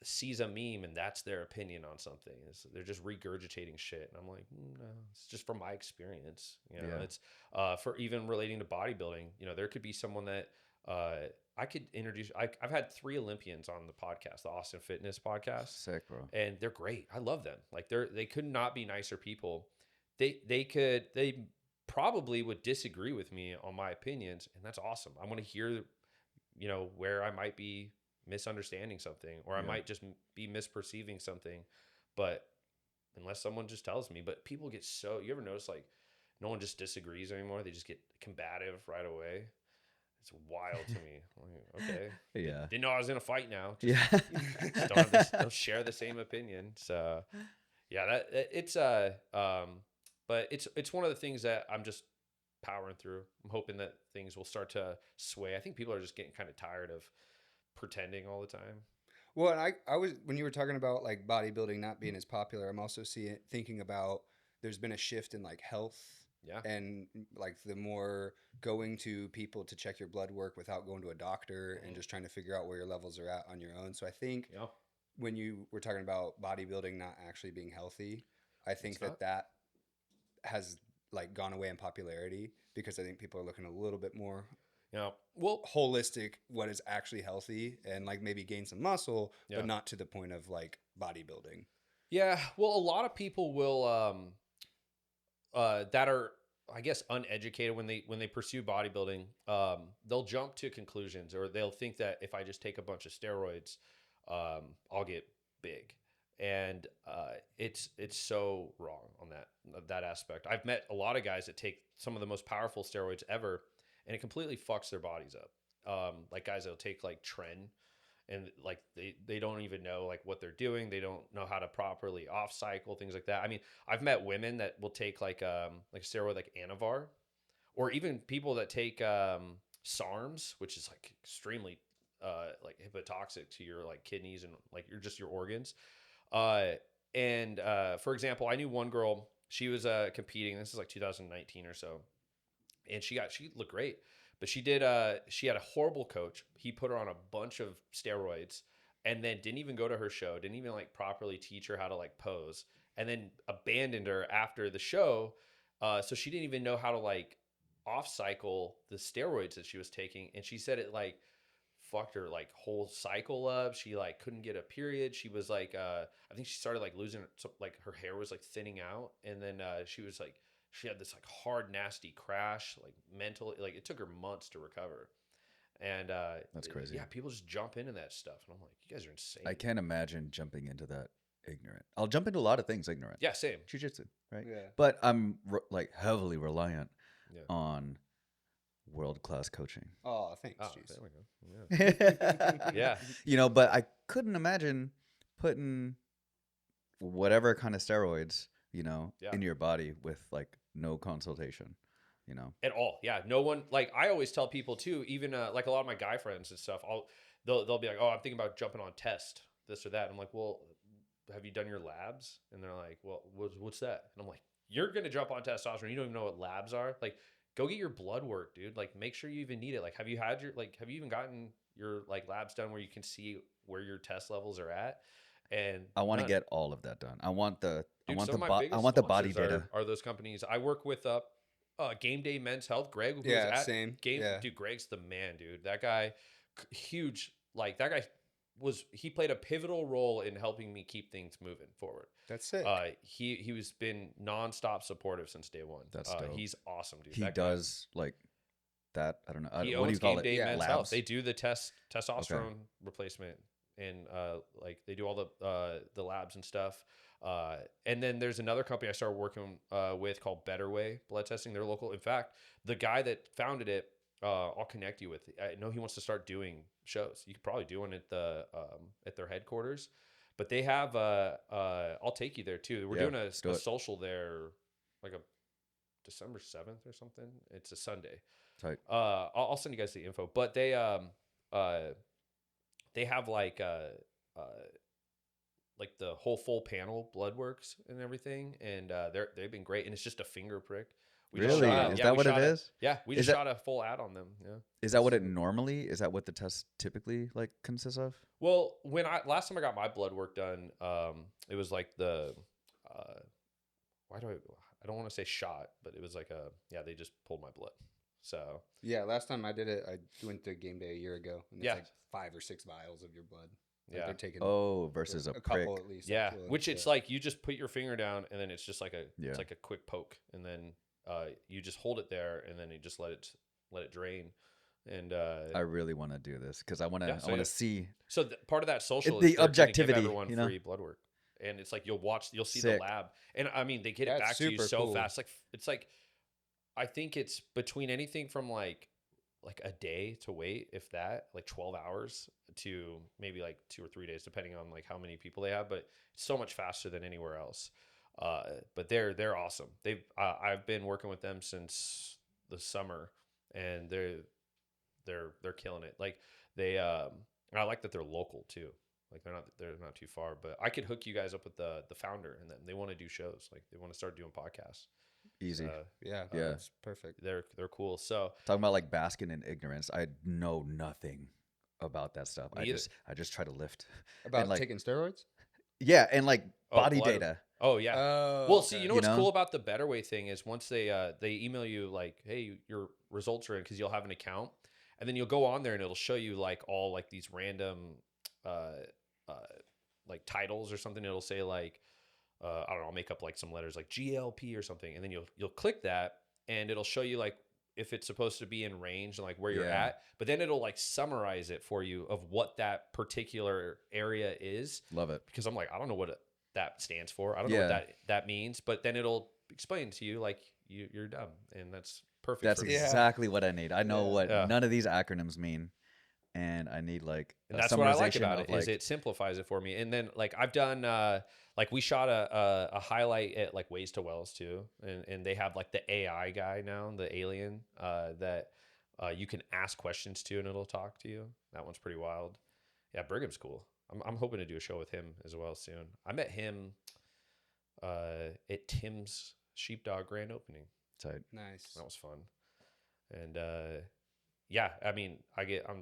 sees a meme and that's their opinion on something. They're just regurgitating shit. And I'm like, no, it's just from my experience. You know, Yeah. it's for even relating to bodybuilding, you know, there could be someone that I could introduce. I've had 3 Olympians on the podcast, the Austin Fitness podcast, Sick, bro. and they're great. I love them. Like they could not be nicer people. They probably would disagree with me on my opinions, and that's awesome. I want to hear, you know, where I might be misunderstanding something or I might just be misperceiving something, but unless someone just tells me. But people get so, you ever notice like no one just disagrees anymore, they just get combative right away. It's wild to me. Like, okay, Yeah. didn't know I was in a fight now. Yeah. Just don't share the same opinion. So yeah, it's but it's one of the things that I'm just powering through. I'm hoping that things will start to sway. I think people are just getting kind of tired of pretending all the time. Well, and I was when you were talking about like bodybuilding not being as popular, I'm also thinking about there's been a shift in like health Yeah. and like the more going to people to check your blood work without going to a doctor and just trying to figure out where your levels are at on your own. So I think Yeah. when you were talking about bodybuilding not actually being healthy, I think It's not. that has like gone away in popularity because I think people are looking a little bit more Yeah. Well, holistic, what is actually healthy, and like maybe gain some muscle, Yeah. but not to the point of like bodybuilding. yeah. Well, a lot of people will that are, I guess, uneducated when they pursue bodybuilding. They'll jump to conclusions, or they'll think that if I just take a bunch of steroids, I'll get big. And it's so wrong on that aspect. I've met a lot of guys that take some of the most powerful steroids ever, and it completely fucks their bodies up. Like guys that'll take like Tren, and like they don't even know like what they're doing. They don't know how to properly off cycle, things like that. I mean, I've met women that will take like a steroid like Anavar, or even people that take SARMs, which is like extremely like hepatotoxic to your like kidneys and like your organs. And for example, I knew one girl, she was competing, this is like 2019 or so, and she looked great, but she had a horrible coach. He put her on a bunch of steroids, and then didn't even go to her show, didn't even like properly teach her how to like pose, and then abandoned her after the show. So she didn't even know how to like off cycle the steroids that she was taking. And she said it like fucked her like whole cycle up. She like couldn't get a period. She was like, I think she started like losing, like her hair was like thinning out. And then she was like, she had this like hard, nasty crash, like mental, like it took her months to recover. And That's crazy. yeah, people just jump into that stuff. And I'm like, you guys are insane. I can't imagine jumping into that ignorant. I'll jump into a lot of things ignorant. Yeah, same. Jiu-jitsu, right? Yeah. But I'm like heavily reliant Yeah. on world-class coaching. Oh, thanks, Oh, jeez. there we go. Yeah. Yeah. You know, but I couldn't imagine putting whatever kind of steroids, you know, Yeah. in your body with like no consultation, you know. At all. Yeah. No one, like I always tell people too, even like a lot of my guy friends and stuff, they'll be like, oh, I'm thinking about jumping on test, this or that. I'm like, well, have you done your labs? And they're like, well, what's that? And I'm like, you're going to jump on testosterone. You don't even know what labs are. Like, go get your blood work, dude. Like, make sure you even need it. Like, have you even gotten your like labs done where you can see where your test levels are at? And I want to none. get all of that done. I want the Dude, I some want of my the biggest I want the body sponsors data. are those companies. I work with Game Day Men's Health. Greg, who Yeah, was at same. Game, Yeah. dude. Greg's the man, dude. That guy, huge. Like that guy he played a pivotal role in helping me keep things moving forward. That's sick. He was been nonstop supportive since day one. That's dope. He's awesome, dude. He That guy. does like that. I don't know. He What do owns you call Game it? Day Yeah, Men's labs. Health. They do the testosterone replacement, and like they do all the labs and stuff. And then there's another company I started working with called Better Way Blood Testing. They're local. In fact, the guy that founded it, I'll connect you with. I know he wants to start doing shows. You could probably do one at their headquarters, but they have I'll take you there too. We're Yeah, doing a let's do it. social there, like a December 7th or something. It's a Sunday. Tight. I'll send you guys the info. But they have like the whole full panel blood works and everything, and they've been great. And it's just a finger prick. We just Really? shot- Is yeah, that we what it shot a- is? Yeah, we Is just that- shot a full ad on them. Yeah. Is that what it normally? Is that what the test typically like consists of? Well, when last time I got my blood work done, it was like the I don't want to say shot, but it was like they just pulled my blood. So Yeah, last time I did it, I went to game day a year ago, and it's Yeah. like 5 or 6 vials of your blood. Like Yeah. they're taking Oh, versus a prick. couple at least. yeah, actually. which it's like you just put your finger down and then it's just like Yeah. it's like a quick poke, and then you just hold it there and then you just let it drain. And I really want to do this because I want to. Yeah, I so want yeah. to see. so part of that social The is they're gonna objectivity, give everyone you know? free blood work, and it's like you'll see Sick. the lab, and I mean they get it That's back to you super so cool. fast. Like it's like I think it's between anything from like a day to wait, if that, like 12 hours to maybe like 2 or 3 days, depending on like how many people they have. But it's so much faster than anywhere else. But they're awesome. I've been working with them since the summer, and they're killing it. Like they and I like that they're local too. Like they're not too far. But I could hook you guys up with the founder, and then they want to do shows. Like they want to start doing podcasts. Easy. yeah, Yeah. that's perfect. They're cool. So Talking about like basking in ignorance. I know nothing about that stuff. Me either. I just try to lift. About And, like, taking steroids? Yeah, and like body blood- data. oh yeah. Oh, Well, see, okay. you know You what's know? cool about the Better Way thing is once they email you like, hey, your results are in, because you'll have an account, and then you'll go on there and it'll show you like all like these random like titles or something. It'll say like I don't know, I'll make up like some letters like GLP or something, and then you'll click that and it'll show you like if it's supposed to be in range and like where you're Yeah. at, but then it'll like summarize it for you of what that particular area is. Love it. Because I'm like, I don't know what that stands for. I don't know Yeah. what that means. But then it'll explain to you like you're dumb, and that's perfect. That's for me. Yeah. exactly what I need. I know Yeah. what Yeah. none of these acronyms mean, and I need like And a that's what I like summarization about of, it is like- it simplifies it for me. And then like I've done like we shot a highlight at like Ways to Wells too, and they have like the AI guy now, the alien that you can ask questions to and it'll talk to you. That one's pretty wild. Yeah, Brigham's cool. I'm hoping to do a show with him as well soon. I met him at Tim's Sheepdog grand opening. Tight. Nice. That was fun. And yeah, I mean,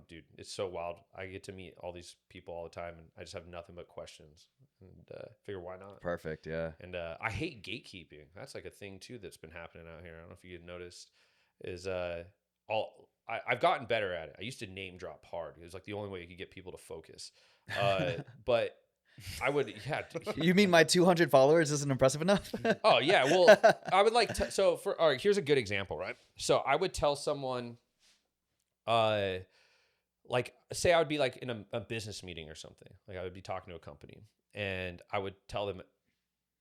dude, it's so wild. I get to meet all these people all the time, and I just have nothing but questions, and figure why not. Perfect. Yeah. And I hate gatekeeping. That's like a thing too that's been happening out here. I don't know if you noticed. Is I've gotten better at it. I used to name drop hard. It was like the only way you could get people to focus. But I would, yeah. You mean my 200 followers isn't impressive enough? Oh yeah. Well, I would like to. So all right, here's a good example, right? So I would tell someone, like, say I would be like in a business meeting or something. Like I would be talking to a company, and I would tell them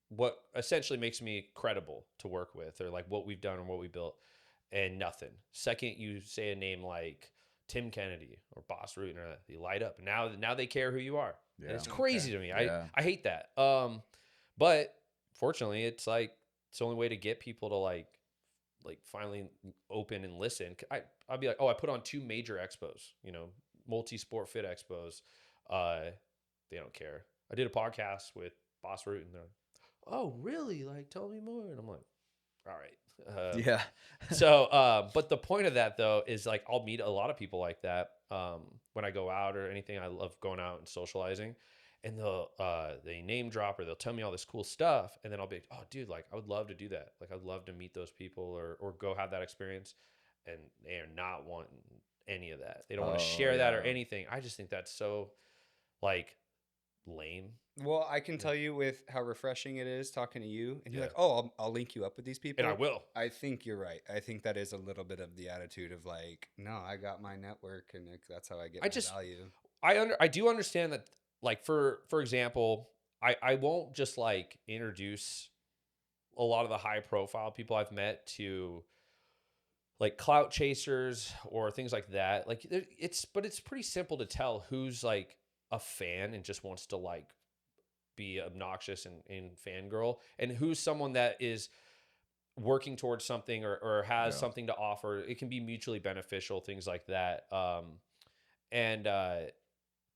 what essentially makes me credible to work with, or like what we've done and what we built, and nothing. Second, you say a name like Tim Kennedy or Boss Root, and they light up. Now they care who you are. Yeah. And it's crazy to me. Yeah. I hate that. But fortunately, it's like it's the only way to get people to like finally open and listen. I'll be like, oh, I put on 2 major expos, multi-sport fit expos. They don't care. I did a podcast with Boss Root, and they're like, oh, really? Like, tell me more. And I'm like, all right. Yeah. So, but the point of that though is like I'll meet a lot of people like that when I go out or anything. I love going out and socializing, and they name drop, or they'll tell me all this cool stuff, and then I'll be like, oh, dude, like I would love to do that. Like I'd love to meet those people or go have that experience, and they are not wanting any of that. They don't want to share that or anything. I just think that's so like lame. Well, I can tell you with how refreshing it is talking to you, and you're Yeah. like, "Oh, I'll link you up with these people," And I will. I think you're right. I think that is a little bit of the attitude of like, "No, I got my network, and that's how I get my value." I do understand that. Like for example, I won't just like introduce a lot of the high profile people I've met to like clout chasers or things like that. Like it's pretty simple to tell who's like a fan and just wants to like be obnoxious and fangirl, and who's someone that is working towards something or has something to offer. It can be mutually beneficial, things like that.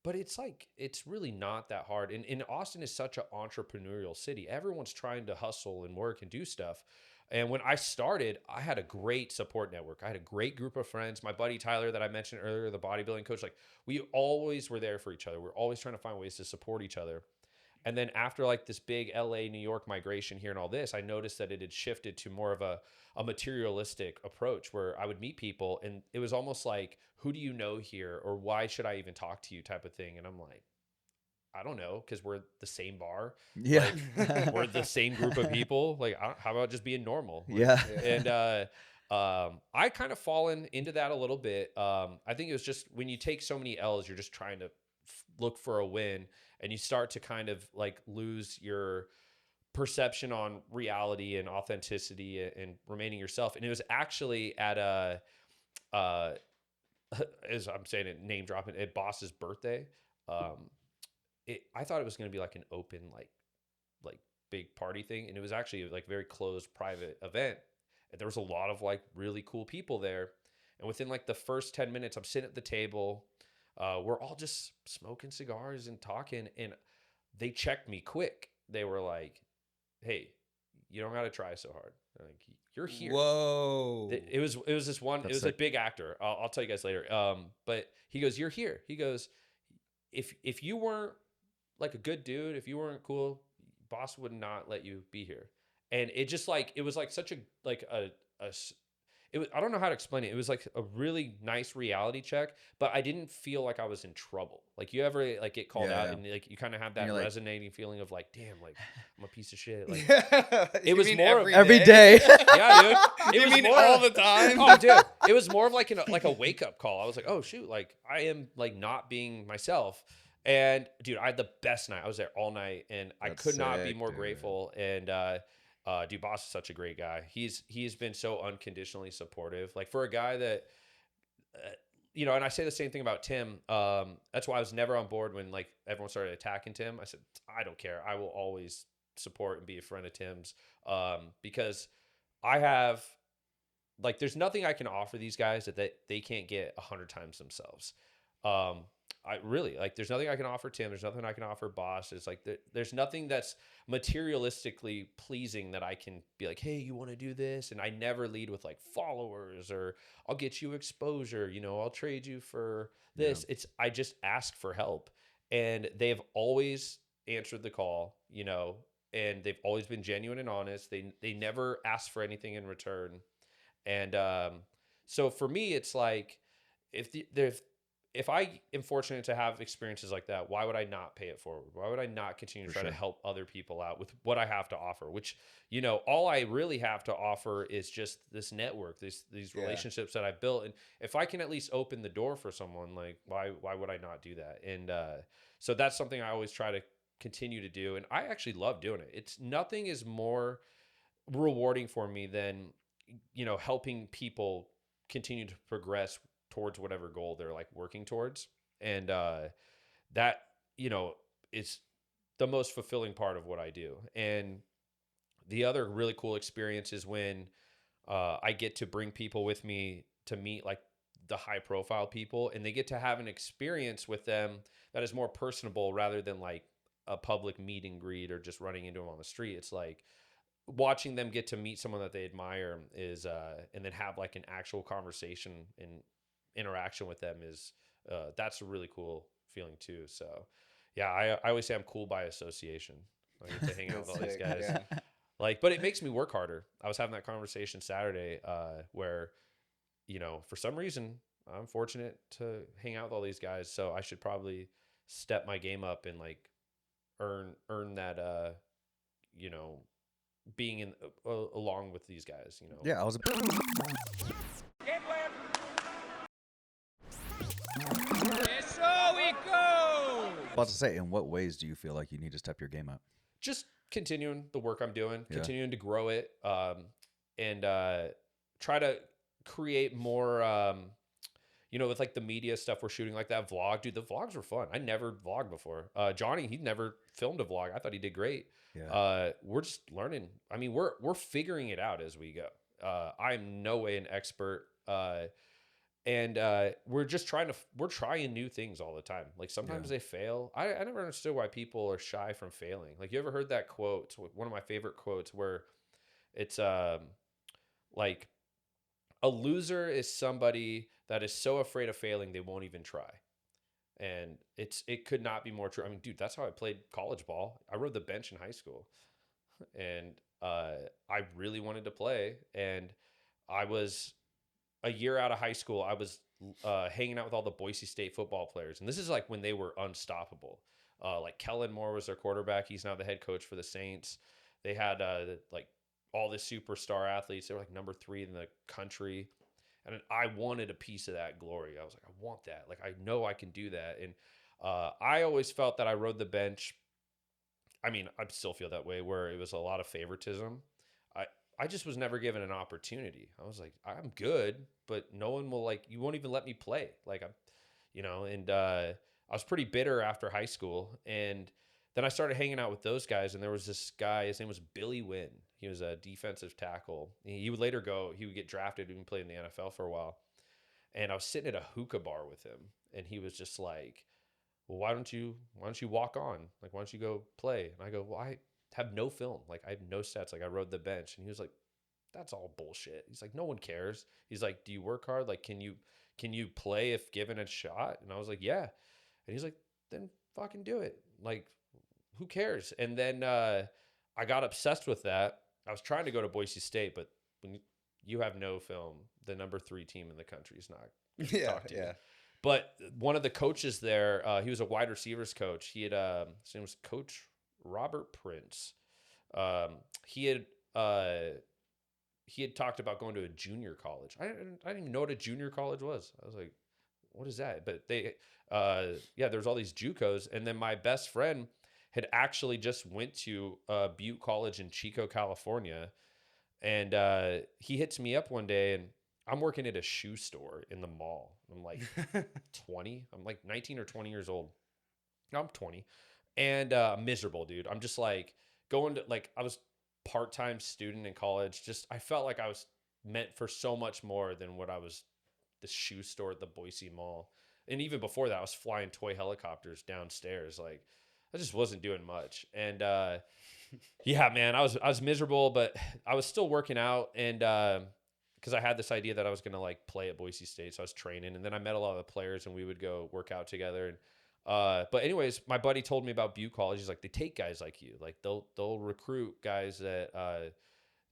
But it's like, it's really not that hard. And Austin is such an entrepreneurial city. Everyone's trying to hustle and work and do stuff. And when I started, I had a great support network. I had a great group of friends. My buddy Tyler that I mentioned earlier, the bodybuilding coach, like we always were there for each other. We're always trying to find ways to support each other. And then after like this big LA, New York migration here and all this, I noticed that it had shifted to more of a materialistic approach where I would meet people and it was almost like, who do you know here? Or why should I even talk to you type of thing? And I'm like, I don't know, because we're the same bar. Yeah. Like, we're the same group of people. Like, how about just being normal? Like, Yeah. And I kind of fallen into that a little bit. I think it was just when you take so many L's, you're just trying to look for a win, and you start to kind of like lose your perception on reality and authenticity and remaining yourself. And it was actually at as I'm saying it, name dropping, at Boss's birthday. I thought it was going to be like an open, like big party thing. And it was actually like very closed private event. And there was a lot of like really cool people there. And within like the first 10 minutes, I'm sitting at the table. We're all just smoking cigars and talking, and they checked me quick. They were like, "Hey, you don't got to try so hard. Like, you're here." Whoa! It was this one. That's it was sick. a big actor. I'll tell you guys later. But he goes, "You're here." He goes, "If you weren't like a good dude, if you weren't cool, boss would not let you be here." And it just like it was like such a like a it was, I don't know how to explain it. It was like a really nice reality check, but I didn't feel like I was in trouble. Like you ever like get called out and like you kind of have that resonating feeling of like, damn, like I'm a piece of shit. Like it was more every day. Yeah, dude. It was more all the time. Oh, dude. It was more of like a wake up call. I was like, oh shoot, like I am like not being myself. And dude, I had the best night. I was there all night, and I could not be more grateful. And dude, Boss is such a great guy. He's been so unconditionally supportive. Like for a guy that, and I say the same thing about Tim. That's why I was never on board when like everyone started attacking Tim. I said, I don't care. I will always support and be a friend of Tim's, because I have like, there's nothing I can offer these guys that they can't get 100 times themselves. I really like, there's nothing I can offer Tim. There's nothing I can offer Boss. It's like, there's nothing that's materialistically pleasing that I can be like, hey, you want to do this? And I never lead with like followers or I'll get you exposure. You know, I'll trade you for this. I just ask for help. And they've always answered the call, you know, and they've always been genuine and honest. They never ask for anything in return. And so for me, it's like, if I am fortunate to have experiences like that, why would I not pay it forward? Why would I not continue to try to help other people out with what I have to offer? Which, you know, all I really have to offer is just this network, these relationships that I've built. And if I can at least open the door for someone, like why would I not do that? And so that's something I always try to continue to do. And I actually love doing it. It's nothing is more rewarding for me than, you know, helping people continue to progress towards whatever goal they're like working towards. And that, you know, is the most fulfilling part of what I do. And the other really cool experience is when I get to bring people with me to meet like the high profile people, and they get to have an experience with them that is more personable rather than like a public meet and greet or just running into them on the street. It's like watching them get to meet someone that they admire is and then have like an actual conversation and interaction with them is that's a really cool feeling too. So yeah, I always say I'm cool by association. I get to hang out with all these guys. Yeah. Like, but it makes me work harder. I was having that conversation Saturday where, you know, for some reason I'm fortunate to hang out with all these guys, so I should probably step my game up and like earn that you know, being in along with these guys, you know. Yeah, I was about to say, in what ways do you feel like you need to step your game up? Just continuing the work I'm doing, Yeah. continuing to grow it, and try to create more, you know, with like the media stuff we're shooting, like that vlog. Dude, the vlogs were fun. I never vlogged before. Johnny, he never filmed a vlog. I thought he did great. Yeah. We're just learning. I mean, we're figuring it out as we go. I'm no way an expert. And we're trying new things all the time. Like sometimes they fail. I never understood why people are shy from failing. Like, you ever heard that quote? It's one of my favorite quotes where it's like, a loser is somebody that is so afraid of failing they won't even try. And it could not be more true. I mean, dude, that's how I played college ball. I rode the bench in high school, and I really wanted to play. And I was a year out of high school. I was hanging out with all the Boise State football players, and this is like when they were unstoppable. Like Kellen Moore was their quarterback. He's now the head coach for the Saints. They had like all the superstar athletes. They were like number 3 in the country. And I wanted a piece of that glory. I was like, I want that. Like, I know I can do that. And I always felt that I rode the bench. I mean, I still feel that way, where it was a lot of favoritism. I just was never given an opportunity. I was like, I'm good, but no one will, like, you won't even let me play. Like, I'm, you know, and I was pretty bitter after high school. And then I started hanging out with those guys, and there was this guy, his name was Billy Wynn. He was a defensive tackle. He would later he would get drafted and play in the NFL for a while. And I was sitting at a hookah bar with him, and he was just like, well, why don't you walk on? Like, why don't you go play? And I go, well, I have no film. Like, I have no stats. Like, I rode the bench. And he was like, that's all bullshit. He's like, no one cares. He's like, do you work hard? Like, can you play if given a shot? And I was like, yeah. And he's like, then fucking do it. Like, who cares? And then I got obsessed with that. I was trying to go to Boise State, but when you have no film, the number 3 team in the country is not going to talk to you. But one of the coaches there, he was a wide receivers coach. He had his name was Coach Robert Prince. He had talked about going to a junior college. I didn't even know what a junior college was. I was like, what is that? But they, there's all these JUCOs. And then my best friend had actually just went to Butte College in Chico, California. And he hits me up one day, and I'm working at a shoe store in the mall. I'm like 20. I'm like 19 or 20 years old. No, I'm 20. And miserable, dude. I'm just like going to, like, I was part-time student in college. Just, I felt like I was meant for so much more than what I was, the shoe store at the Boise Mall. And even before that, I was flying toy helicopters downstairs. Like, I just wasn't doing much. And yeah, man, I was miserable, but I was still working out. And because I had this idea that I was going to like play at Boise State. So I was training. And then I met a lot of the players and we would go work out together. And but anyways, my buddy told me about Butte College. He's like, they take guys like you. Like they'll recruit guys that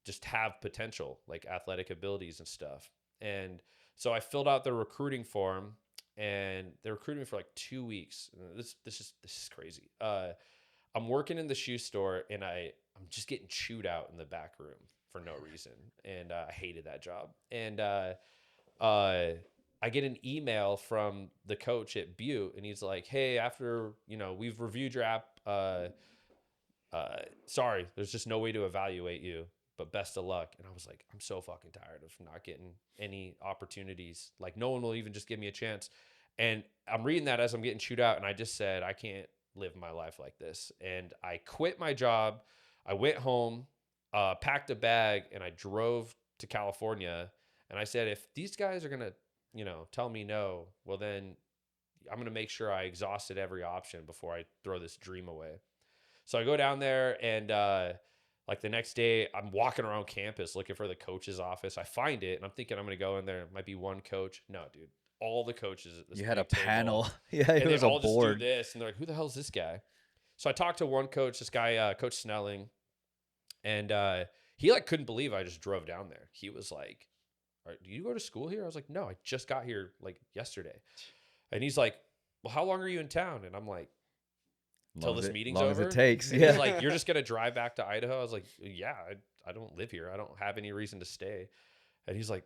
just have potential, like athletic abilities and stuff. And so I filled out the recruiting form, and they recruited me for like 2 weeks. This is crazy. I'm working in the shoe store, and I'm just getting chewed out in the back room for no reason, and I hated that job. And I get an email from the coach at Butte, and he's like, "Hey, after we've reviewed your app, sorry, there's just no way to evaluate you, but best of luck." And I was like, I'm so fucking tired of not getting any opportunities. Like, no one will even just give me a chance. And I'm reading that as I'm getting chewed out, and I just said, I can't live my life like this. And I quit my job. I went home, packed a bag, and I drove to California. And I said, if these guys are going to, tell me no, well, then I'm going to make sure I exhausted every option before I throw this dream away. So I go down there, and like the next day, I'm walking around campus looking for the coach's office. I find it, and I'm thinking I'm going to go in there. It might be one coach. No, dude. All the coaches at this You had a big table, panel. Yeah, it and was they a all board. just do this, and they're like, "Who the hell is this guy?" So I talked to one coach, this guy, Coach Snelling, and he like couldn't believe I just drove down there. He was like, "All right, do you go to school here?" I was like, "No, I just got here like yesterday." And he's like, "Well, how long are you in town?" And I'm like, "Till this meeting's long over." as it takes. And Yeah. he's like, "You're just gonna drive back to Idaho?" I was like, "Yeah, I don't live here. I don't have any reason to stay." And he's like,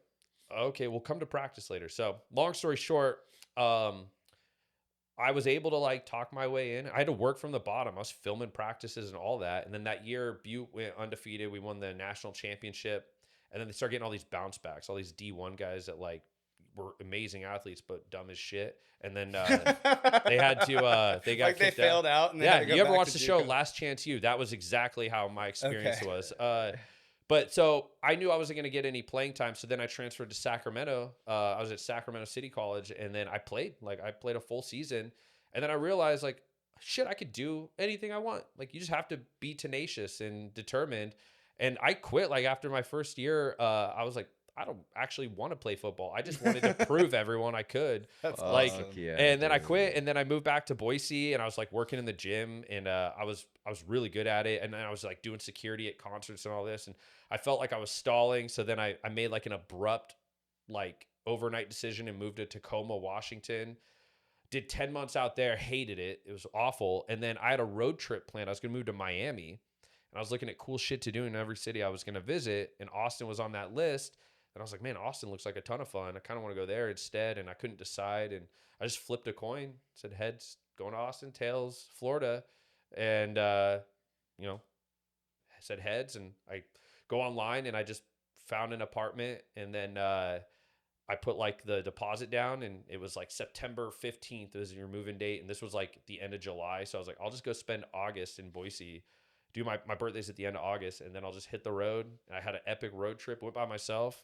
"Okay, we'll come to practice later." So long story short, I was able to like talk my way in. I had to work from the bottom. I was filming practices and all that. And then that year, Butte went undefeated. We won the national championship. And then they started getting all these bounce backs, all these D1 guys that like were amazing athletes, but dumb as shit. And then they had to, they got like they kicked failed out. And they had to go you ever back watch to the show Juico? Last Chance U? That was exactly how my experience Okay. was. But so I knew I wasn't going to get any playing time. So then I transferred to Sacramento. I was at Sacramento City College, and then I played a full season. And then I realized like, shit, I could do anything I want. Like, you just have to be tenacious and determined. And I quit like after my first year. I was like, I don't actually want to play football. I just wanted to prove everyone I could. That's Like, awesome. Yeah, and then I dude. quit, and then I moved back to Boise, and I was like working in the gym, and I was really good at it. And then I was like doing security at concerts and all this, and I felt like I was stalling. So then I made like an abrupt like overnight decision and moved to Tacoma, Washington. Did 10 months out there, hated it. It was awful. And then I had a road trip planned. I was going to move to Miami, and I was looking at cool shit to do in every city I was going to visit, and Austin was on that list. And I was like, man, Austin looks like a ton of fun. I kind of want to go there instead. And I couldn't decide. And I just flipped a coin, said heads, going to Austin, tails, Florida. And, I said heads. And I go online, and I just found an apartment. And then I put like the deposit down, and it was like September 15th was your moving date. And this was like the end of July. So I was like, I'll just go spend August in Boise. Do my birthday's at the end of August, and then I'll just hit the road. And I had an epic road trip, went by myself.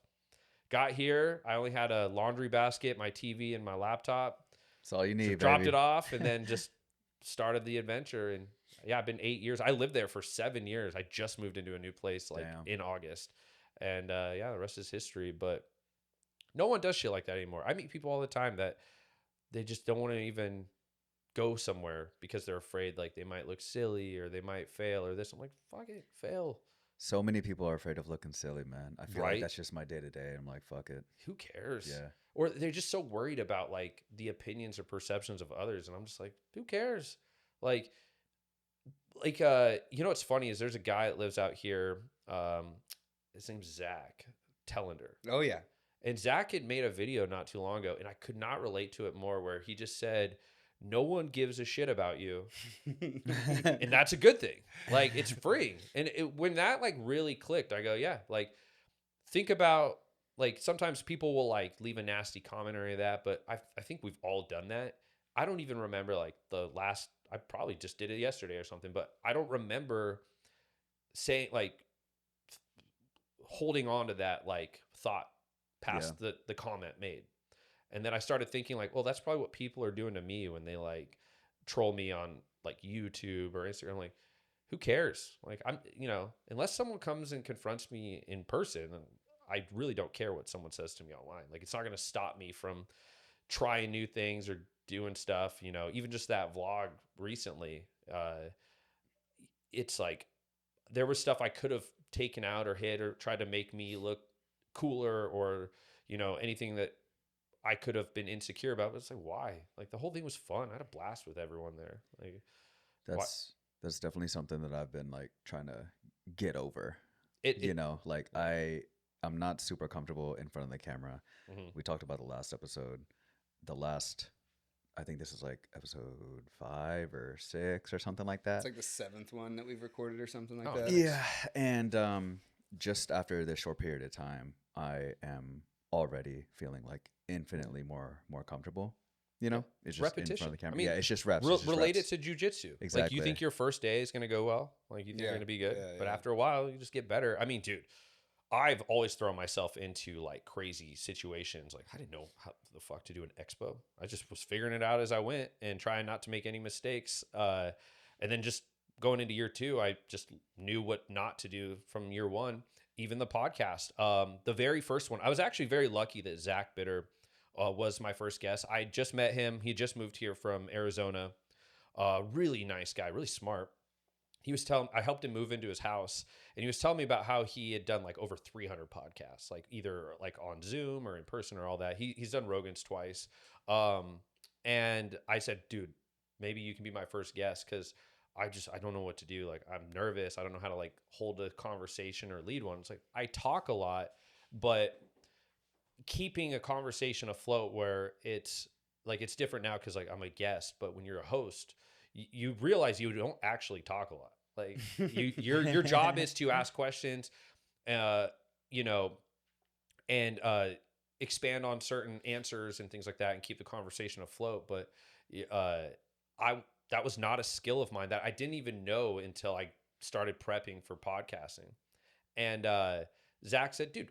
Got here, I only had a laundry basket, my TV, and my laptop. That's all you need, Dropped baby. it off, and then just started the adventure. And yeah, I've been 8 years. I lived there for 7 years. I just moved into a new place like Damn. in August. And yeah, the rest is history. But no one does shit like that anymore. I meet people all the time that they just don't want to even go somewhere because they're afraid like they might look silly or they might fail or this. I'm like, fuck it, fail. So many people are afraid of looking silly, man. I feel Right? like that's just my day to day. I'm like, fuck it. Who cares? Yeah. Or they're just so worried about like the opinions or perceptions of others. And I'm just like, who cares? Like, what's funny is there's a guy that lives out here. His name's Zach Tellender. Oh yeah. And Zach had made a video not too long ago, and I could not relate to it more, where he just said, no one gives a shit about you. And that's a good thing. Like, it's freeing. And when that like really clicked, I go, yeah, like, think about, like, sometimes people will like leave a nasty comment or any of that, but I think we've all done that. I don't even remember like I probably just did it yesterday or something, but I don't remember saying like holding on to that like thought past the comment made. And then I started thinking like, well, that's probably what people are doing to me when they like troll me on like YouTube or Instagram. Like, who cares? Like, I'm, unless someone comes and confronts me in person, I really don't care what someone says to me online. Like, it's not going to stop me from trying new things or doing stuff, even just that vlog recently. It's like, there was stuff I could have taken out or hit or tried to make me look cooler or, anything that I could have been insecure about. But it's like, why? Like, the whole thing was fun. I had a blast with everyone there. Like, that's definitely something that I've been like trying to get over. it Like I'm not super comfortable in front of the camera. We talked about the last episode. I think this is like episode 5 or 6 or something like that. It's like the 7th one that we've recorded or something like that. Yeah. And just after this short period of time, I am already feeling like infinitely more comfortable. It's just repetition. in front of the camera. I mean, It's just reps. Relate it to jiu-jitsu. Exactly. Like, you think your first day is going to go well. Like, you think you're going to be good. But after a while, you just get better. I mean, dude, I've always thrown myself into like crazy situations. Like, I didn't know how the fuck to do an expo. I just was figuring it out as I went and trying not to make any mistakes. And then just going into year 2, I just knew what not to do from year 1. Even the podcast, the very first one, I was actually very lucky that Zach Bitter was my first guest. I just met him. He just moved here from Arizona. Really nice guy, really smart. I helped him move into his house, and he was telling me about how he had done like over 300 podcasts, like either like on Zoom or in person or all that. He's done Rogan's twice. And I said, dude, maybe you can be my first guest, because I don't know what to do. Like, I'm nervous. I don't know how to like hold a conversation or lead one. It's like, I talk a lot, but keeping a conversation afloat where it's different now, because like I'm a guest, but when you're a host, you realize you don't actually talk a lot. Like, your job is to ask questions, and expand on certain answers and things like that, and keep the conversation afloat. But that was not a skill of mine that I didn't even know until I started prepping for podcasting. And Zach said, dude,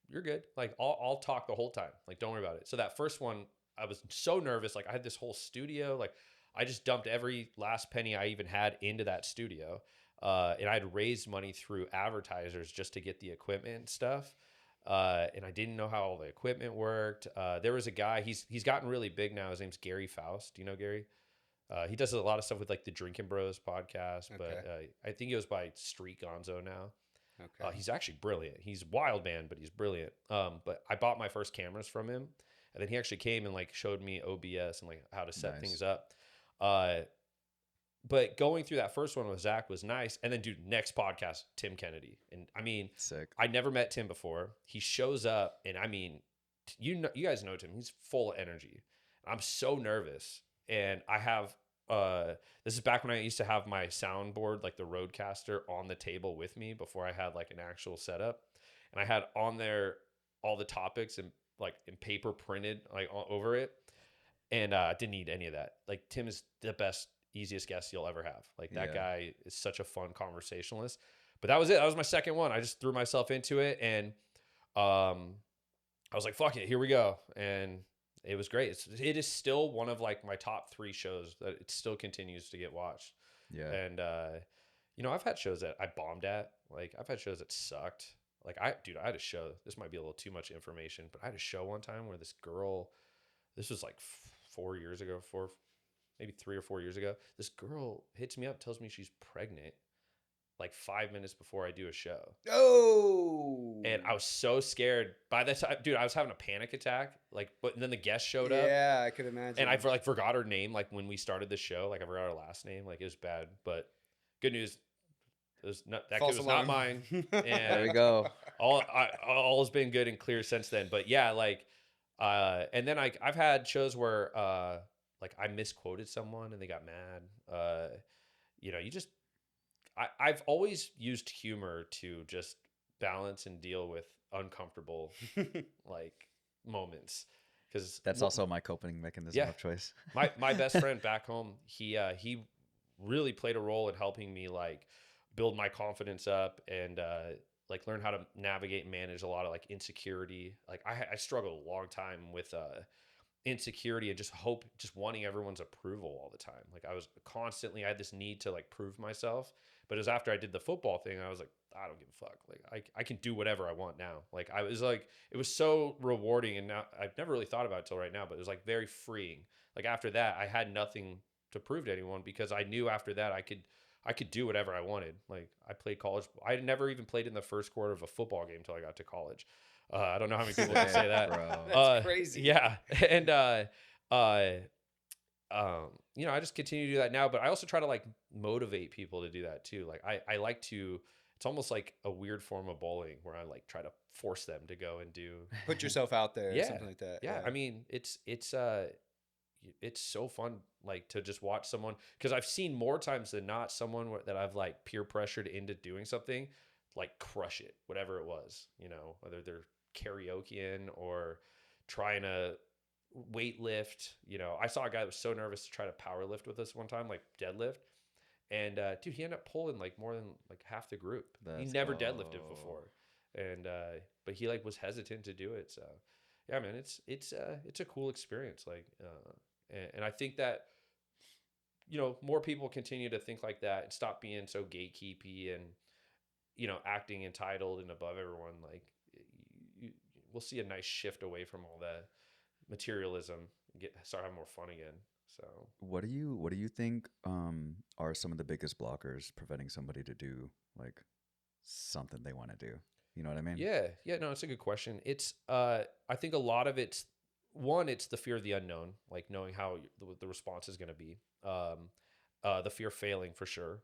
you're good. Like, I'll talk the whole time. Like, don't worry about it. So that first one, I was so nervous. Like, I had this whole studio. Like, I just dumped every last penny I even had into that studio. And I had raised money through advertisers just to get the equipment and stuff. And I didn't know how all the equipment worked. There was a guy, he's gotten really big now. His name's Gary Faust. Do you know Gary? He does a lot of stuff with like the Drinking Bros podcast, but I think he goes by Street Gonzo now. Okay. He's actually brilliant. He's wild man, but he's brilliant. But I bought my first cameras from him, and then he actually came and like showed me OBS and like how to set things up. But going through that first one with Zach was nice. And then, dude, next podcast, Tim Kennedy. And I mean, sick. I never met Tim before. He shows up, and I mean, you guys know Tim. He's full of energy. I'm so nervous. And I have, this is back when I used to have my soundboard, like the Rodecaster, on the table with me before I had like an actual setup. And I had on there all the topics and like in paper printed like all over it. And I didn't need any of that. Like, Tim is the best, easiest guest you'll ever have. Like, that guy is such a fun conversationalist. But that was it. That was my second one. I just threw myself into it, and I was like, fuck it, here we go. And it was great. It is still one of like my top 3 shows that it still continues to get watched. Yeah. And I've had shows that I bombed at. Like, I've had shows that sucked. Like, I had a show. This might be a little too much information, but I had a show one time where this girl. This was like 4 years ago, maybe 3 or 4 years ago. This girl hits me up, tells me she's pregnant, like 5 minutes before I do a show. Oh! And I was so scared. By the time, dude, I was having a panic attack. Like, but then the guest showed up. Yeah, I could imagine. And I forgot her name. Like, when we started the show, like I forgot her last name. Like, it was bad. But good news, that kid was not mine. And there we go. All has been good and clear since then. But yeah, like. And then I've had shows where like I misquoted someone and they got mad. I've always used humor to just balance and deal with uncomfortable like moments, because that's also my coping mechanism of choice. my best friend back home, he really played a role in helping me like build my confidence up, and like learn how to navigate and manage a lot of like insecurity. Like I struggled a long time with insecurity and just wanting everyone's approval all the time. Like I had this need to like prove myself. But it was after I did the football thing, I was like, I don't give a fuck. Like I can do whatever I want now. Like I was like, it was so rewarding. And now I've never really thought about it till right now, but it was like very freeing. Like after that, I had nothing to prove to anyone because I knew after that I could do whatever I wanted. Like I played college. I had never even played in the first quarter of a football game until I got to college. I don't know how many people can say that. Bro. That's crazy. Yeah. And, you know, I just continue to do that now, but I also try to like motivate people to do that too. Like I like to, it's almost like a weird form of bullying where I like try to force them to go and do. Put yourself out there, Yeah. something like that. Yeah. I mean, it's so fun like to just watch someone, because I've seen more times than not someone that I've like peer pressured into doing something, like crush it, whatever it was, you know, whether they're karaokeing or trying to weight lift. You know, I saw a guy that was so nervous to try to power lift with us one time, like deadlift. And dude, he ended up pulling like more than like half the group. He never deadlifted before. And but he like was hesitant to do it. So yeah, man, it's a cool experience. Like and I think that, you know, more people continue to think like that and stop being so gatekeepy and, you know, acting entitled and above everyone. Like we'll see a nice shift away from all that materialism and start having more fun again. So What do you think are some of the biggest blockers preventing somebody to do like something they want to do? You know what I mean? yeah, no, it's a good question. It's I think a lot of it's the fear of the unknown, like knowing how the response is going to be. The fear of failing for sure.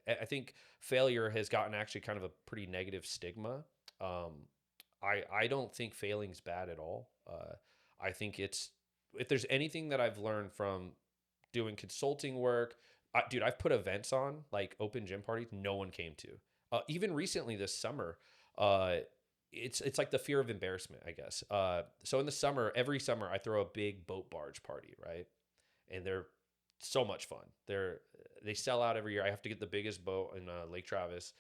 I think failure has gotten actually kind of a pretty negative stigma. I don't think failing's bad at all. I think if there's anything that I've learned from doing consulting work, dude, I've put events on like open gym parties no one came to. Even recently this summer, it's like the fear of embarrassment, I guess. So in the summer, every summer I throw a big boat barge party, right? And they're so much fun. They sell out every year. I have to get the biggest boat in Lake Travis,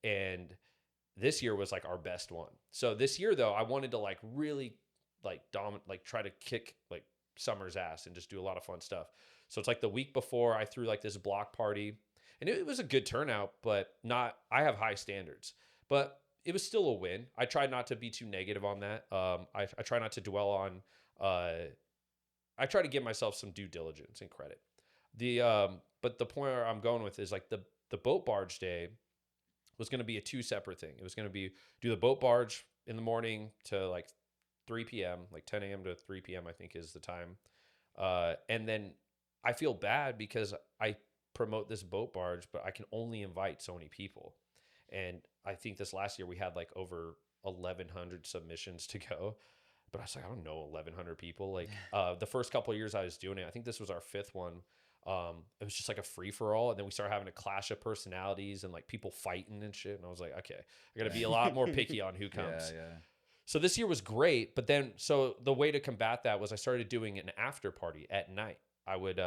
and this year was like our best one. So this year though, I wanted to like really like try to kick like summer's ass and just do a lot of fun stuff. So it's like the week before I threw like this block party, and it was a good turnout, but I have high standards, but it was still a win. I tried not to be too negative on that. I try not to dwell on, I try to give myself some due diligence and credit. But the point where I'm going with is like the boat barge day was going to be a 2 separate thing. It was going to be do the boat barge in the morning to like 3 p.m., like 10 a.m. to 3 p.m., I think is the time. And then I feel bad because I promote this boat barge, but I can only invite so many people. And I think this last year we had like over 1,100 submissions to go. But I was like, I don't know, 1,100 people. Like the first couple of years I was doing it, I think this was our 5th one. It was just like a free for all, and then we started having a clash of personalities and like people fighting and shit. And I was like, okay, I got to be a lot more picky on who comes. Yeah. So this year was great, but then so the way to combat that was I started doing an after party at night. I would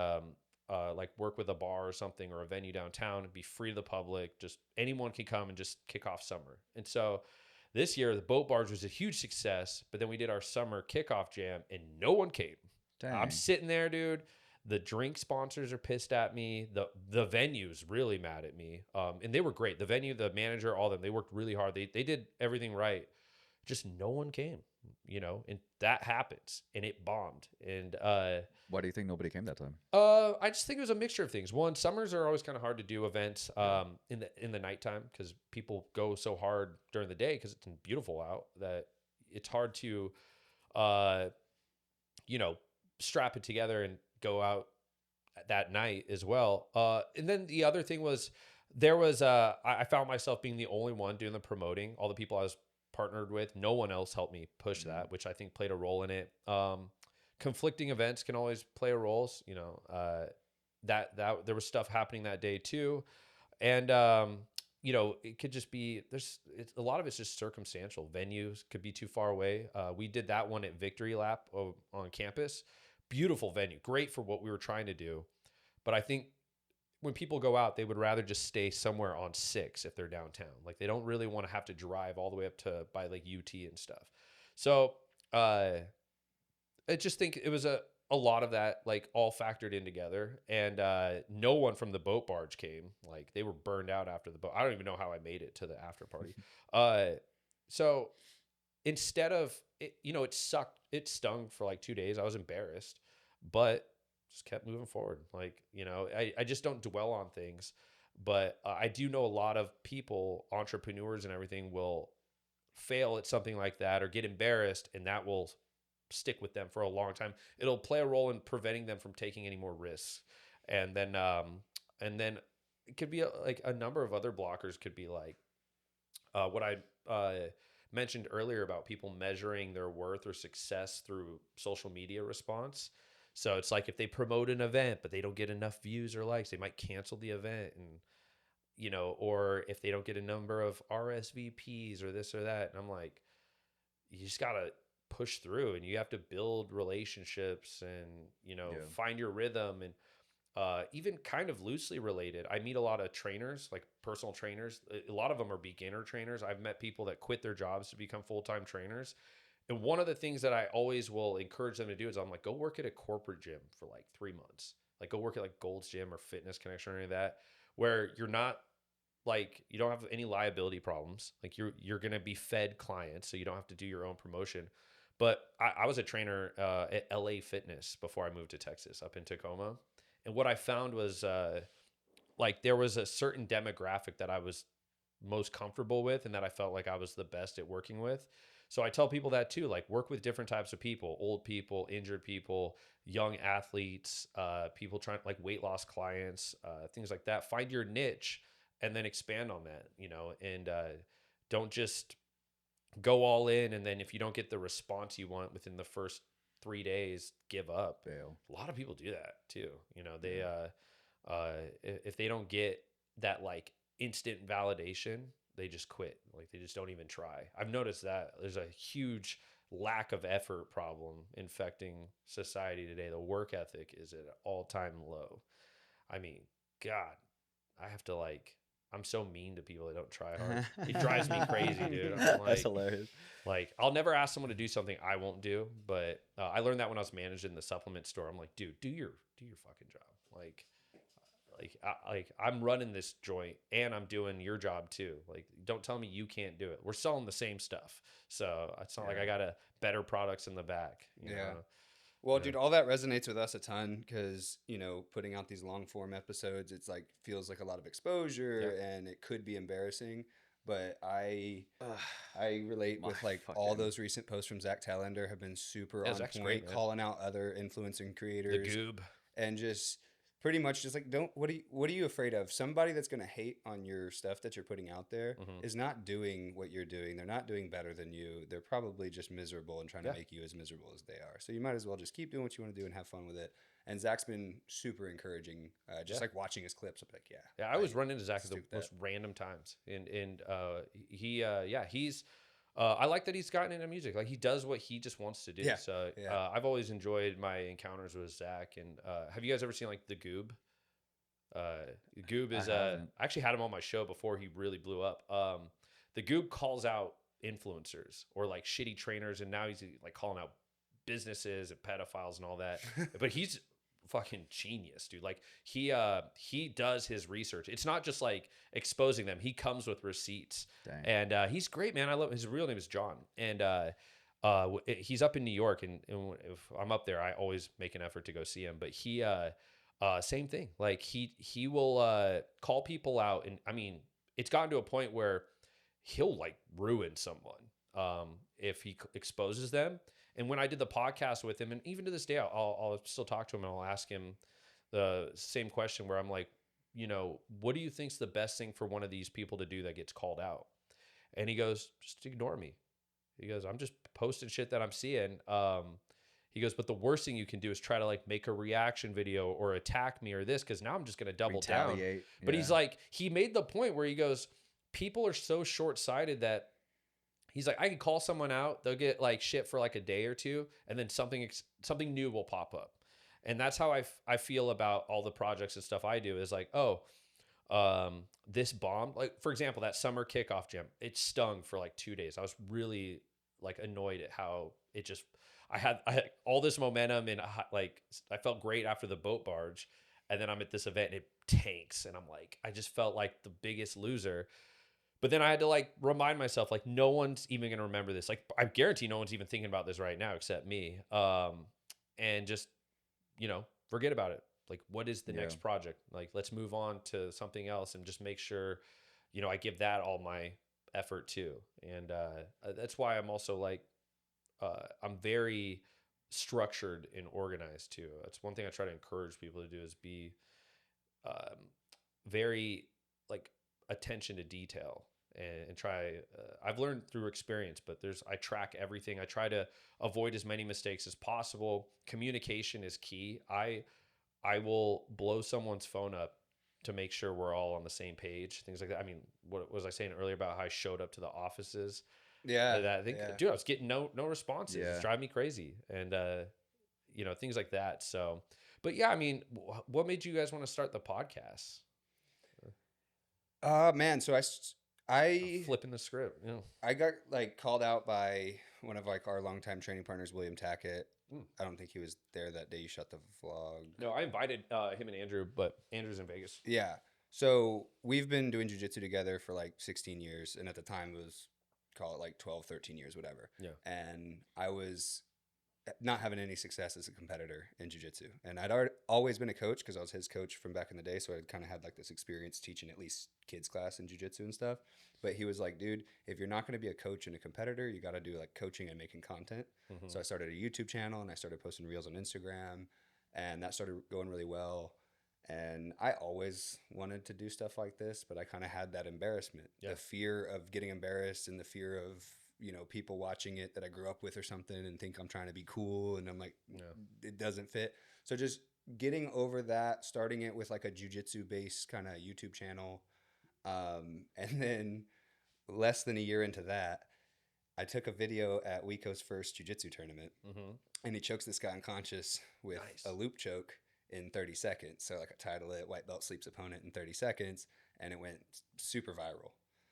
like work with a bar or something or a venue downtown and be free to the public. Just anyone can come and just kick off summer. And so this year the boat barge was a huge success, but then we did our summer kickoff jam and no one came. Dang. I'm sitting there, dude. The drink sponsors are pissed at me. The venue's really mad at me. And they were great. The venue, the manager, all of them, they worked really hard. They did everything right. Just no one came, you know, and that happens and it bombed. And Why do you think nobody came that time? I just think it was a mixture of things. One, summers are always kind of hard to do events in the nighttime because people go so hard during the day because it's beautiful out that it's hard to you know, strap it together and go out that night as well. And then the other thing was I found myself being the only one doing the promoting. All the people I was partnered with, no one else helped me push that, which I think played a role in it. Conflicting events can always play a role, you know, that there was stuff happening that day too. And, you know, it could just be, a lot of it's just circumstantial. Venues could be too far away. We did that one at Victory Lap on campus. Beautiful venue, great for what we were trying to do. But I think when people go out, they would rather just stay somewhere on 6 if they're downtown. Like they don't really want to have to drive all the way up to by like UT and stuff. So I just think it was a lot of that like all factored in together, and no one from the boat barge came. Like they were burned out after the boat. I don't even know how I made it to the after party. So instead of it, it sucked. It stung for like 2 days. I was embarrassed, but just kept moving forward. Like, I just don't dwell on things, but I do know a lot of people, entrepreneurs and everything, will fail at something like that or get embarrassed, and that will stick with them for a long time. It'll play a role in preventing them from taking any more risks. And then it could be like a number of other blockers could be like what I mentioned earlier about people measuring their worth or success through social media response. So it's like if they promote an event, but they don't get enough views or likes, they might cancel the event. And, or if they don't get a number of RSVPs or this or that. And I'm like, you just got to push through, and you have to build relationships and, find your rhythm. And even kind of loosely related, I meet a lot of trainers, like personal trainers. A lot of them are beginner trainers. I've met people that quit their jobs to become full-time trainers. And one of the things that I always will encourage them to do is I'm like, go work at a corporate gym for like 3 months. Like go work at like Gold's Gym or Fitness Connection or any of that, where you're not like, you don't have any liability problems. Like you're going to be fed clients, so you don't have to do your own promotion. But I was a trainer at LA Fitness before I moved to Texas, up in Tacoma. And what I found was like there was a certain demographic that I was most comfortable with and that I felt like I was the best at working with. So I tell people that too, like work with different types of people, old people, injured people, young athletes, people trying like weight loss clients, things like that. Find your niche and then expand on that, and don't just go all in. And then if you don't get the response you want within the first 3 days, give up. Bail. A lot of people do that too. They, if they don't get that like instant validation, they just quit. Like they just don't even try. I've noticed that there's a huge lack of effort problem infecting society today. The work ethic is at an all-time low. I mean, God, I have to like, I'm so mean to people that don't try hard. It drives me crazy, dude. I'm like, That's hilarious. Like, I'll never ask someone to do something I won't do. But I learned that when I was managing the supplement store. I'm like, dude, do your fucking job. Like I'm running this joint and I'm doing your job too. Like, don't tell me you can't do it. We're selling the same stuff, so it's not like I got a better products in the back. You know? Well, dude, all that resonates with us a ton because, putting out these long form episodes, it's like feels like a lot of exposure and it could be embarrassing. But I relate with like all those recent posts from Zach Tallender have been super on Zach's point, great, man. calling out other influencing creators. The Goob. And just pretty much just like, what are you afraid of? Somebody that's going to hate on your stuff that you're putting out there is not doing what you're doing. They're not doing better than you. They're probably just miserable and trying to make you as miserable as they are. So you might as well just keep doing what you want to do and have fun with it. And Zach's been super encouraging, like watching his clips. I'm like, I always run into Zach at the most random times. And he's, I like that he's gotten into music. Like he does what he just wants to do. Yeah. So I've always enjoyed my encounters with Zach. And have you guys ever seen like the Goob? Goob is I actually had him on my show before he really blew up. The Goob calls out influencers or like shitty trainers, and now he's like calling out businesses and pedophiles and all that. But he's fucking genius, dude. Like he does his research. It's not just like exposing them. He comes with receipts. Dang. And he's great, man. I love his real name is John. And he's up in New York, and if I'm up there, I always make an effort to go see him. But he same thing. Like he will call people out, and I mean, it's gotten to a point where he'll like ruin someone if he exposes them. And when I did the podcast with him, and even to this day, I'll still talk to him and I'll ask him the same question where I'm like, what do you think's the best thing for one of these people to do that gets called out? And he goes, just ignore me. He goes, I'm just posting shit that I'm seeing. He goes, but the worst thing you can do is try to like make a reaction video or attack me or this, because now I'm just going to double down. But he's like, he made the point where he goes, people are so short-sighted that he's like, I can call someone out, they'll get like shit for like a day or two, and then something new will pop up. And that's how I feel about all the projects and stuff I do is like, this bomb, like for example, that summer kickoff gym, it stung for like 2 days. I was really like annoyed at how it just, I had all this momentum and like I felt great after the boat barge. And then I'm at this event and it tanks. And I'm like, I just felt like the biggest loser. But then I had to like remind myself, like, no one's even going to remember this. Like, I guarantee no one's even thinking about this right now except me. And just, forget about it. Like, what is the next project? Like, let's move on to something else and just make sure, I give that all my effort too. And that's why I'm also like, I'm very structured and organized too. That's one thing I try to encourage people to do is be very like attention to detail and try. I've learned through experience, but I track everything. I try to avoid as many mistakes as possible. Communication is key. I will blow someone's phone up to make sure we're all on the same page. Things like that. I mean, what was I saying earlier about how I showed up to the offices? Yeah. That I think, yeah. dude, I was getting no responses. Yeah. It's driving me crazy, and things like that. So, but yeah, I mean, what made you guys want to start the podcast? Man, so I Flipping the script. I got like called out by one of like our longtime training partners, William Tackett. I don't think he was there that day you shot the vlog. No, I invited him and Andrew, but Andrew's in Vegas. Yeah. So we've been doing jiu-jitsu together for like 16 years. And at the time it was, call it like 12, 13 years, whatever. Yeah. And I was not having any success as a competitor in jiu-jitsu. And I'd always been a coach because I was his coach from back in the day. So I kind of had like this experience teaching at least kids class in jiu-jitsu and stuff. But he was like, dude, if you're not going to be a coach and a competitor, you got to do like coaching and making content. Mm-hmm. So I started a YouTube channel and I started posting reels on Instagram, and that started going really well. And I always wanted to do stuff like this, but I kind of had that embarrassment, the fear of getting embarrassed and the fear of, people watching it that I grew up with or something and think I'm trying to be cool. And I'm like, it doesn't fit. So just getting over that, starting it with like a jiu-jitsu based kind of YouTube channel. And then less than a year into that, I took a video at Juico's first jiu-jitsu tournament, and he chokes this guy unconscious with a loop choke in 30 seconds. So like I title it "White Belt Sleeps Opponent in 30 Seconds," and it went super viral.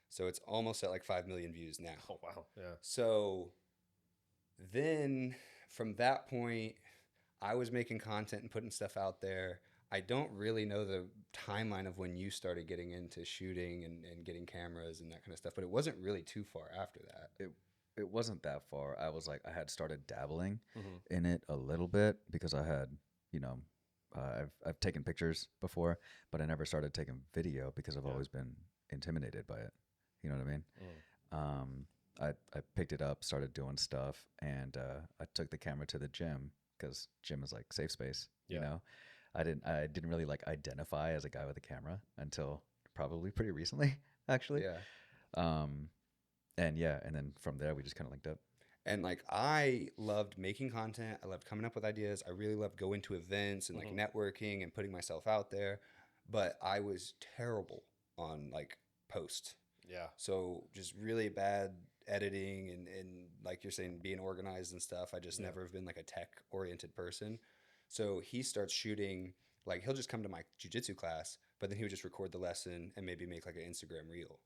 So it's almost at like 5 million views now. Oh, wow. Yeah. So then from that point, I was making content and putting stuff out there. I don't really know the timeline of when you started getting into shooting and getting cameras and that kind of stuff, but it wasn't really too far after that. It wasn't that far. I was like, I had started dabbling in it a little bit because I had, I've taken pictures before, but I never started taking video because I've always been intimidated by it. You know what I mean? I picked it up, started doing stuff, and I took the camera to the gym because gym is like safe space. You know, I didn't really like identify as a guy with a camera until probably pretty recently, actually. Yeah. And then from there we just kind of linked up. And like I loved making content. I loved coming up with ideas. I really loved going to events and like networking and putting myself out there. But I was terrible on like post. Yeah. So just really bad editing and like you're saying, being organized and stuff. I just never have been like a tech oriented person. So he starts shooting, like he'll just come to my jiu-jitsu class, but then he would just record the lesson and maybe make like an Instagram reel.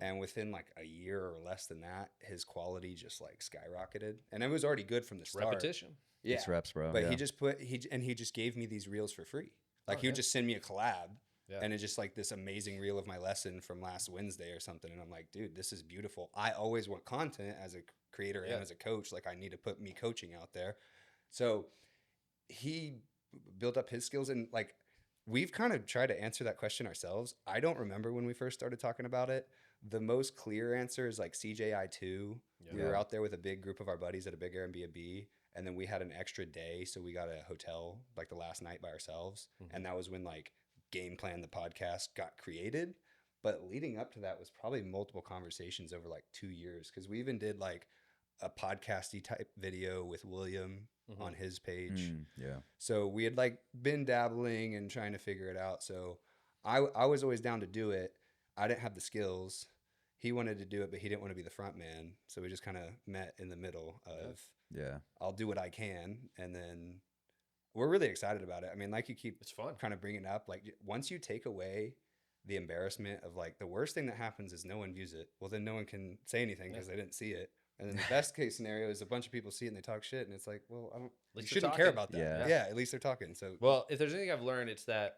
And within like a year or less than that, his quality just like skyrocketed. And it was already good from the start. Repetition. Yeah. It's reps, bro. But he just gave me these reels for free. Like he would just send me a collab. Yeah. And it's just like this amazing reel of my lesson from last Wednesday or something. And I'm like, dude, this is beautiful. I always want content as a creator and as a coach. Like I need to put me coaching out there. So he built up his skills, and like we've kind of tried to answer that question ourselves. I don't remember when we first started talking about it. The most clear answer is like CJI2. Yeah. We were out there with a big group of our buddies at a big Airbnb, and then we had an extra day. So we got a hotel like the last night by ourselves. And that was when like Game Plan, the podcast, got created. But leading up to that was probably multiple conversations over like 2 years, because we even did like a podcasty type video with William on his page. So we had like been dabbling and trying to figure it out. So I was always down to do it. I didn't have the skills. He wanted to do it, but he didn't want to be the front man. So we just kind of met in the middle of, I'll do what I can. And then we're really excited about it. I mean, like you keep It's fun. kind of bringing up, like once you take away the embarrassment of like the worst thing that happens is no one views it. Well, then no one can say anything because they didn't see it. And then the best case scenario is a bunch of people see it and they talk shit, and it's like, well, I don't. You least they're shouldn't care talking. about that. Yeah. Yeah, at least they're talking. So Well, if there's anything I've learned, it's that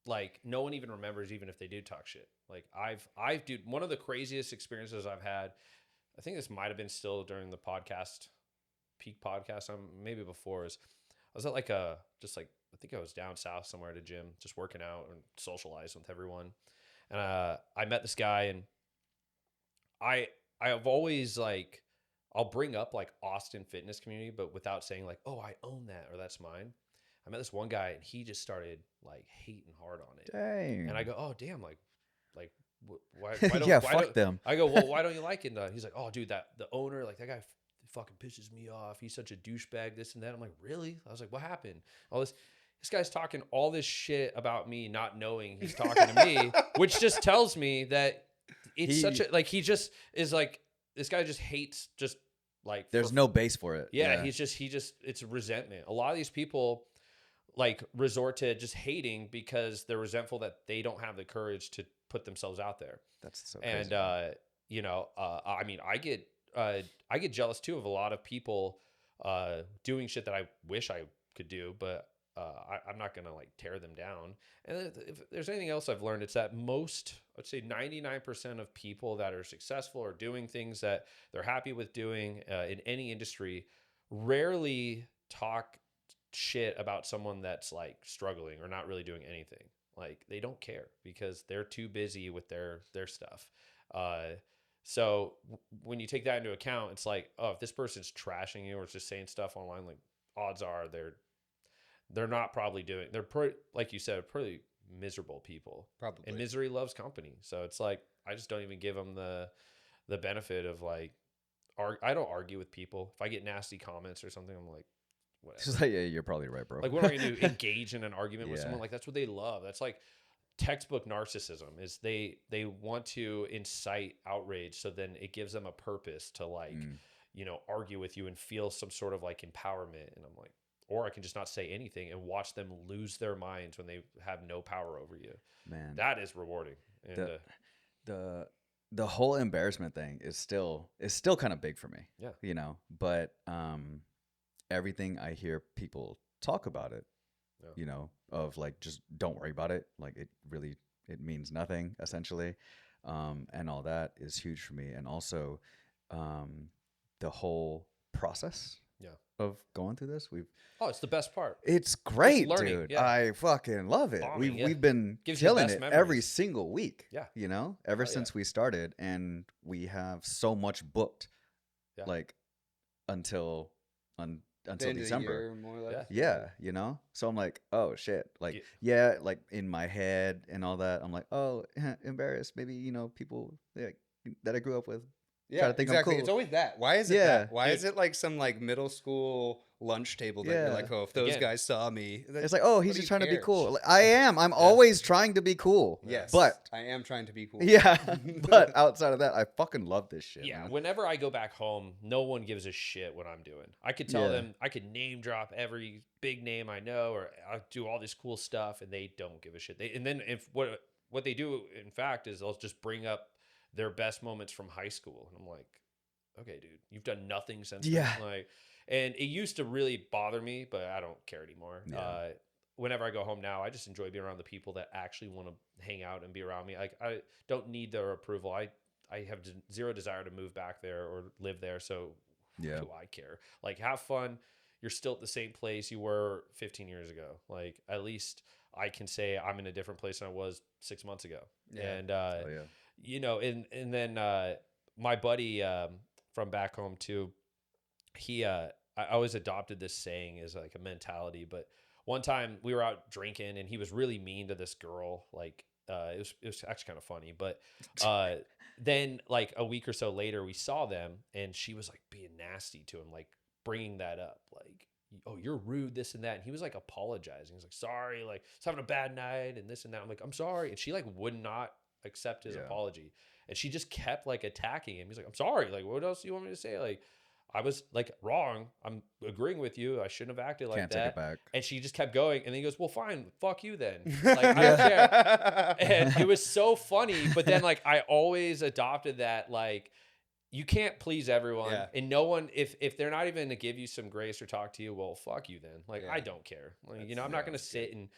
like no one even remembers, even if they do talk shit. Like dude, one of the craziest experiences I've had. I think this might have been still during the peak podcast, maybe before. Is I was at like I think I was down south somewhere at a gym, just working out and socializing with everyone, and I met this guy, and I've always like. I'll bring up like Austin fitness community, but without saying like, oh, I own that or that's mine. I met this one guy and he just started like hating hard on it. Dang. And I go, oh, damn, like why don't, yeah, why fuck don't, them. I go, well, why don't you like it? And he's like, oh, dude, the owner, like that guy fucking pisses me off. He's such a douchebag, this and that. I'm like, really? I was like, what happened? All this guy's talking all this shit about me, not knowing he's talking to me, which just tells me that it's such a, like, he just is like, this guy just hates just like There's no base for it. Yeah, he just it's resentment. A lot of these people like resort to just hating because they're resentful that they don't have the courage to put themselves out there. That's so crazy. And I mean, I get jealous too of a lot of people doing shit that I wish I could do, but I'm not gonna like tear them down. And if there's anything else I've learned, it's that I'd say 99% of people that are successful or doing things that they're happy with doing in any industry rarely talk shit about someone that's like struggling or not really doing anything. Like they don't care because they're too busy with their stuff. So when you take that into account, it's like, oh, if this person's trashing you or just saying stuff online, like odds are they're not probably doing, like you said, pretty miserable people. probably. And misery loves company. So it's like, I just don't even give them the benefit of like, I don't argue with people. If I get nasty comments or something, I'm like, whatever. It's like, yeah, you're probably right, bro. Like, what am I going to do? Engage in an argument with Yeah. someone? Like, that's what they love. That's like textbook narcissism is they want to incite outrage. So then it gives them a purpose to like, argue with you and feel some sort of like empowerment. And I'm like, or I can just not say anything and watch them lose their minds when they have no power over you. Man, That is rewarding. And the whole embarrassment thing is still kind of big for me. Yeah. But everything I hear people talk about it, of like, just don't worry about it. Like it means nothing essentially. And all that is huge for me. And also the whole process of going through this. it's the best part. It's great, learning, dude. yeah. I fucking love it. Bombing, We've been Gives you the killing best it memories. every single week. Yeah. Ever since we started, and we have so much booked, Yeah. like until The end of December. the year, more or less. Yeah. So I'm like, oh shit. Like, like in my head and all that, I'm like, oh, embarrassed. Maybe, people that I grew up with. Yeah, Try to think I'm exactly. cool. It's always that. Why is it Yeah. that? Why is it like some like middle school lunch table that you're like, oh, if those Again. guys saw me, It's like, oh, he's what do just you trying to be care? cool. Like, I am. I'm always trying to be cool. Yes, But I am trying to be cool. yeah, but outside of that, I fucking love this shit. Yeah, man. whenever I go back home, no one gives a shit what I'm doing. I could tell Yeah. them, I could name drop every big name I know, or I do all this cool stuff, and they don't give a shit. And then if what they do, in fact, is they'll just bring up their best moments from high school, and I'm like, okay, dude, you've done nothing since then. Yeah. Like, and it used to really bother me, but I don't care anymore. Yeah. Whenever I go home now, I just enjoy being around the people that actually want to hang out and be around me. Like, I don't need their approval. I have zero desire to move back there or live there. So Yeah. do I care? Like, have fun. You're still at the same place you were 15 years ago. Like, at least I can say I'm in a different place than I was 6 months ago. Yeah. And, Oh, yeah. and then my buddy from back home too, I always adopted this saying as like a mentality, but one time we were out drinking and he was really mean to this girl. Like, it was actually kind of funny, but then like a week or so later we saw them and she was like being nasty to him, like bringing that up, like, oh, you're rude, this and that. And he was like apologizing. He's like, sorry, like, I was having a bad night and this and that. I'm like, I'm sorry. And she like would not accept his apology. And she just kept like attacking him. He's like, I'm sorry. Like, what else do you want me to say? Like, I was like wrong. I'm agreeing with you. I shouldn't have acted like Can't that. take it back. And she just kept going. And then he goes, well, fine. Fuck you then. Like, I don't care. And it was so funny. But then like, I always adopted that, like, you can't please everyone. Yeah. And no one, if they're not even to give you some grace or talk to you, well, fuck you then. Like, Yeah. I don't care. Like, That's- I'm not going to sit and,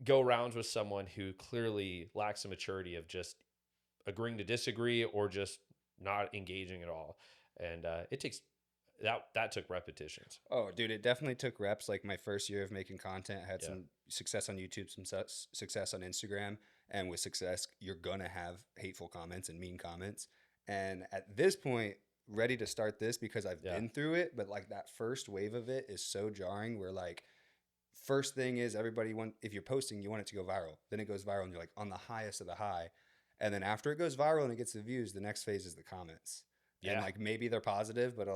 go rounds with someone who clearly lacks the maturity of just agreeing to disagree or just not engaging at all. And it takes that took repetitions. Oh, dude, it definitely took reps. Like my first year of making content, I had Yeah. some success on YouTube, some success on Instagram, and with success, you're gonna have hateful comments and mean comments. And at this point, ready to start this because I've Yeah. been through it, but like that first wave of it is so jarring. Where like, first thing is if you're posting, you want it to go viral. Then it goes viral, and you're like on the highest of the high. And then after it goes viral and it gets the views, the next phase is the comments. Yeah. And like maybe they're positive, but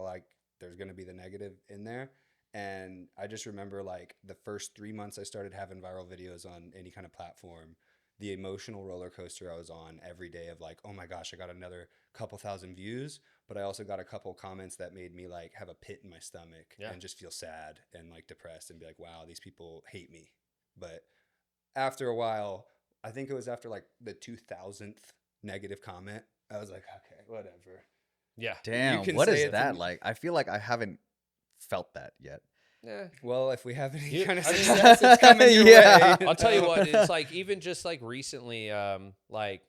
there's going to be the negative in there. And I just remember like the first 3 months I started having viral videos on any kind of platform, the emotional roller coaster I was on every day of like, oh my gosh, I got another couple thousand views, but I also got a couple comments that made me like have a pit in my stomach and just feel sad and like depressed and be like, wow, these people hate me. But after a while, I think it was after like the 2000th negative comment, I was like, okay, whatever. Yeah. Damn, can what say is it that from- like? I feel like I haven't felt that yet. Yeah. Well, if we have any You- kind of I mean- success, it's coming your Yeah. way. I'll tell you what, it's like even just like recently, like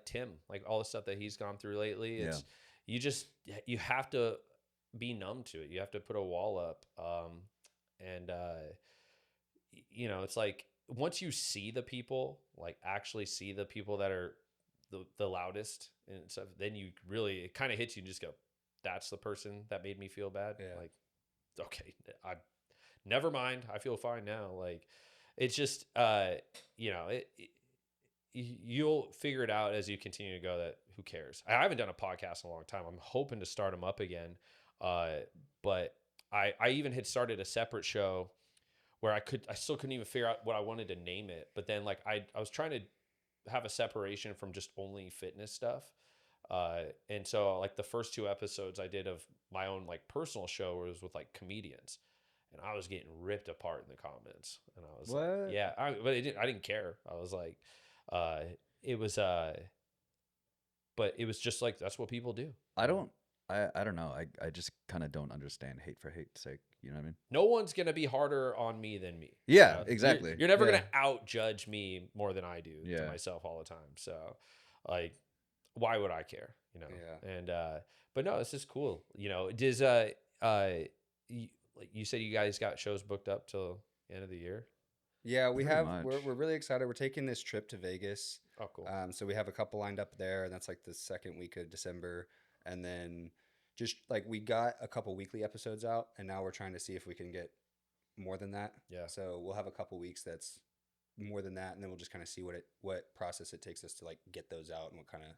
Tim, like all the stuff that he's gone through lately. It's you have to be numb to it. You have to put a wall up. And it's like once you see the people, like actually see the people that are the loudest and stuff, then you really, it kind of hits you and just go, that's the person that made me feel bad. Yeah. Like, okay, never mind. I feel fine now. Like, it's just, you'll figure it out as you continue to go that who cares? I haven't done a podcast in a long time. I'm hoping to start them up again. But I even had started a separate show where I still couldn't even figure out what I wanted to name it. But then like, I was trying to have a separation from just only fitness stuff. And so like the first 2 episodes I did of my own like personal show was with like comedians, and I was getting ripped apart in the comments, and I was What? like, yeah, I didn't care. I was like, but it was just like, that's what people do. I don't know. I just kind of don't understand hate for hate's sake. You know what I mean? No one's going to be harder on me than me. Yeah, You're- exactly. You're, never Yeah. going to out judge me more than I do to myself all the time. So like, why would I care? Yeah. And, but no, this is cool. Does, like you said, you guys got shows booked up till the end of the year. Yeah, we Pretty have. much. We're really excited. We're taking this trip to Vegas. Oh, cool. So we have a couple lined up there, and that's like the second week of December. And then just like we got a couple weekly episodes out, and now we're trying to see if we can get more than that. Yeah. So we'll have a couple weeks that's more than that, and then we'll just kind of see what process it takes us to like get those out and what kind of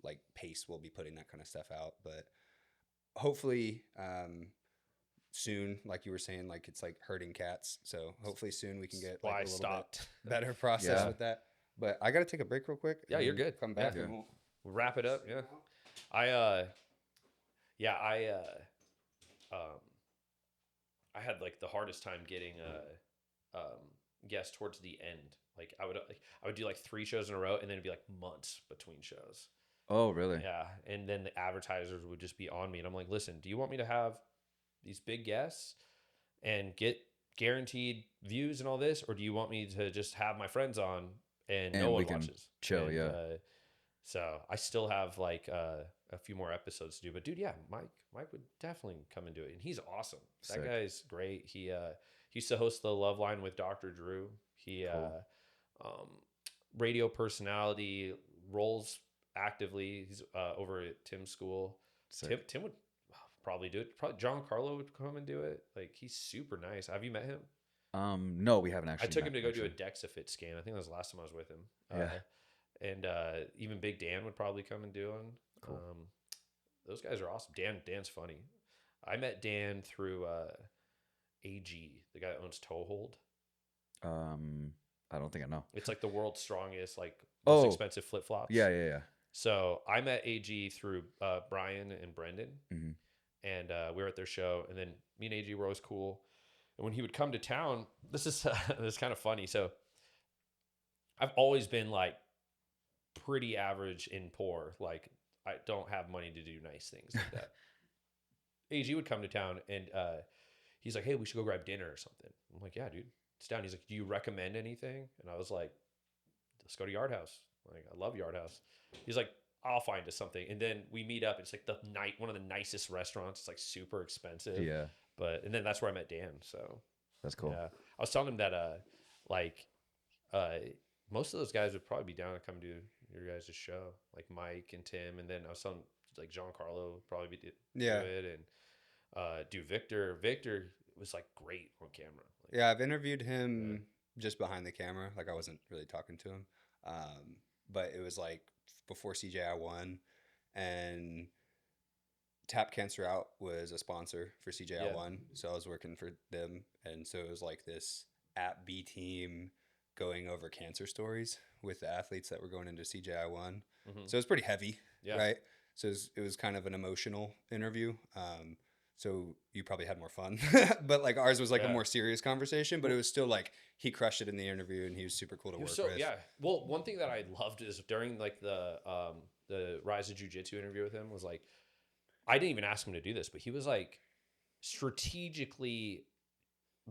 like pace we'll be putting that kind of stuff out. But hopefully soon, like you were saying, like it's like herding cats. So hopefully soon we can get Why I like a little stopped. bit better process Yeah. with that. But I got to take a break real quick. Yeah, and you're then good. Come back Yeah. and we'll Wrap it up. Yeah. I had like the hardest time getting guests towards the end. Like I would do like 3 shows in a row, and then it'd be like months between shows. Oh, really? Yeah, and then the advertisers would just be on me, and I'm like, listen, do you want me to have these big guests and get guaranteed views and all this, or do you want me to just have my friends on and no And one we can watches? chill, And, yeah. So I still have like a few more episodes to do, but dude, yeah, Mike would definitely come and do it, and he's awesome. Sick. That guy's great. He used to host the Love Line with Dr. Drew. He radio personality, roles actively. He's over at Tim's school. Sick. Tim would probably do it. Probably John Carlo would come and do it. Like, he's super nice. Have you met him? No, we haven't actually. I took him met, to go do a actually. DexaFit scan. I think that was the last time I was with him. Yeah. And even Big Dan would probably come and do one. Cool. Those guys are awesome. Dan's funny. I met Dan through AG, the guy that owns Toehold. I don't think I know. It's like the world's strongest, like most Oh. expensive flip flops. Yeah. So I met AG through Brian and Brendan, Mm-hmm. and we were at their show. And then me and AG were always cool. And when he would come to town, this is this is kind of funny. So I've always been like pretty average and poor. Like I don't have money to do nice things like that. AG would come to town and he's like, "Hey, we should go grab dinner or something." I'm like, "Yeah, dude, it's down." He's like, "Do you recommend anything?" And I was like, "Let's go to Yard House." Like, I love Yard House. He's like, "I'll find us something." And then we meet up. It's like one of the nicest restaurants. It's like super expensive. Yeah, And then that's where I met Dan. So that's cool. yeah, I was telling him that like uh most of those guys would probably be down to come do your guys' show, like Mike and Tim. And then I was telling like Giancarlo would probably do it, and do Victor. Victor was like great on camera. Like, Yeah, I've interviewed him just behind the camera. Like I wasn't really talking to him, but it was like before CJI won, and Tap Cancer Out was a sponsor for CJI One, so I was working for them, and so it was like this at B team going over cancer stories with the athletes that were going into CJI One. So it was pretty heavy, right? So it was kind of an emotional interview. So you probably had more fun, but like ours was like a more serious conversation. But it was still like he crushed it in the interview, and he was super cool to work with. Yeah. Well, one thing that I loved is during like the Rise of Jiu Jitsu interview with him was like, I didn't even ask him to do this, but he was like strategically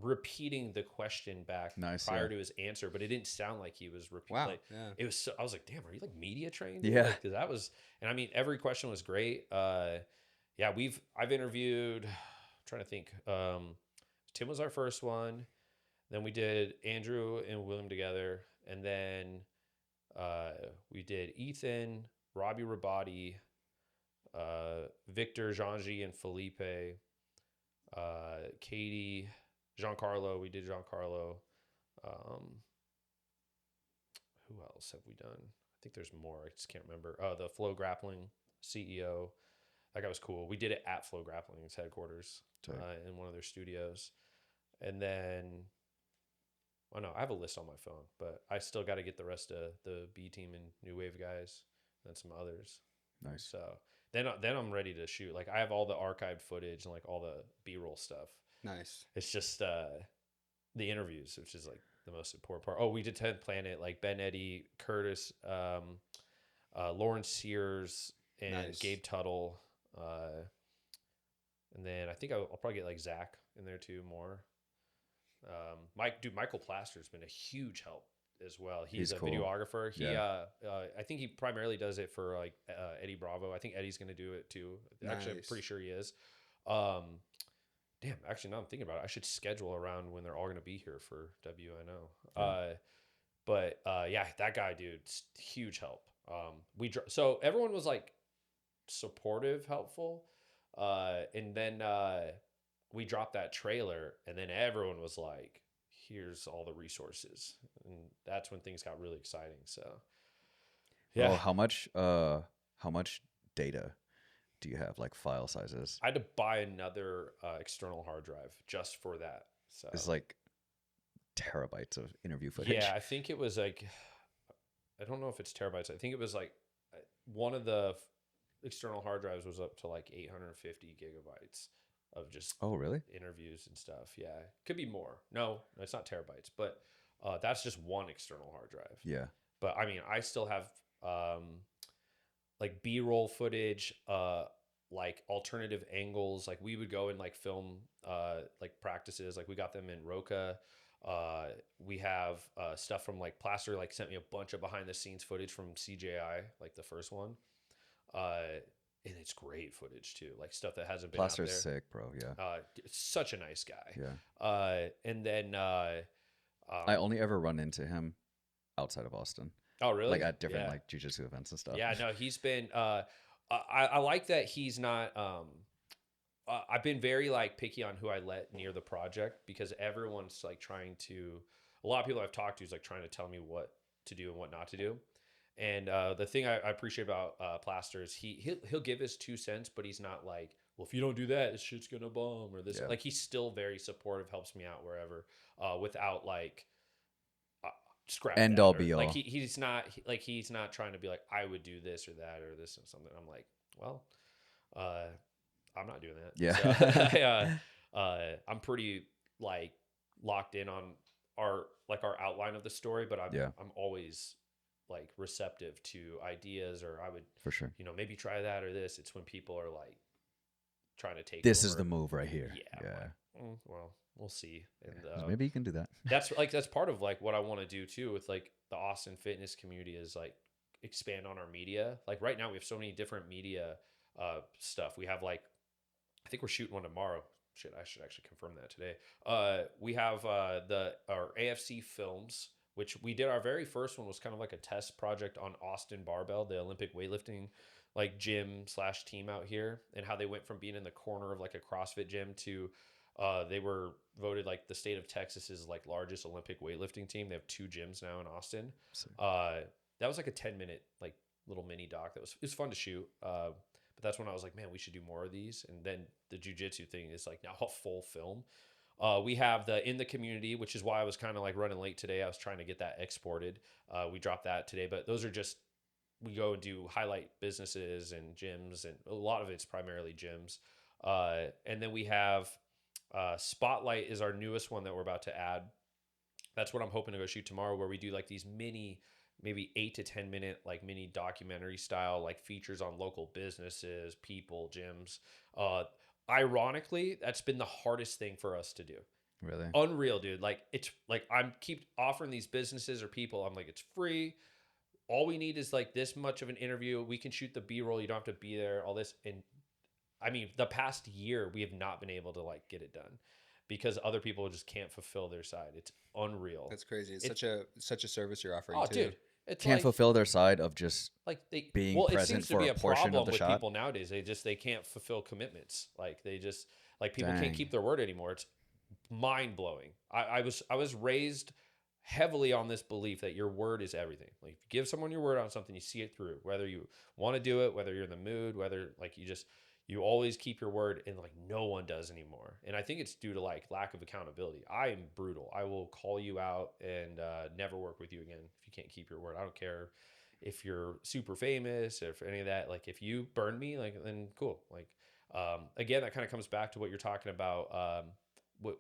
repeating the question back prior to his answer, but it didn't sound like he was repeating. Wow, like, it was. I was like, damn, are you like media trained? Yeah, because that was. And I mean, every question was great. Yeah, I've interviewed. I'm trying to think. Tim was our first one. Then we did Andrew and William together, and then we did Ethan, Robbie Rabati, Victor, Jean-G, and Felipe, Katie, Giancarlo. We did Giancarlo. Who else have we done? I think there's more. I just can't remember. The Flow Grappling CEO. That guy was cool. We did it at Flow Grappling's headquarters in one of their studios. And then, oh no, I have a list on my phone, but I still got to get the rest of the B team and New Wave guys and some others. Nice. So then I'm ready to shoot. Like I have all the archived footage and like all the B-roll stuff. Nice. It's just the interviews, which is like the most important part. Oh, we did 10th Planet, like Ben Eddy, Curtis, Lawrence Sears, and Gabe Tuttle. And then I think I'll probably get like Zach in there too more. Michael Plaster's been a huge help as well. He's a cool videographer. He I think he primarily does it for like Eddie Bravo. I think Eddie's going to do it too. Actually, I'm pretty sure he is. Damn, actually, now I'm thinking about it, I should schedule around when they're all going to be here for WNO. But yeah, that guy, dude, huge help. So everyone was like supportive, helpful, and then we dropped that trailer, and then everyone was like, here's all the resources, and that's when things got really exciting. So yeah. Oh, how much data do you have, like file sizes? I had to buy another external hard drive just for that. So it's like terabytes of interview footage. Yeah, I think it was like, I don't know if it's terabytes. I think it was like one of the external hard drives was up to like 850 gigabytes of just interviews and stuff. Yeah, could be more. No, it's not terabytes, but that's just one external hard drive. Yeah, but I mean, I still have like B-roll footage, like alternative angles. Like we would go and like film like practices. Like we got them in Roca. We have stuff from like Plaster. Like sent me a bunch of behind the scenes footage from CJI, like the first one. And it's great footage too, like stuff that hasn't been Plaster's out there. sick, bro. Yeah, such a nice guy. Yeah. And then I only ever run into him outside of Austin. Oh, really? Like at different like jiu-jitsu events and stuff. Yeah, no, he's been. I like that he's not. I've been very like picky on who I let near the project, because everyone's like trying to. A lot of people I've talked to is like trying to tell me what to do and what not to do. And the thing I appreciate about Plaster is he'll give his 2 cents, but he's not like, well, if you don't do that, this shit's gonna bomb or this. Like he's still very supportive, helps me out wherever, without like. scrap End that. all Or, be like all. he's not trying to be like, I would do this or that or this or something. I'm like, well, I'm not doing that. Yeah. So I'm pretty like locked in on our outline of the story, but Yeah. I'm always like receptive to ideas, or I would, For sure. maybe try that or this. It's when people are like trying to take This over. is the move right here. Yeah. I'm like, well, we'll see. And 'Cause maybe you can do that. that's part of like what I want to do too with like the Austin fitness community is like expand on our media. Like right now we have so many different media stuff. We have like, I think we're shooting one tomorrow. Shit, I should actually confirm that today. We have our AFC films, which we did. Our very first one was kind of like a test project on Austin Barbell, the Olympic weightlifting like gym / team out here, and how they went from being in the corner of like a CrossFit gym to they were voted like the state of Texas's like largest Olympic weightlifting team. They have 2 gyms now in Austin. That was like a 10-minute like little mini doc. It was fun to shoot. But that's when I was like, man, we should do more of these. And then the jiu-jitsu thing is like now a full film. We have the in the community, which is why I was kind of like running late today. I was trying to get that exported. We dropped that today, but those are just, we go and do highlight businesses and gyms, and a lot of it's primarily gyms. And then we have Spotlight is our newest one that we're about to add. That's what I'm hoping to go shoot tomorrow, where we do like these mini, maybe 8 to 10 minute like mini documentary style like features on local businesses, people, gyms. Ironically, that's been the hardest thing for us to do. Really? Unreal, dude. Like it's like I'm keep offering these businesses or people. I'm like, it's free. All we need is like this much of an interview. We can shoot the B-roll. You don't have to be there. All this. And I mean, the past year we have not been able to like get it done because other people just can't fulfill their side. It's unreal. That's crazy. It's such a service you're offering Oh, too. dude. It's Can't like, fulfill their side of just like they being well, it present seems to for be a a portion of problem the with shot. people nowadays. They can't fulfill commitments. Like they just like people Dang. can't keep their word anymore. It's mind blowing. I was raised heavily on this belief that your word is everything. Like if you give someone your word on something, you see it through. Whether you want to do it, whether you're in the mood, whether like you always keep your word, and like no one does anymore. And I think it's due to like lack of accountability. I am brutal. I will call you out and never work with you again if you can't keep your word. I don't care if you're super famous, if any of that. Like if you burn me, like then cool. Like again, that kind of comes back to what you're talking about. What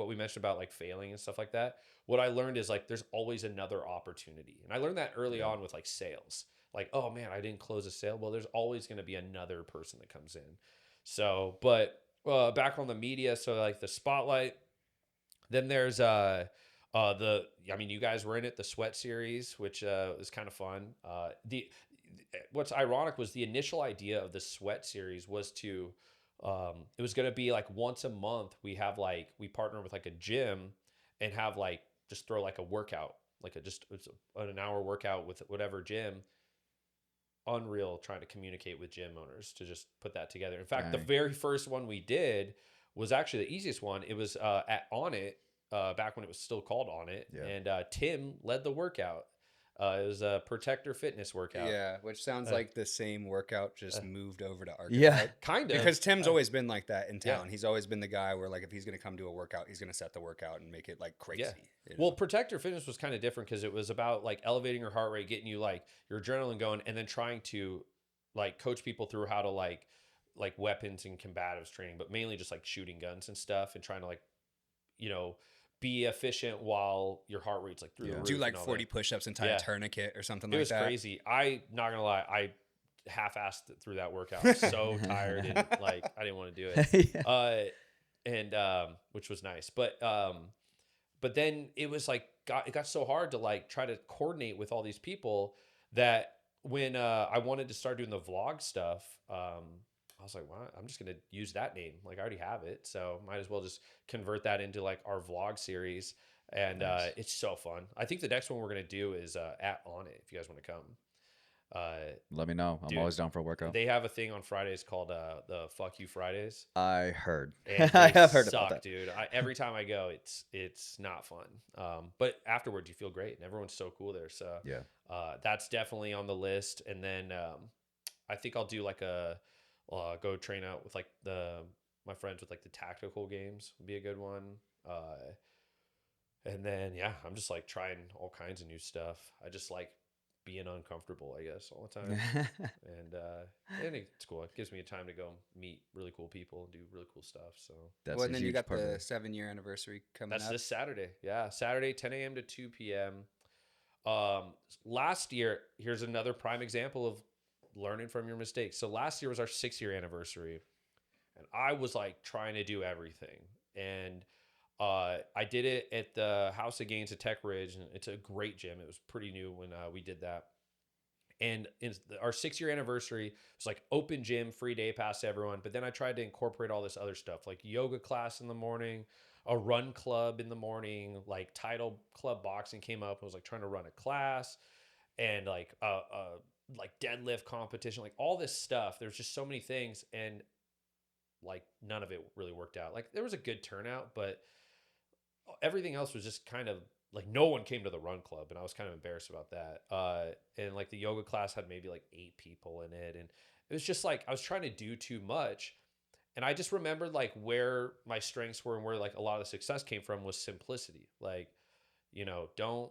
we mentioned about like failing and stuff like that. What I learned is like there's always another opportunity, and I learned that early on with like sales. Like, oh man, I didn't close a sale. Well, there's always going to be another person that comes in. So, but back on the media, so like the Spotlight. Then there's I mean, you guys were in it, the Sweat series, which was kind of fun. What's ironic was the initial idea of the Sweat series was to it was going to be like once a month we partner with like a gym and have like just throw like a workout, like it's an hour workout with whatever gym. Unreal trying to communicate with gym owners to just put that together. In fact, the very first one we did was actually the easiest one. It was at On It, back when it was still called On It, and Tim led the workout. It was a Protector Fitness workout. Yeah, which sounds like the same workout just moved over to Archetype. Yeah. Kind of. Because Tim's always been like that in town. Yeah. He's always been the guy where like if he's going to come to a workout, he's going to set the workout and make it like crazy. Yeah. You know? Well, Protector Fitness was kind of different because it was about like elevating your heart rate, getting you like your adrenaline going, and then trying to like coach people through how to like weapons and combatives training, but mainly just like shooting guns and stuff, and trying to like, be efficient while your heart rate's like through the roof. Do like and all 40 that. push-ups and tie a tourniquet or something like that. It was crazy. I not gonna lie, I half-assed it through that workout. I was so tired and like I didn't want to do it. And which was nice. But then it was like it got so hard to like try to coordinate with all these people that when I wanted to start doing the vlog stuff, I was like, well, I'm just going to use that name. Like I already have it. So might as well just convert that into like our vlog series. And Nice. it's so fun. I think the next one we're going to do is at On It, if you guys want to come. Let me know. I'm Dude, always down for a workout. They have a thing on Fridays called the Fuck You Fridays. I heard. And I they have heard suck, about that. dude. Every time I go, it's not fun. But afterwards, you feel great, and everyone's so cool there. So Yeah. that's definitely on the list. And then I think I'll do like a go train out with like my friends with like the tactical games would be a good one. And then, yeah, I'm just like trying all kinds of new stuff. I just like being uncomfortable, I guess, all the time. And it's cool. It gives me a time to go meet really cool people and do really cool stuff. So That's Well, a and then you huge got part of the it. 7-year anniversary coming that's up. this Saturday. Yeah, Saturday, 10 a.m. to 2 p.m. Last year, here's another prime example of learning from your mistakes. So last year was our 6-year anniversary, and I was like trying to do everything. And I did it at the House of Gains at Tech Ridge, and it's a great gym. It was pretty new when we did that. And our 6-year anniversary was like open gym, free day pass to everyone. But then I tried to incorporate all this other stuff, like yoga class in the morning, a run club in the morning, like Title Club Boxing came up. I was like trying to run a class, and like deadlift competition, like all this stuff. There's just so many things, and like none of it really worked out. Like there was a good turnout, but everything else was just kind of like no one came to the run club, and I was kind of embarrassed about that. And like the yoga class had maybe like 8 people in it, and it was just like I was trying to do too much. And I just remembered like where my strengths were and where like a lot of the success came from was simplicity. Like, don't,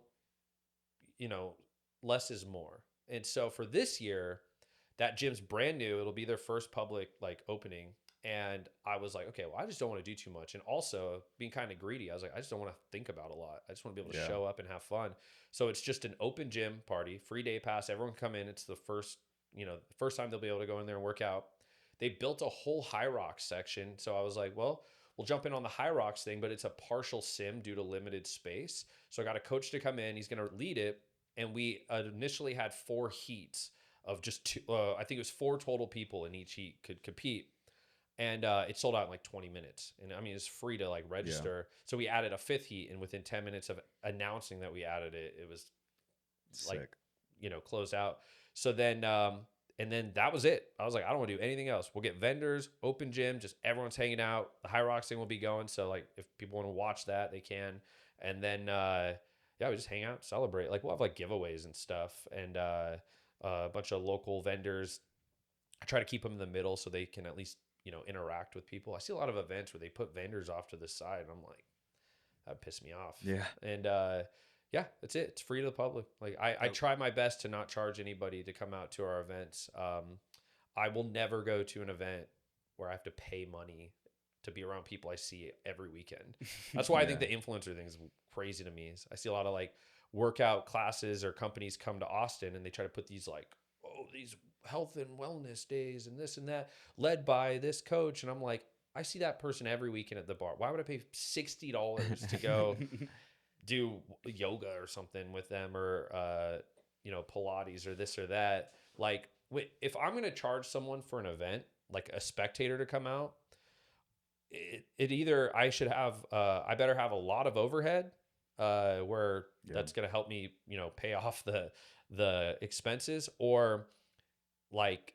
you know, less is more. And so for this year, that gym's brand new. It'll be their first public like opening. And I was like, okay, well, I just don't want to do too much. And also being kind of greedy, I was like, I just don't want to think about a lot. I just want to be able to show up and have fun. So it's just an open gym party, free day pass. Everyone can come in. It's the first time they'll be able to go in there and work out. They built a whole high rocks section. So I was like, well, we'll jump in on the high rocks thing, but it's a partial sim due to limited space. So I got a coach to come in. He's going to lead it. And we initially had 4 heats of just 2. I think it was 4 total people in each heat could compete. And it sold out in like 20 minutes. And I mean, it's free to like register. Yeah. So we added a 5th heat, and within 10 minutes of announcing that we added it, it was like, closed out. So then, and then that was it. I was like, I don't want to do anything else. We'll get vendors, open gym, just everyone's hanging out. The High Rocks thing will be going. So like if people want to watch that, they can. And then, we just hang out, celebrate. Like we'll have like giveaways and stuff, and a bunch of local vendors. I try to keep them in the middle so they can at least, interact with people. I see a lot of events where they put vendors off to the side, and I'm like, that pissed me off. Yeah. And that's it. It's free to the public. Like I try my best to not charge anybody to come out to our events. I will never go to an event where I have to pay money to be around people I see every weekend. That's why I think the influencer thing is crazy to me. I see a lot of like workout classes or companies come to Austin, and they try to put these like, these health and wellness days and this and that led by this coach. And I'm like, I see that person every weekend at the bar. Why would I pay $60 to go do yoga or something with them, or, Pilates or this or that? Like if I'm going to charge someone for an event, like a spectator to come out, it either I should have, I better have a lot of overhead, where that's going to help me, pay off the expenses, or like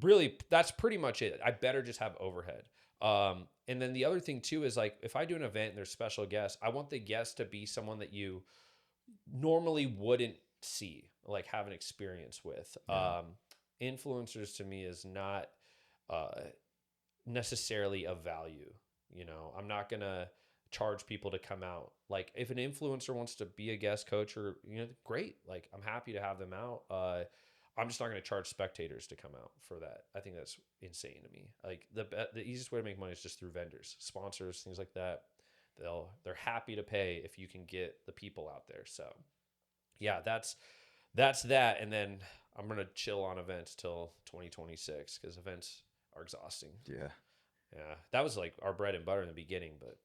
really that's pretty much it. I better just have overhead. And then the other thing too is like, if I do an event and there's special guests, I want the guest to be someone that you normally wouldn't see, like have an experience with. Influencers to me is not, necessarily of value. I'm not going to charge people to come out. Like if an influencer wants to be a guest coach, or, great. Like I'm happy to have them out. I'm just not going to charge spectators to come out for that. I think that's insane to me. Like the easiest way to make money is just through vendors, sponsors, things like that. They're happy to pay if you can get the people out there. So yeah, that's that. And then I'm going to chill on events till 2026, because events are exhausting. Yeah. That was like our bread and butter in the beginning, but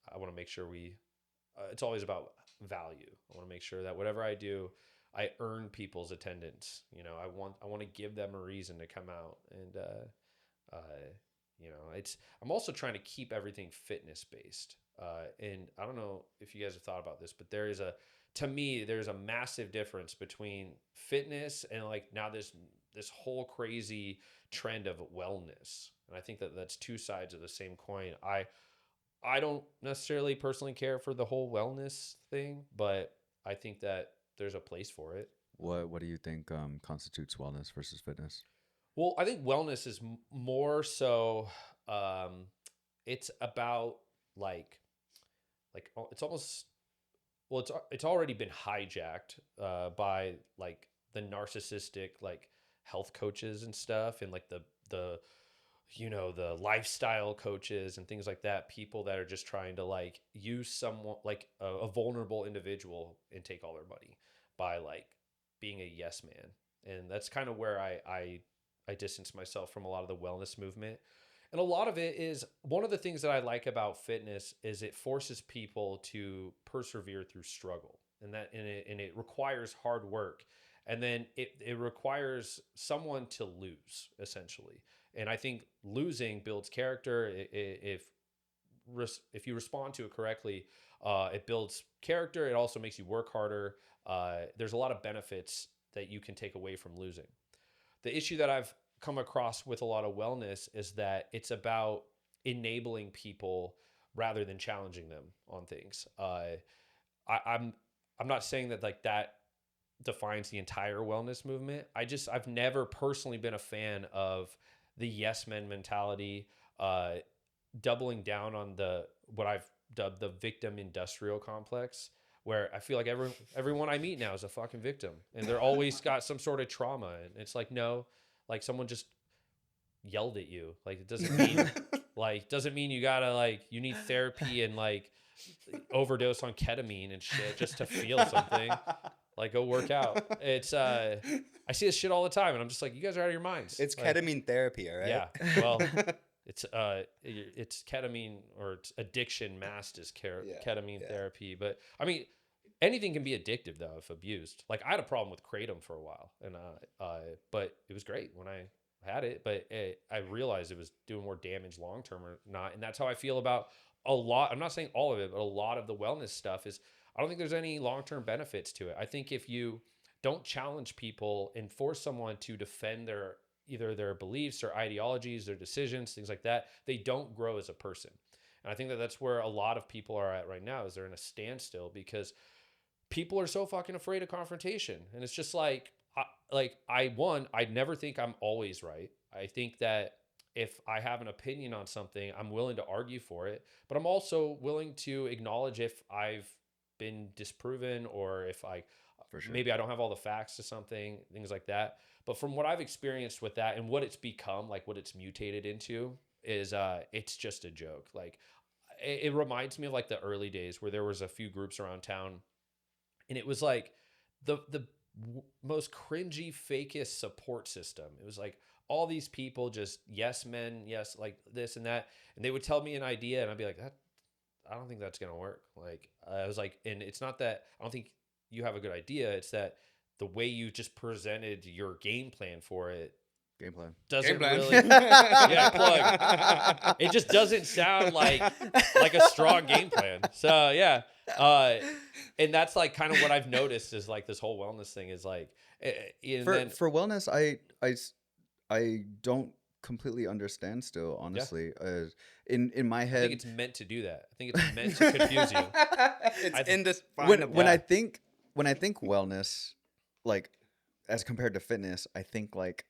I want to make sure it's always about value. I want to make sure that whatever I do, I earn people's attendance. I want to give them a reason to come out. And, I'm also trying to keep everything fitness based. And I don't know if you guys have thought about this, but to me, there's a massive difference between fitness and like now this whole crazy trend of wellness. And I think that that's 2 sides of the same coin. I don't necessarily personally care for the whole wellness thing, but I think that there's a place for it. What do you think constitutes wellness versus fitness? Well, I think wellness is more so, it's about like like it's almost, well, it's already been hijacked by like the narcissistic like health coaches and stuff, and like the the lifestyle coaches and things like that, people that are just trying to like use someone like a vulnerable individual and take all their money by like being a yes man. And that's kind of where I distance myself from a lot of the wellness movement. And a lot of it is, one of the things that I like about fitness is it forces people to persevere through struggle, and it requires hard work. And then it requires someone to lose, essentially. And I think losing builds character. If you respond to it correctly, it builds character. It also makes you work harder. There's a lot of benefits that you can take away from losing. The issue that I've come across with a lot of wellness is that it's about enabling people rather than challenging them on things. I'm not saying that like that defines the entire wellness movement. I've never personally been a fan of the yes men mentality, doubling down on what I've dubbed the victim industrial complex, where I feel like everyone I meet now is a fucking victim, and they're always got some sort of trauma. And it's like, no, like someone just yelled at you. Like it doesn't mean you gotta like, you need therapy and like overdose on ketamine and shit just to feel something. Like go work out. It's I see this shit all the time, and I'm just like, you guys are out of your minds. It's like, ketamine therapy, all right? Yeah. Well, it's ketamine, or it's addiction masked as ketamine therapy. But I mean, anything can be addictive though if abused. Like I had a problem with kratom for a while, and but it was great when I had it. But I realized it was doing more damage long term or not, and that's how I feel about a lot. I'm not saying all of it, but a lot of the wellness stuff is, I don't think there's any long term benefits to it. I think if you don't challenge people and force someone to defend either their beliefs or ideologies, their decisions, things like that, they don't grow as a person. And I think that that's where a lot of people are at right now, is they're in a standstill because people are so fucking afraid of confrontation. And it's just like, I never think I'm always right. I think that if I have an opinion on something, I'm willing to argue for it, but I'm also willing to acknowledge if I've been disproven, or if maybe I don't have all the facts to something, things like that. But from what I've experienced with that and what it's become, like what it's mutated into, is it's just a joke. Like it reminds me of like the early days where there was a few groups around town, and it was like the most cringy, fakest support system. It was like all these people just yes men, yes, like this and that, and they would tell me an idea, and I'd be like, I don't think that's gonna work. Like I was like, and it's not that I don't think you have a good idea. It's that the way you just presented your game plan for it doesn't really yeah, plug. It just doesn't sound like a strong game plan. So yeah, and that's like kind of what I've noticed is like this whole wellness thing is like, for wellness, I don't completely understand still, honestly. In my head, I think it's meant to do that. I think it's meant to confuse you. It's indefinable. When I think wellness, like as compared to fitness, I think like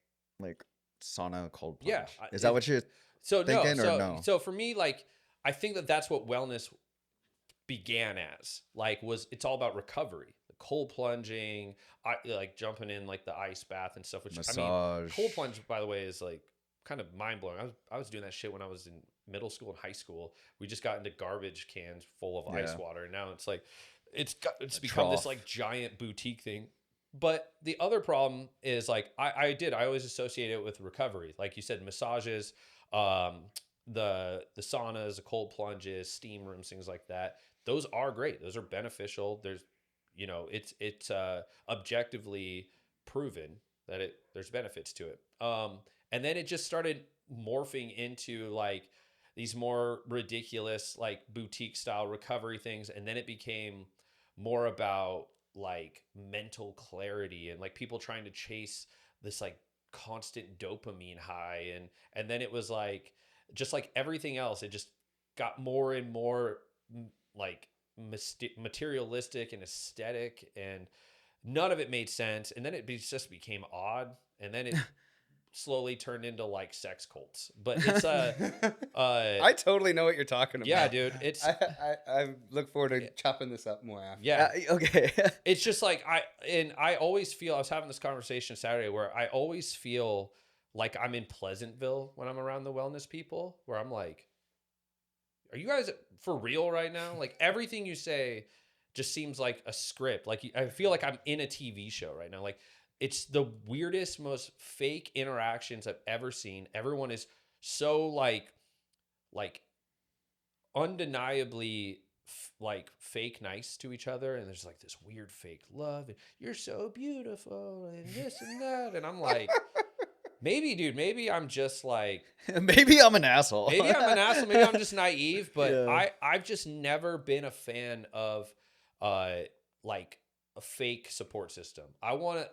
sauna, cold plunge. Yeah, is that what you're thinking, or no? So for me, like I think that that's what wellness began as. Like it's all about recovery, the cold plunging, like jumping in like the ice bath and stuff. Which massage. I mean, cold plunge, by the way, is like kind of mind blowing. I was doing that shit when I was in middle school and high school. We just got into garbage cans full of ice water, and now it's like it's become this like giant boutique thing. But the other problem is like I always associate it with recovery, like you said, massages, the saunas, the cold plunges, steam rooms, things like that. Those are great. Those are beneficial. There's, it's objectively proven that there's benefits to it. And then it just started morphing into like these more ridiculous like boutique style recovery things, and then it became more about like mental clarity and like people trying to chase this like constant dopamine high, and then it was like just like everything else, it just got more and more like materialistic and aesthetic, and none of it made sense, and then it just became odd, and then it slowly turned into like sex cults. But it's I totally know what you're talking about. yeah, dude. It's I look forward to chopping this up more after. yeah. Okay. It's just like I always feel, I was having this conversation Saturday where I always feel like I'm in Pleasantville when I'm around the wellness people, where I'm like, are you guys for real right now? Like everything you say just seems like a script. Like I feel like I'm in a TV show right now. Like it's the weirdest, most fake interactions I've ever seen. Everyone is so like undeniably like fake nice to each other, and there's like this weird fake love, and you're so beautiful and this and that, and I'm like, maybe, dude, maybe I'm just like, Maybe I'm an asshole. maybe I'm an asshole, maybe I'm just naive, but Yeah. I've just never been a fan of like a fake support system. I want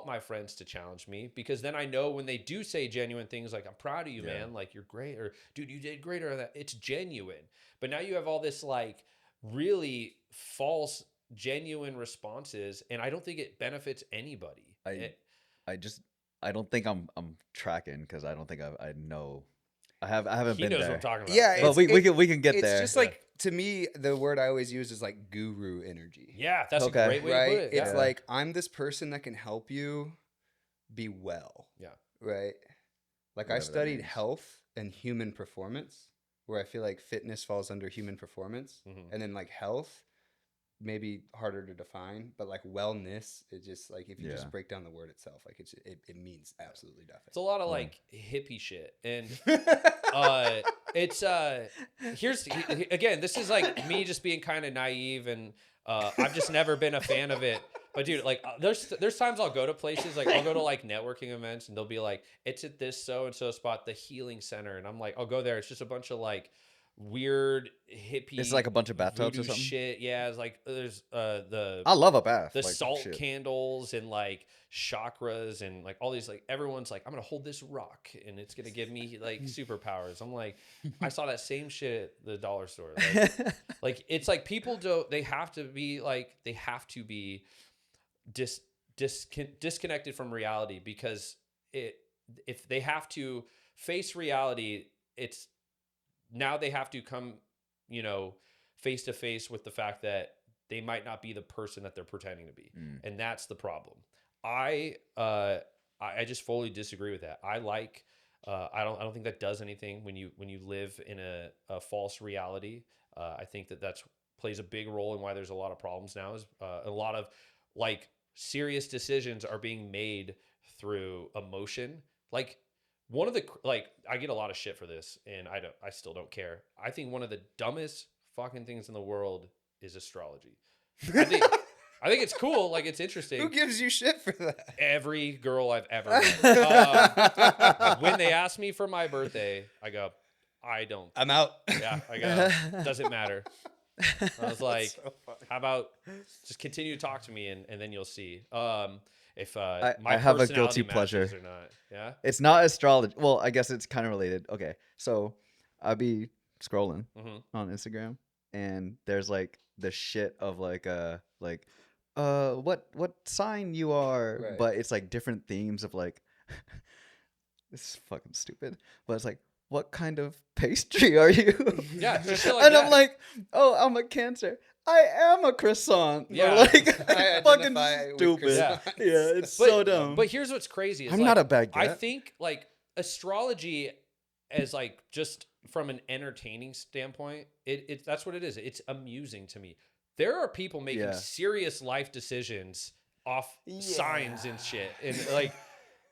my friends to challenge me, because then I know when they do say genuine things like, I'm proud of you, Yeah. man, like you're great, or dude, you did great, or that, it's genuine. But now you have all this like really false, genuine responses, and I don't think it benefits anybody. I don't think I'm tracking, because I don't think I know. I haven't He been knows there. what I'm talking about. Yeah, But we can get it's there. just like, to me, the word I always use is like guru energy. Yeah, that's Okay. a great way Right? to put it. It's Yeah. like, I'm this person that can help you be well. Yeah. Right? Like I Whatever that studied means. health and human performance, where I feel like fitness falls under human performance. Mhm. And then like health, maybe harder to define, but like wellness, it just like, if you Yeah. just break down the word itself, like it means absolutely It's a lot of like hippie shit, and nothing. it's here's again, this is like me just being kind of naive, and I've just never been a fan of it. But dude, like there's times I'll go to places, like I'll go to like networking events, and they'll be like, it's at this so and so spot, the healing center, and I'm like, I'll go there. It's just a bunch of like weird hippie. It's like a bunch of bathtubs or voodoo something? shit. Yeah, it's like there's the I love a bath. the like, salt shit. candles and like chakras and like all these, like everyone's like, I'm gonna hold this rock and it's gonna give me like superpowers. I'm like, I saw that same shit at the dollar store. Like it's like people they have to be disconnected from reality, because if they have to face reality, it's now they have to come, face to face with the fact that they might not be the person that they're pretending to be. And that's the problem. I just fully disagree with that. I don't think that does anything when you live in a false reality. I think that plays a big role in why there's a lot of problems now, is a lot of like serious decisions are being made through emotion. Like one of the, like, I get a lot of shit for this, and I still don't care. I think one of the dumbest fucking things in the world is astrology. I think it's cool. Like, it's interesting. Who gives you shit for that? Every girl I've ever met. When they ask me for my birthday, I go, I don't. I'm out. Yeah, I go, doesn't matter. I was like, so funny. how about just continue to talk to me, and then you'll see if I my have a personality guilty matches pleasure. or not. Yeah. It's not astrology. Well, I guess it's kind of related. Okay, so I'll be scrolling on Instagram, and there's like the shit of like what sign you are, Right. but it's like different themes of like this is fucking stupid, but it's like, what kind of pastry are you? Yeah, just shit like and that. I'm like, oh, I'm a Cancer. I am a croissant. Yeah. Or like I fucking identify with stupid. Yeah. croissants. Yeah, it's so dumb. But here's what's crazy. Is I'm like, not a baguette. I think like astrology, as like just from an entertaining standpoint, it that's what it is. It's amusing to me. There are people making Yeah. serious life decisions off signs and shit, and like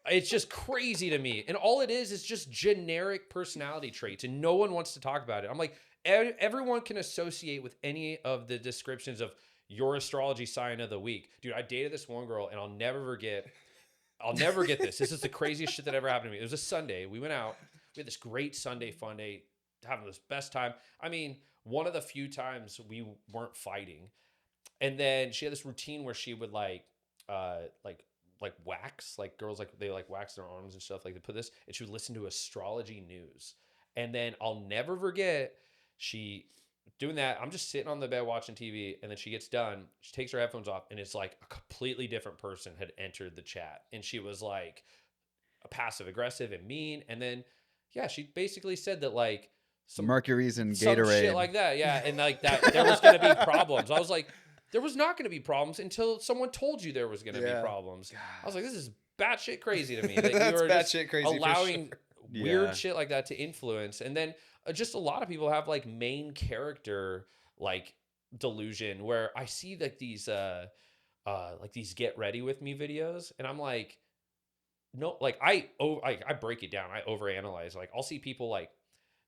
it's just crazy to me. And all it is just generic personality traits, and no one wants to talk about it. I'm like, everyone can associate with any of the descriptions of your astrology sign of the week. Dude, I dated this one girl, and I'll never forget this. This is the craziest shit that ever happened to me. It was a Sunday. We went out. We had this great Sunday fun day, having this best time. I mean, one of the few times we weren't fighting. And then she had this routine where she would like wax, like girls, like they like wax their arms and stuff, like they put this, and she would listen to astrology news. And then I'll never forget, she doing that. I'm just sitting on the bed watching TV, and then she gets done. She takes her headphones off, and it's like a completely different person had entered the chat, and she was like, passive aggressive and mean. And then, yeah, she basically said that like Some Mercury's and some Gatorade. shit like that. Yeah. And like that, there was going to be problems. I was like, there was not going to be problems until someone told you there was going to be problems. I was like, this is batshit crazy to me that you are just crazy allowing Yeah. weird shit like that to influence. And then just a lot of people have like main character like delusion where I see like these get ready with me videos, and I'm like, no, like I break it down. I overanalyze. Like I'll see people like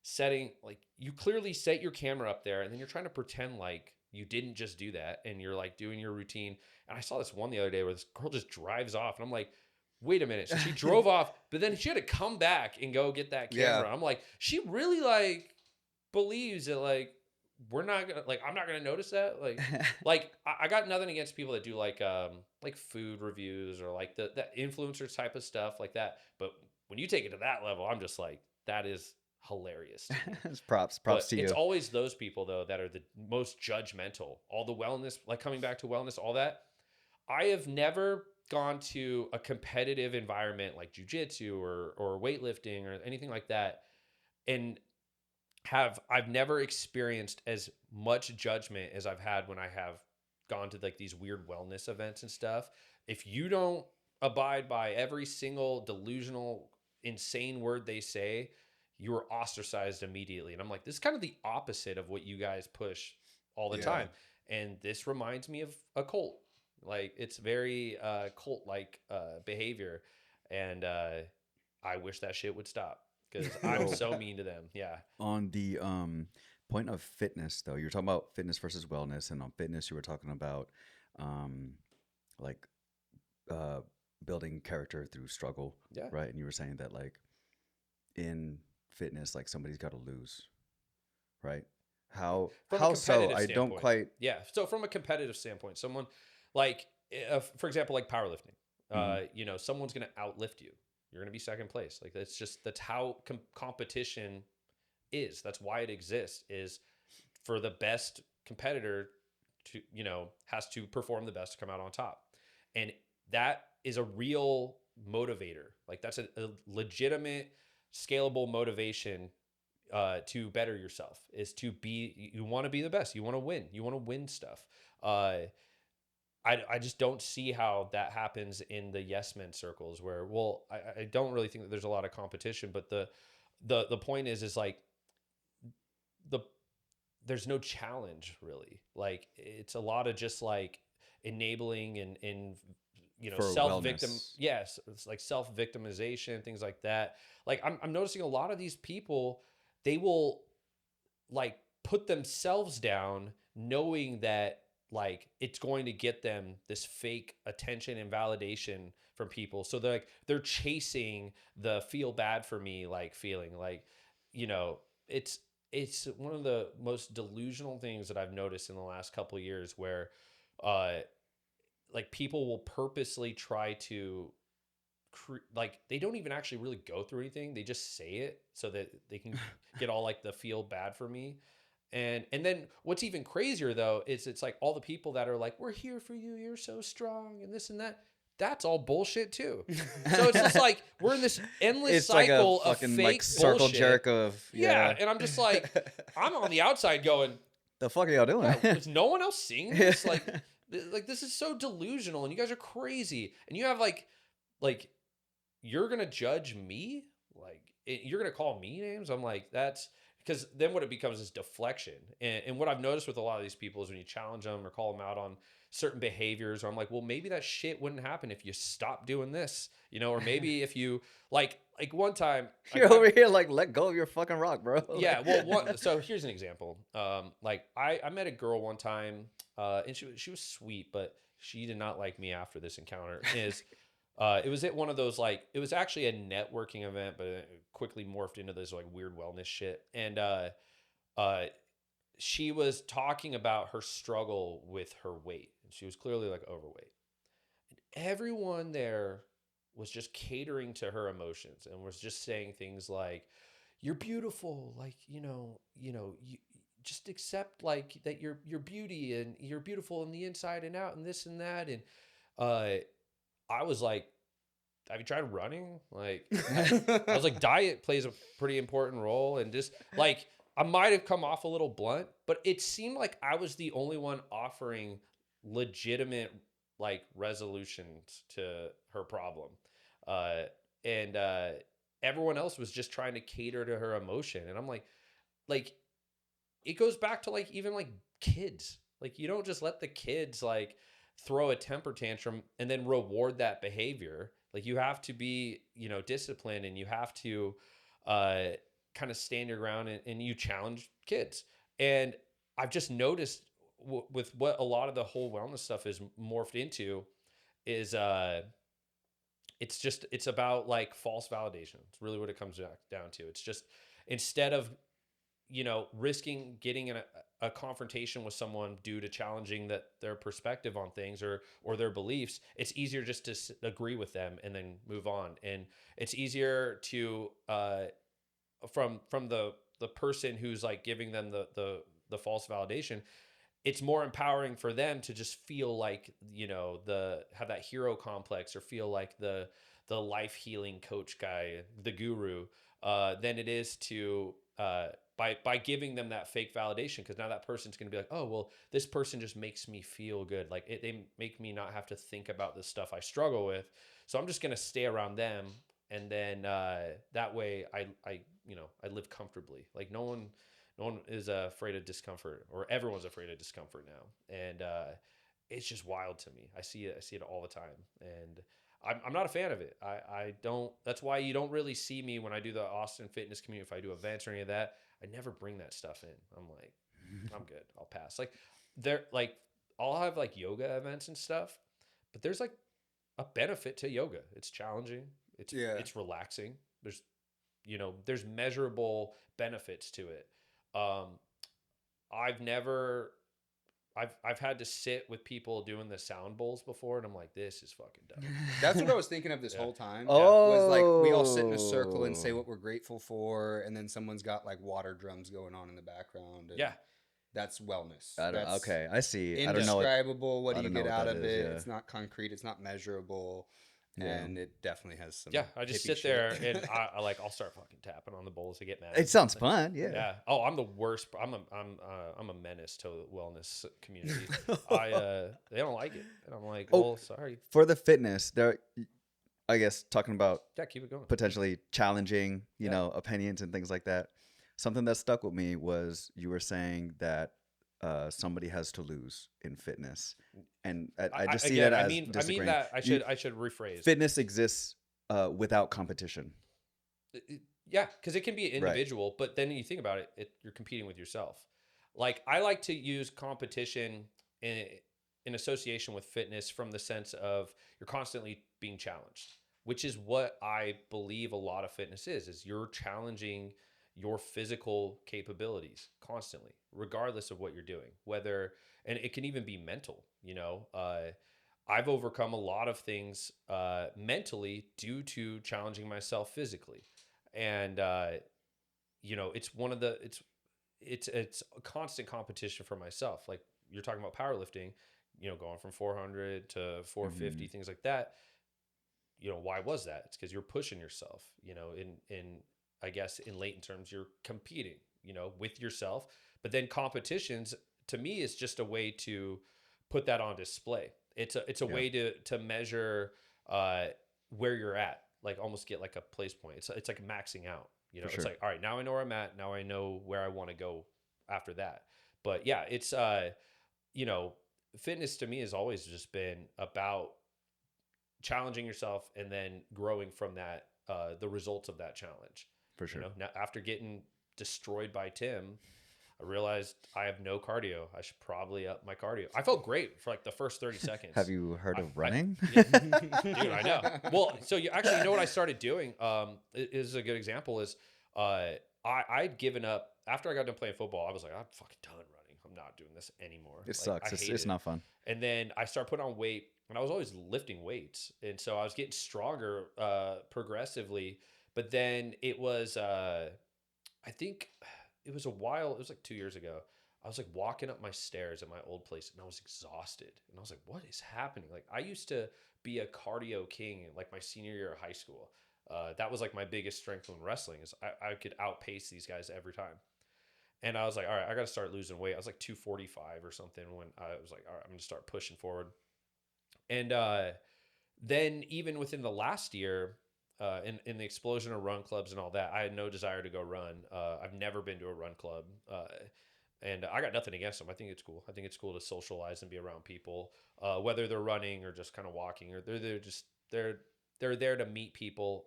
setting, like you clearly set your camera up there and then you're trying to pretend like you didn't just do that and you're like doing your routine. And I saw this one the other day where this girl just drives off and I'm like, wait a minute. So she drove off, but then she had to come back and go get that camera. I'm like, she really like believes that like we're not gonna, like I'm not gonna notice that. Like I got nothing against people that do like food reviews or like the influencer type of stuff like that. But when you take it to that level, I'm just like, that is hilarious to me. It's props But to you. it's always those people though that are the most judgmental. All the wellness, like coming back to wellness, all that. I have never gone to a competitive environment like jiu-jitsu or weightlifting or anything like that, and I've never experienced as much judgment as I've had when I have gone to like these weird wellness events and stuff. If you don't abide by every single delusional, insane word they say, you are ostracized immediately. And I'm like, this is kind of the opposite of what you guys push all the time. And this reminds me of a cult. Like it's very cult-like behavior. And I wish that shit would stop because I'm so mean to them. Yeah. On the point of fitness, though, you're talking about fitness versus wellness, and on fitness, you were talking about like building character through struggle, right? And you were saying that like in fitness, like somebody's got to lose, right? How so? I don't quite. Yeah. So from a competitive standpoint, someone like, for example, like powerlifting, you know, someone's going to outlift you. You're going to be second place. Like that's how competition is. That's why it exists, is for the best competitor to, you know, has to perform the best to come out on top. And that is a real motivator. Like that's a legitimate, scalable motivation to better yourself, is to be, you want to be the best. You want to win stuff. I just don't see how that happens in the yes men circles where, well, I don't really think that there's a lot of competition, but the point is like there's no challenge really. Like it's a lot of just like enabling and you know, self-victim. Yes. It's like self-victimization, things like that. Like I'm noticing a lot of these people, they will like put themselves down knowing that like it's going to get them this fake attention and validation from people. So they're chasing the feel bad for me like feeling. Like, you know, it's one of the most delusional things that I've noticed in the last couple of years where like people will purposely try to like they don't even actually really go through anything. They just say it so that they can get all like the feel bad for me. And then what's even crazier though is it's like all the people that are like, we're here for you, you're so strong and this and that. That's all bullshit too. So it's just like we're in this endless cycle like a fucking, of fake like circle bullshit. jerk of and I'm just like, I'm on the outside going, the fuck are y'all doing? Is no one else seeing this? Like this is so delusional and you guys are crazy. And you have like you're gonna judge me? Like you're gonna call me names? I'm like, that's because then what it becomes is deflection. And what I've noticed with a lot of these people is when you challenge them or call them out on certain behaviors, or I'm like, well, maybe that shit wouldn't happen if you stop doing this, you know, or maybe if you like one time you're over here like, let go of your fucking rock, bro. Yeah, well, so here's an example. Like I met a girl one time, and she was sweet, but she did not like me after this encounter. It was at one of those, like, it was actually a networking event, but it quickly morphed into this like weird wellness shit. And she was talking about her struggle with her weight. She was clearly like overweight. And everyone there was just catering to her emotions and was just saying things like, you're beautiful. Like, you just accept like that you're beauty and you're beautiful in the inside and out and this and that. And I was like, have you tried running? Like, I was like, diet plays a pretty important role. And just like, I might have come off a little blunt, but it seemed like I was the only one offering legitimate like resolutions to her problem. Uh, and everyone else was just trying to cater to her emotion. And I'm like, it goes back to like, even like kids. Like, you don't just let the kids like throw a temper tantrum and then reward that behavior. Like, you have to be, disciplined, and you have to kind of stand your ground, and you challenge kids. And I've just noticed with what a lot of the whole wellness stuff is morphed into is it's about like false validation. It's really what it comes down to. It's just, instead of risking getting in a confrontation with someone due to challenging their perspective on things or their beliefs, it's easier just to agree with them and then move on. And it's easier to from the person who's like giving them the false validation. It's more empowering for them to just feel like, have that hero complex, or feel like the life healing coach guy, the guru, than it is to by giving them that fake validation. Because now that person's going to be like, oh, well, this person just makes me feel good. Like, they make me not have to think about the stuff I struggle with. So I'm just going to stay around them. And then that way I live comfortably. Like, no one is afraid of discomfort, or everyone's afraid of discomfort now. And it's just wild to me. I see it all the time. And I'm not a fan of it. I don't, that's why you don't really see me when I do the Austin fitness community. If I do events or any of that, I never bring that stuff in. I'm like, I'm good. I'll pass. Like I'll have like yoga events and stuff, but there's like a benefit to yoga. It's challenging. It's relaxing. There's measurable benefits to it. I've had to sit with people doing the sound bowls before, and I'm like, this is fucking dumb. That's what I was thinking of this whole time. Oh. Was like, we all sit in a circle and say what we're grateful for, and then someone's got like water drums going on in the background. And that's wellness. Okay, I see. Indescribable. What do you get out of it? Yeah. It's not concrete. It's not measurable. Yeah. And it definitely has some. Yeah, I just sit there and I'll start fucking tapping on the bowls to get mad. It sounds fun. Yeah. Yeah. Oh, I'm the worst. I'm a menace to the wellness community. They don't like it, and I'm like, well, sorry. For the fitness, there, I guess, talking about Keep it going. potentially challenging, opinions and things like that. Something that stuck with me was you were saying that somebody has to lose in fitness, and I just see that as disagreeing. I should rephrase. Fitness exists without competition. Yeah, because it can be individual, but then you think about it, you're competing with yourself. Like, I like to use competition in association with fitness, from the sense of you're constantly being challenged, which is what I believe a lot of fitness is you're challenging your physical capabilities constantly, regardless of what you're doing, and it can even be mental. I've overcome a lot of things mentally due to challenging myself physically. And, it's a constant competition for myself. Like, you're talking about powerlifting, going from 400 to 450, things like that. Why was that? It's because you're pushing yourself, in I guess in latent terms, you're competing, with yourself. But then competitions, to me, is just a way to put that on display. It's a way to measure where you're at, like almost get like a place point. It's like maxing out, It's like, all right, now I know where I'm at. Now I know where I want to go after that. But yeah, it's fitness to me has always just been about challenging yourself and then growing from that, the results of that challenge. For sure. Now, after getting destroyed by Tim, I realized I have no cardio. I should probably up my cardio. I felt great for like the first 30 seconds. Have you heard of running? Dude, I know. Well, so you know what I started doing? Is a good example is I'd given up after I got done playing football. I was like, I'm fucking done running. I'm not doing this anymore. It sucks. It's not fun. And then I started putting on weight, and I was always lifting weights, and so I was getting stronger progressively. But then it was, I think it was a while. It was like 2 years ago. I was like walking up my stairs at my old place and I was exhausted. And I was like, what is happening? Like I used to be a cardio king in like my senior year of high school. That was like my biggest strength in wrestling is I could outpace these guys every time. And I was like, all right, I got to start losing weight. I was like 245 or something when I was like, all right, I'm going to start pushing forward. And then even within the last year, in the explosion of run clubs and all that, I had no desire to go run. I've never been to a run club. And I got nothing against them. I think it's cool. I think it's cool to socialize and be around people, whether they're running or just kind of walking, or they're there to meet people.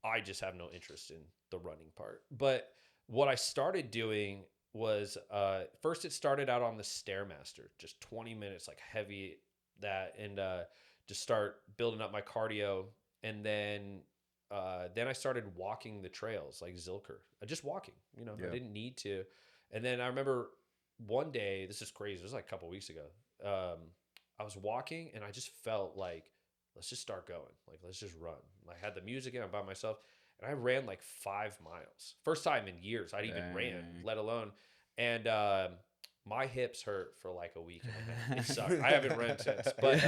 I just have no interest in the running part. But what I started doing was first it started out on the Stairmaster, just 20 minutes, like heavy that, and just start building up my cardio, and then I started walking the trails like Zilker, just walking. I didn't need to. And then I remember one day, this is crazy. It was like a couple weeks ago. I was walking and I just felt like, let's just start going. Like, let's just run. I had the music in, I'm by myself. And I ran like 5 miles. First time in years I'd even ran, let alone. And my hips hurt for like a week and a half. It sucked. I haven't run since. But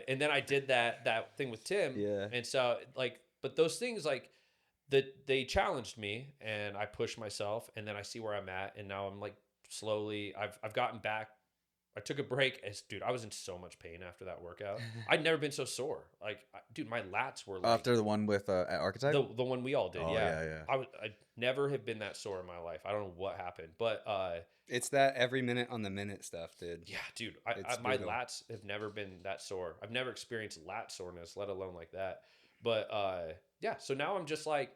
and then I did that thing with Tim. Yeah. And so like, but those things like, they challenged me and I pushed myself, and then I see where I'm at, and now I'm like slowly I've gotten back. I took a break. Dude, I was in so much pain after that workout. I'd never been so sore. Like, dude, my lats were like After the one with Archetype? the one we all did. Oh, yeah. yeah. I never have been that sore in my life. I don't know what happened, but it's that every minute on the minute stuff, dude. Yeah, dude. My lats have never been that sore. I've never experienced lat soreness, let alone like that. But yeah, so now I'm just like,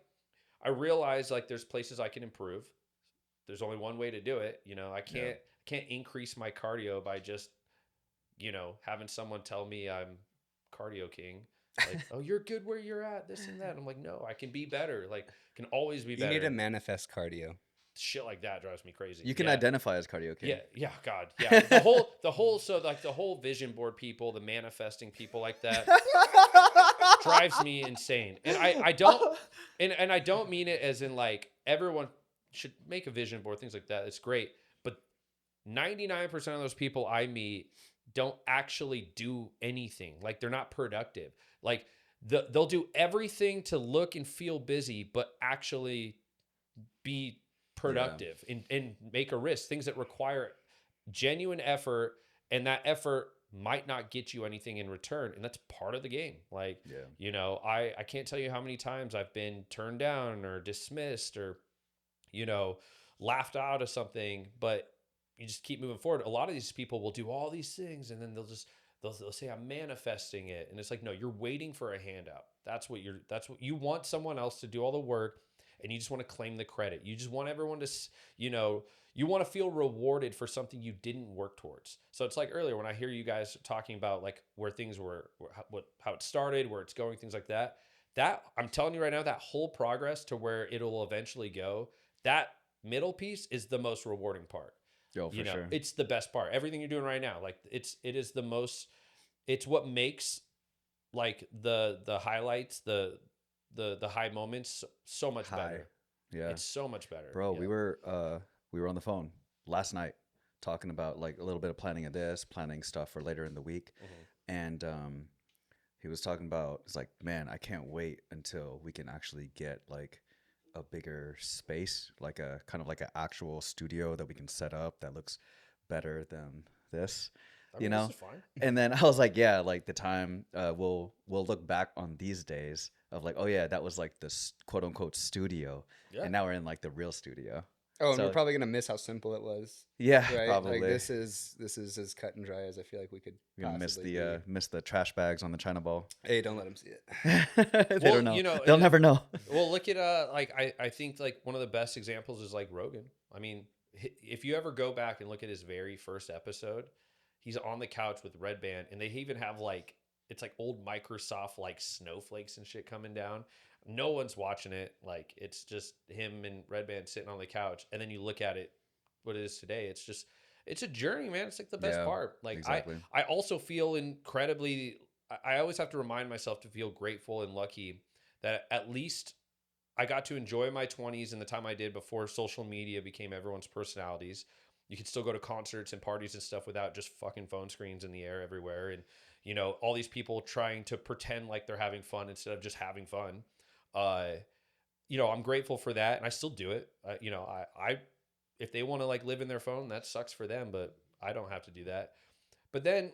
I realize like there's places I can improve. There's only one way to do it. I can't increase my cardio by just, having someone tell me I'm cardio king. Like, oh, you're good where you're at, this and that. I'm like, no, I can be better. Like, can always be better. You need to manifest cardio. Shit like that drives me crazy. You can identify as cardio king. Yeah, God. Yeah. The whole vision board people, the manifesting people like that drives me insane. And I don't mean it as in like everyone should make a vision board, things like that. It's great. But 99% of those people I meet don't actually do anything. Like, they're not productive. Like, they'll do everything to look and feel busy, but actually be productive and make a risk, things that require genuine effort, and that effort might not get you anything in return, and that's part of the game. Like, I can't tell you how many times I've been turned down or dismissed or laughed out of something, but you just keep moving forward. A lot of these people will do all these things, and then they'll say I'm manifesting it, and it's like, no, you're waiting for a handout. That's what you want, someone else to do all the work, and you just want to claim the credit. You just want everyone to, you want to feel rewarded for something you didn't work towards. So it's like earlier when I hear you guys talking about like where things were, how it started, where it's going, things like that. That, I'm telling you right now, that whole progress to where it'll eventually go, that middle piece is the most rewarding part. Yo, for sure. It's the best part. Everything you're doing right now, like it is the most. It's what makes like the highlights, the high moments so much better. Yeah, it's so much better, bro. We were on the phone last night talking about like a little bit of planning stuff for later in the week, and he was talking about, it's like, man, I can't wait until we can actually get like a bigger space, like a kind of like an actual studio that we can set up that looks better than this. This is fine. And then I was like, yeah, like the time we'll look back on these days of like, oh yeah, that was like this quote unquote studio, and now we're in like the real studio. Oh, and we're probably gonna miss how simple it was. Yeah, right? probably. Like this is as cut and dry as I feel like we could. You're gonna miss the trash bags on the China Bowl. Hey, don't let them see it. They don't know. They'll never know. Well, look at like I think like one of the best examples is like Rogan. I mean, if you ever go back and look at his very first episode, he's on the couch with Red Band, and they even have like, it's like old Microsoft like snowflakes and shit coming down. No one's watching it. Like, it's just him and Red Band sitting on the couch. And then you look at it, what it is today. It's a journey, man. It's like the best part. Like, exactly. I also feel incredibly, I always have to remind myself to feel grateful and lucky that at least I got to enjoy my 20s and the time I did before social media became everyone's personalities. You could still go to concerts and parties and stuff without just fucking phone screens in the air everywhere. And, you know, all these people trying to pretend like they're having fun instead of just having fun. You know, I'm grateful for that. And I still do it. You know, I if they want to like live in their phone, that sucks for them, but I don't have to do that. But then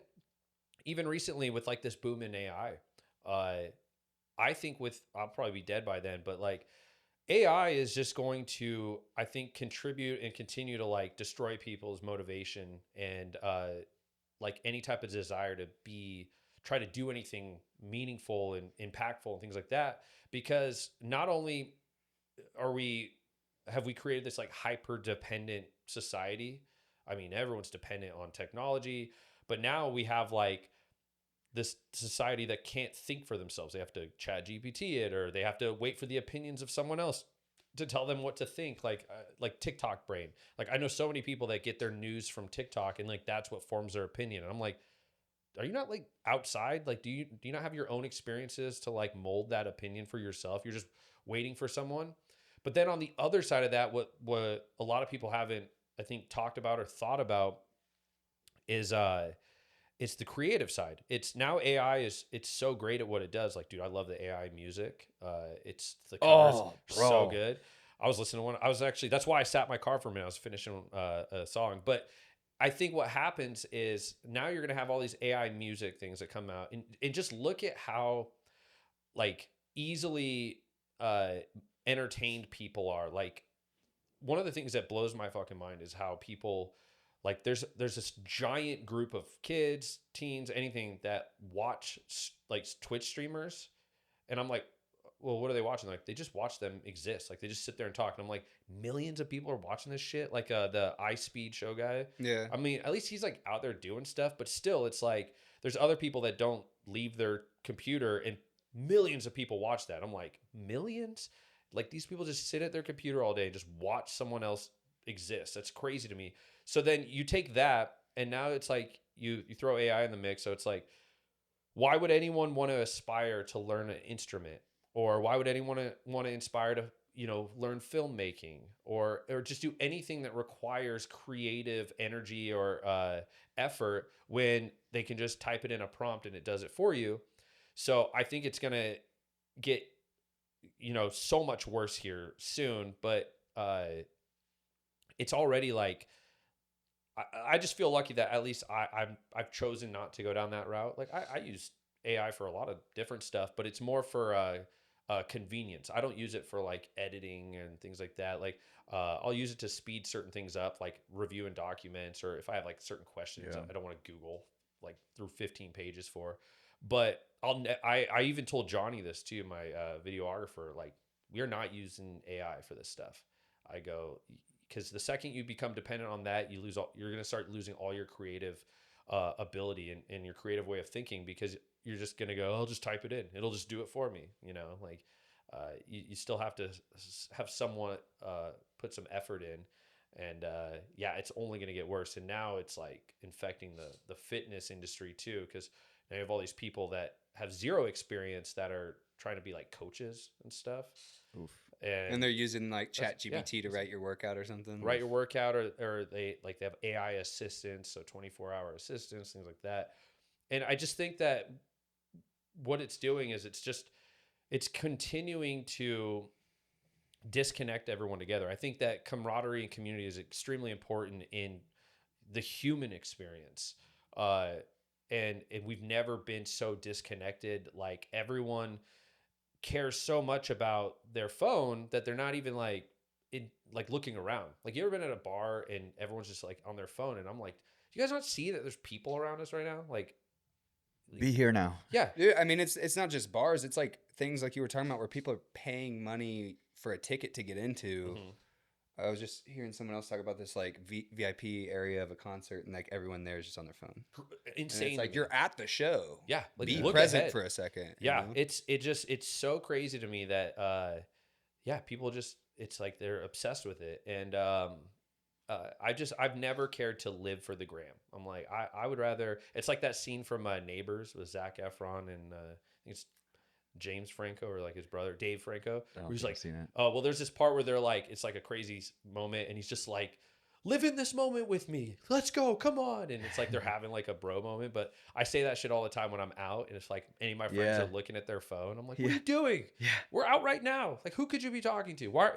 even recently with like this boom in AI, I think I'll probably be dead by then, but like AI is just going to, I think, contribute and continue to like destroy people's motivation and like any type of desire to try to do anything meaningful and impactful and things like that. Because not only have we created this like hyper dependent society. I mean, everyone's dependent on technology, but now we have like this society that can't think for themselves. They have to chat GPT it, or they have to wait for the opinions of someone else to tell them what to think. Like TikTok brain. Like I know so many people that get their news from TikTok and like that's what forms their opinion. And I'm like, are you not like outside? Like, do you not have your own experiences to like mold that opinion for yourself? You're just waiting for someone. But then on the other side of that, what a lot of people haven't, I think, talked about or thought about is it's the creative side. It's now AI it's so great at what it does. Like, dude, I love the AI music. It's the covers Oh, are so bro. good. I was listening to one. I was actually, that's why I sat in my car for a minute. I was finishing a song. But I think what happens is now you're going to have all these AI music things that come out, and just look at how like easily entertained people are. Like one of the things that blows my fucking mind is how people like there's this giant group of kids, teens, anything that watch like Twitch streamers, and I'm like, well, what are they watching? Like they just watch them exist. Like they just sit there and talk. And I'm like, millions of people are watching this shit. Like the iSpeed show guy. Yeah. I mean, at least he's like out there doing stuff, but still it's like there's other people that don't leave their computer and millions of people watch that. I'm like, millions? Like these people just sit at their computer all day and just watch someone else exist. That's crazy to me. So then you take that and now it's like you throw AI in the mix. So it's like, why would anyone want to aspire to learn an instrument? Or why would anyone want to inspire to, you know, learn filmmaking or just do anything that requires creative energy or effort when they can just type it in a prompt and it does it for you? So I think it's going to get, you know, so much worse here soon, but it's already like, I just feel lucky that at least I've chosen not to go down that route. Like I use AI for a lot of different stuff, but it's more for convenience. I don't use it for like editing and things like that. Like I'll use it to speed certain things up, like reviewing documents, or if I have like certain questions I don't want to Google like through 15 pages for. But I even told Johnny this too, my videographer. Like we are not using AI for this stuff. I go, because the second you become dependent on that, you're going to start losing all your creative ability and your creative way of thinking, because you're just going to go, I'll just type it in. It'll just do it for me. You know, like you still have to have someone put some effort in. And yeah, it's only going to get worse. And now it's like infecting the fitness industry too, because now you have all these people that have zero experience that are trying to be like coaches and stuff. Oof. And they're using like Chat yeah. GPT to write your workout or something. Write your workout, or they have AI assistants, so 24-hour assistants, things like that. And I just think that what it's doing is it's continuing to disconnect everyone together. I think that camaraderie and community is extremely important in the human experience. And we've never been so disconnected. Like everyone cares so much about their phone that they're not even like looking around. Like you ever been at a bar and everyone's just like on their phone, and I'm like, do you guys not see that there's people around us right now? Like Be here now. yeah. Yeah, I mean, it's not just bars. It's like things like you were talking about where people are paying money for a ticket to get into. Mm-hmm. I was just hearing someone else talk about this like VIP area of a concert, and like everyone there is just on their phone. Insane. And it's like you're at the show. Yeah, like be look present ahead for a second. Yeah, you know? it's so crazy to me that yeah, people just, it's like they're obsessed with it. And I've never cared to live for the gram. I'm like, I would rather, it's like that scene from Neighbors with Zac Efron and I think it's James Franco or like his brother Dave Franco, I don't where he's think like, I've seen it. oh well, there's this part where they're like, it's like a crazy moment, and he's just like, live in this moment with me, let's go, come on, and it's like they're having like a bro moment. But I say that shit all the time when I'm out, and it's like any of my friends Yeah. are looking at their phone. I'm like, what Yeah. are you doing? Yeah. We're out right now. Like, who could you be talking to? Why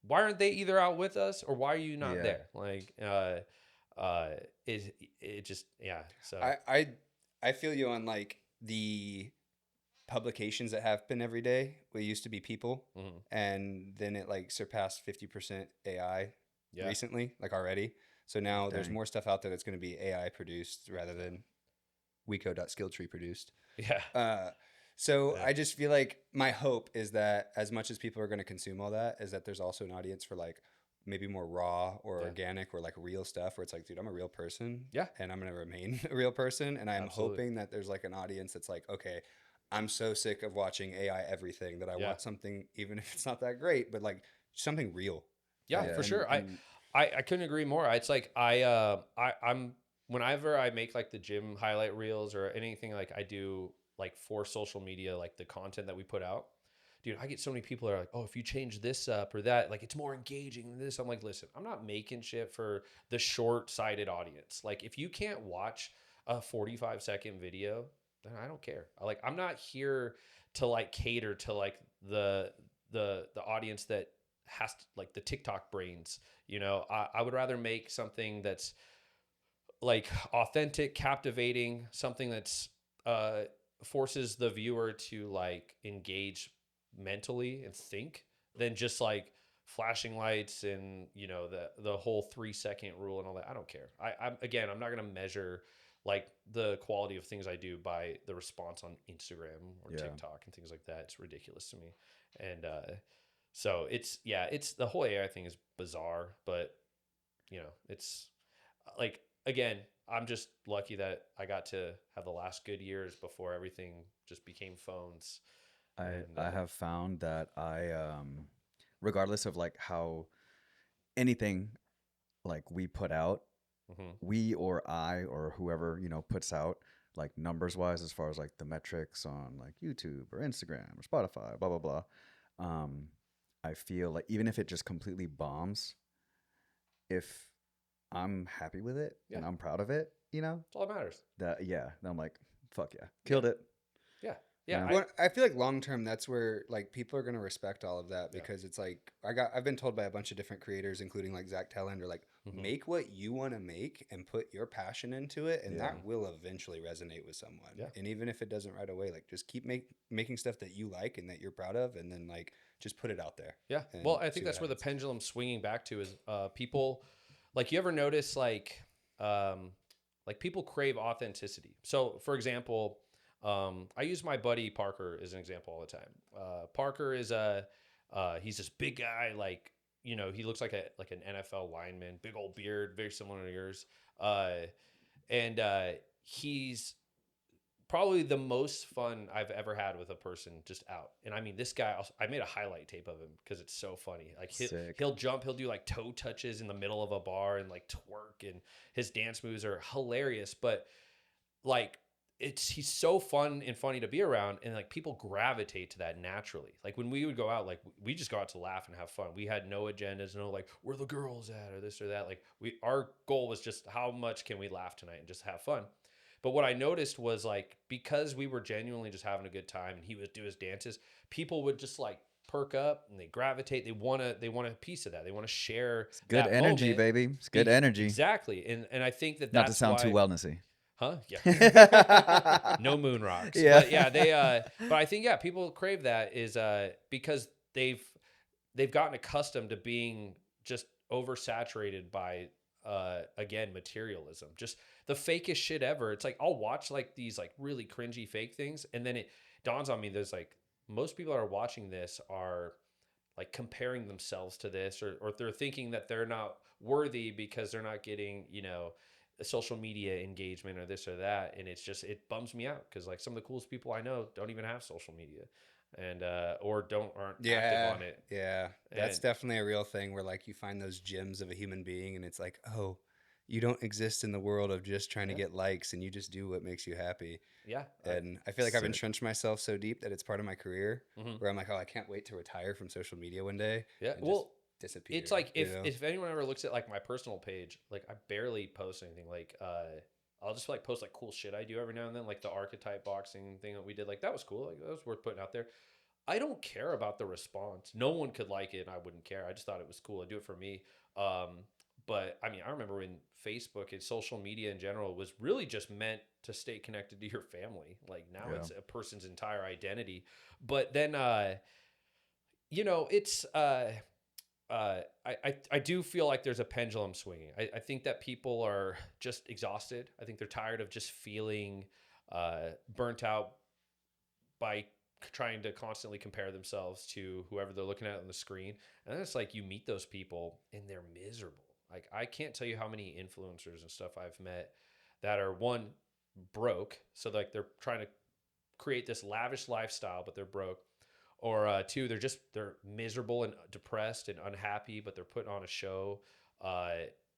aren't they either out with us or why are you not Yeah. there? Like, it just, yeah. So I feel you on like the publications that happen every day. We used to be people, mhm. and then it like surpassed 50% AI Yeah. recently, like already. So now there's Dang. more stuff out there that's going to be AI produced rather than Weco.skilltree produced. Yeah. So Yeah. I just feel like my hope is that as much as people are going to consume all that, is that there's also an audience for like maybe more raw or Yeah. organic or like real stuff where it's like, dude, I'm a real person. Yeah. And I'm going to remain a real person. And I'm Absolutely. hoping that there's like an audience that's like, okay, I'm so sick of watching AI everything that I Yeah. want something, even if it's not that great, but like something real. Yeah, Yeah. for sure. And I couldn't agree more. It's like I'm whenever I make like the gym highlight reels or anything like I do like for social media, like the content that we put out, dude, I get so many people that are like, oh, if you change this up or that, like it's more engaging than this. I'm like, listen, I'm not making shit for the short-sighted audience. Like if you can't watch a 45-second video, then I don't care. I'm not here to like cater to like the audience that has to, like the TikTok brains. I would rather make something that's like authentic, captivating, something that's forces the viewer to like engage mentally and think than just like flashing lights and the whole 3-second rule and all that. I don't care. I'm not gonna measure like the quality of things I do by the response on Instagram or Yeah. TikTok and things like that. It's ridiculous to me. And so it's the whole AI thing is bizarre, but it's like, again, I'm just lucky that I got to have the last good years before everything just became phones. I have found that regardless of like how anything like we put out, mhm. we or I or whoever, puts out like numbers wise as far as like the metrics on like YouTube or Instagram or Spotify, blah blah blah. I feel like even if it just completely bombs, if I'm happy with it and Yeah. I'm proud of it, That's all that matters. then I'm like, fuck yeah, killed it. Yeah. Yeah. Yeah. Well, I feel like long term, that's where like people are gonna respect all of that Yeah. because it's like I've been told by a bunch of different creators, including like Zach Telland, or like Mhm. make what you want to make and put your passion into it, and Yeah. that will eventually resonate with someone. Yeah. And even if it doesn't right away, like just keep making stuff that you like and that you're proud of, and then like just put it out there. Yeah. and Well, I see think what that's where the happens. pendulum's swinging back to is people like, you ever notice like people crave authenticity. So for example, I use my buddy Parker as an example all the time. Parker is he's this big guy, like, he looks like an NFL lineman, big old beard, very similar to yours. And he's probably the most fun I've ever had with a person just out. And I mean, this guy, I made a highlight tape of him because it's so funny. Like Sick. he'll jump, he'll do like toe touches in the middle of a bar and like twerk, and his dance moves are hilarious. But like, he's so fun and funny to be around, and like people gravitate to that naturally. Like when we would go out, like we just go out to laugh and have fun. We had no agendas, no like where the girls at or this or that. Like our goal was just how much can we laugh tonight and just have fun. But what I noticed was like, because we were genuinely just having a good time and he would do his dances, people would just like perk up and they gravitate. They want a piece of that. They want to share Good that energy, moment. baby. It's good energy. Exactly. And I think Not to that's sound why, too wellnessy. huh? Yeah. No moon rocks. Yeah. But yeah, but I think, yeah, people crave that is because they've gotten accustomed to being just oversaturated by again, materialism, just the fakest shit ever. It's like I'll watch like these like really cringy fake things, and then it dawns on me there's like most people that are watching this are like comparing themselves to this, or they're thinking that they're not worthy because they're not getting a social media engagement or this or that. And it's just, it bums me out because like some of the coolest people I know don't even have social media, and or aren't active on it. Yeah, that's And definitely a real thing where like you find those gems of a human being, and it's like, oh, you don't exist in the world of just trying to Yeah. get likes, and you just do what makes you happy. Yeah. And I feel like I've Sick. entrenched myself so deep that it's part of my career Mhm. where I'm like, oh, I can't wait to retire from social media one day Yeah. and Well, just disappear. it's like you know? if anyone ever looks at like my personal page, like I barely post anything. Like I'll just like post like cool shit I do every now and then, like the archetype boxing thing that we did. Like that was cool. Like that was worth putting out there. I don't care about the response. No one could like it, and I wouldn't care. I just thought it was cool. I do it for me. But I mean, I remember when Facebook and social media in general was really just meant to stay connected to your family. Like now Yeah. it's a person's entire identity. But then, it's I do feel like there's a pendulum swinging. I think that people are just exhausted. I think they're tired of just feeling burnt out by trying to constantly compare themselves to whoever they're looking at on the screen. And then it's like you meet those people and they're miserable. Like I can't tell you how many influencers and stuff I've met that are one broke, so like they're trying to create this lavish lifestyle but they're broke, or two, they're miserable and depressed and unhappy but they're putting on a show.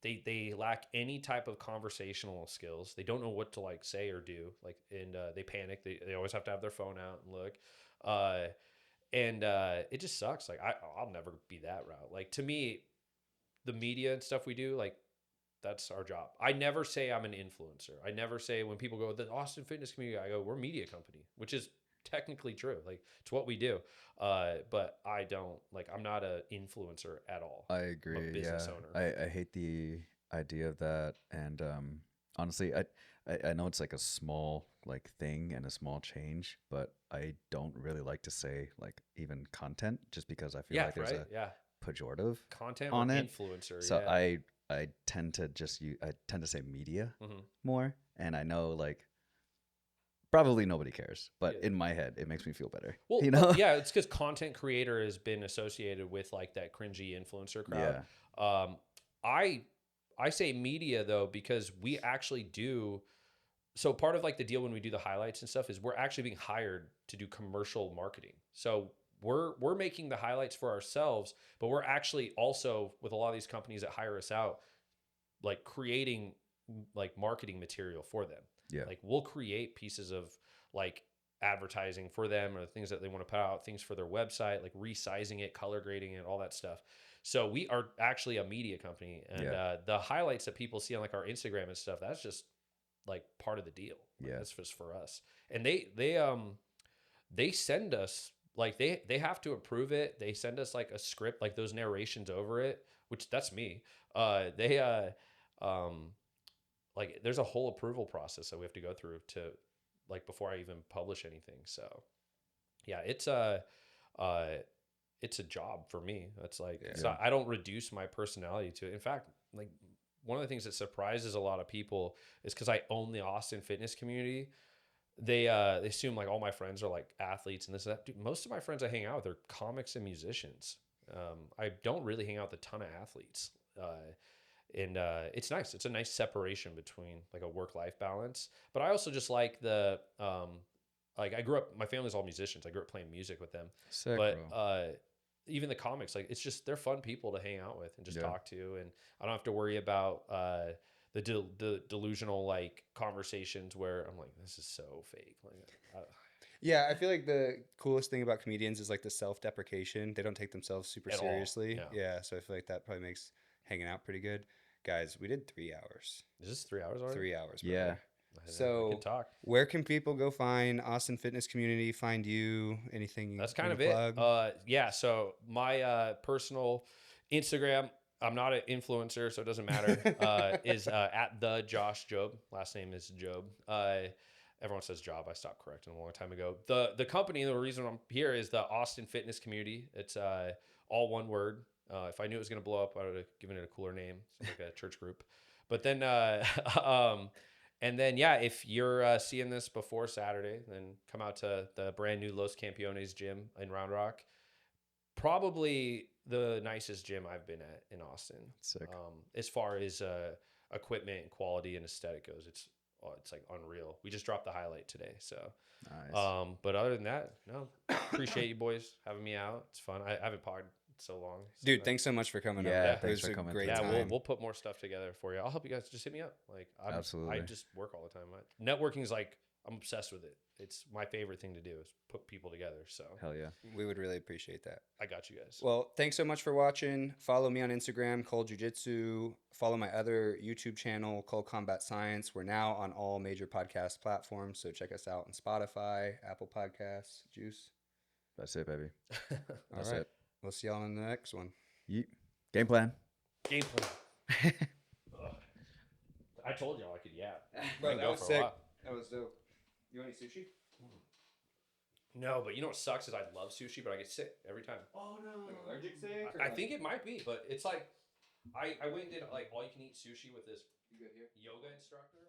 They lack any type of conversational skills. They don't know what to like say or do, like, and they panic. They always have to have their phone out and look, uh, and it just sucks. Like I'll never be that route. Like to me, the media and stuff we do, like that's our job. I never say I'm an influencer. I never say, when people go the Austin fitness community, I go, we're a media company, which is technically true. Like it's what we do. But I don't, like, I'm not an influencer at all. I I'm agree. a business Yeah, owner. I hate the idea of that, and honestly, I know it's like a small like thing and a small change, but I don't really like to say like even content, just because I feel Yeah, like there's right. a Yeah. pejorative Content or on it. influencer. So Yeah. I tend to I tend to say media Mm-hmm. more, and I know like probably nobody cares, but Yeah. in my head it makes me feel better. Well, You know? yeah, it's because content creator has been associated with like that cringy influencer crowd. Yeah. I say media though because we actually do. So part of like the deal when we do the highlights and stuff is we're actually being hired to do commercial marketing. So we're making the highlights for ourselves, but we're actually also, with a lot of these companies that hire us out, like creating like marketing material for them. Yeah. Like we'll create pieces of like advertising for them or things that they want to put out, things for their website, like resizing it, color grading it, all that stuff. So we are actually a media company, and Yeah. the highlights that people see on like our Instagram and stuff, that's just like part of the deal. Like, Yeah. that's just for us. And they send us, like, they have to approve it. They send us like a script, like those narrations over it, which that's me. They like there's a whole approval process that we have to go through to, like, before I even publish anything. So yeah, uh it's a job for me. It's like, it's Yeah. not, I don't reduce my personality to it. In fact, like, one of the things that surprises a lot of people is because I own the Austin fitness community. They assume like all my friends are like athletes and this and that. Dude, most of my friends I hang out with are comics and musicians. I don't really hang out with a ton of athletes. And it's nice. It's a nice separation between like a work-life balance. But I also just like the like, I grew up, my family's all musicians. I grew up playing music with them. Sick, But bro. even the comics, like, it's just, they're fun people to hang out with and just Yeah. talk to, and I don't have to worry about the delusional like conversations where I'm like, this is so fake. Like, Yeah, I feel like the coolest thing about comedians is like the self-deprecation. They don't take themselves super At all, seriously. yeah. Yeah, so I feel like that probably makes hanging out pretty good. Guys, we did 3 hours. is this 3 hours already? 3 hours, Yeah. brother. I So can talk. where can people go find Austin Fitness Community, find you, anything? That's kind wanna of it. plug? Yeah. So my personal Instagram, I'm not an influencer, so it doesn't matter. Is at the Josh Job. Last name is Job. Everyone says Job. I stopped correcting them a long time ago. The company, the reason I'm here is the Austin Fitness Community. It's all one word. If I knew it was going to blow up, I would have given it a cooler name, like a church group. But then, and then, yeah, if you're seeing this before Saturday, then come out to the brand new Los Campeones gym in Round Rock. Probably the nicest gym I've been at in Austin. Sick. As far as equipment and quality and aesthetic goes, it's like unreal. We just dropped the highlight today, so. Nice. But other than that, no. Appreciate you boys having me out. It's fun. I haven't so long. Dude, thanks so much for coming Yeah, up. Yeah, It thanks was for a coming great through. Yeah, time. we'll put more stuff together for you. I'll help you guys. Just hit me up. Like, I Absolutely. just work all the time. Networking's like, I'm obsessed with it. It's my favorite thing to do is put people together. So Hell yeah. We would really appreciate that. I got you guys. Well, thanks so much for watching. Follow me on Instagram, Cole Jiu Jitsu. Follow my other YouTube channel, Cole Combat Science. We're now on all major podcast platforms, so check us out on Spotify, Apple Podcasts, Juice. That's it, baby. All That's right. it. We'll see y'all in the next one. Yeet. Game plan. Game plan. Ugh. I told y'all I could yap. I can go for a while. That was dope. You want any sushi? No, but you know what sucks is I love sushi, but I get sick every time. Oh no, like allergic sick? I think it might be, but it's like I went and did like all you can eat sushi with this yoga instructor.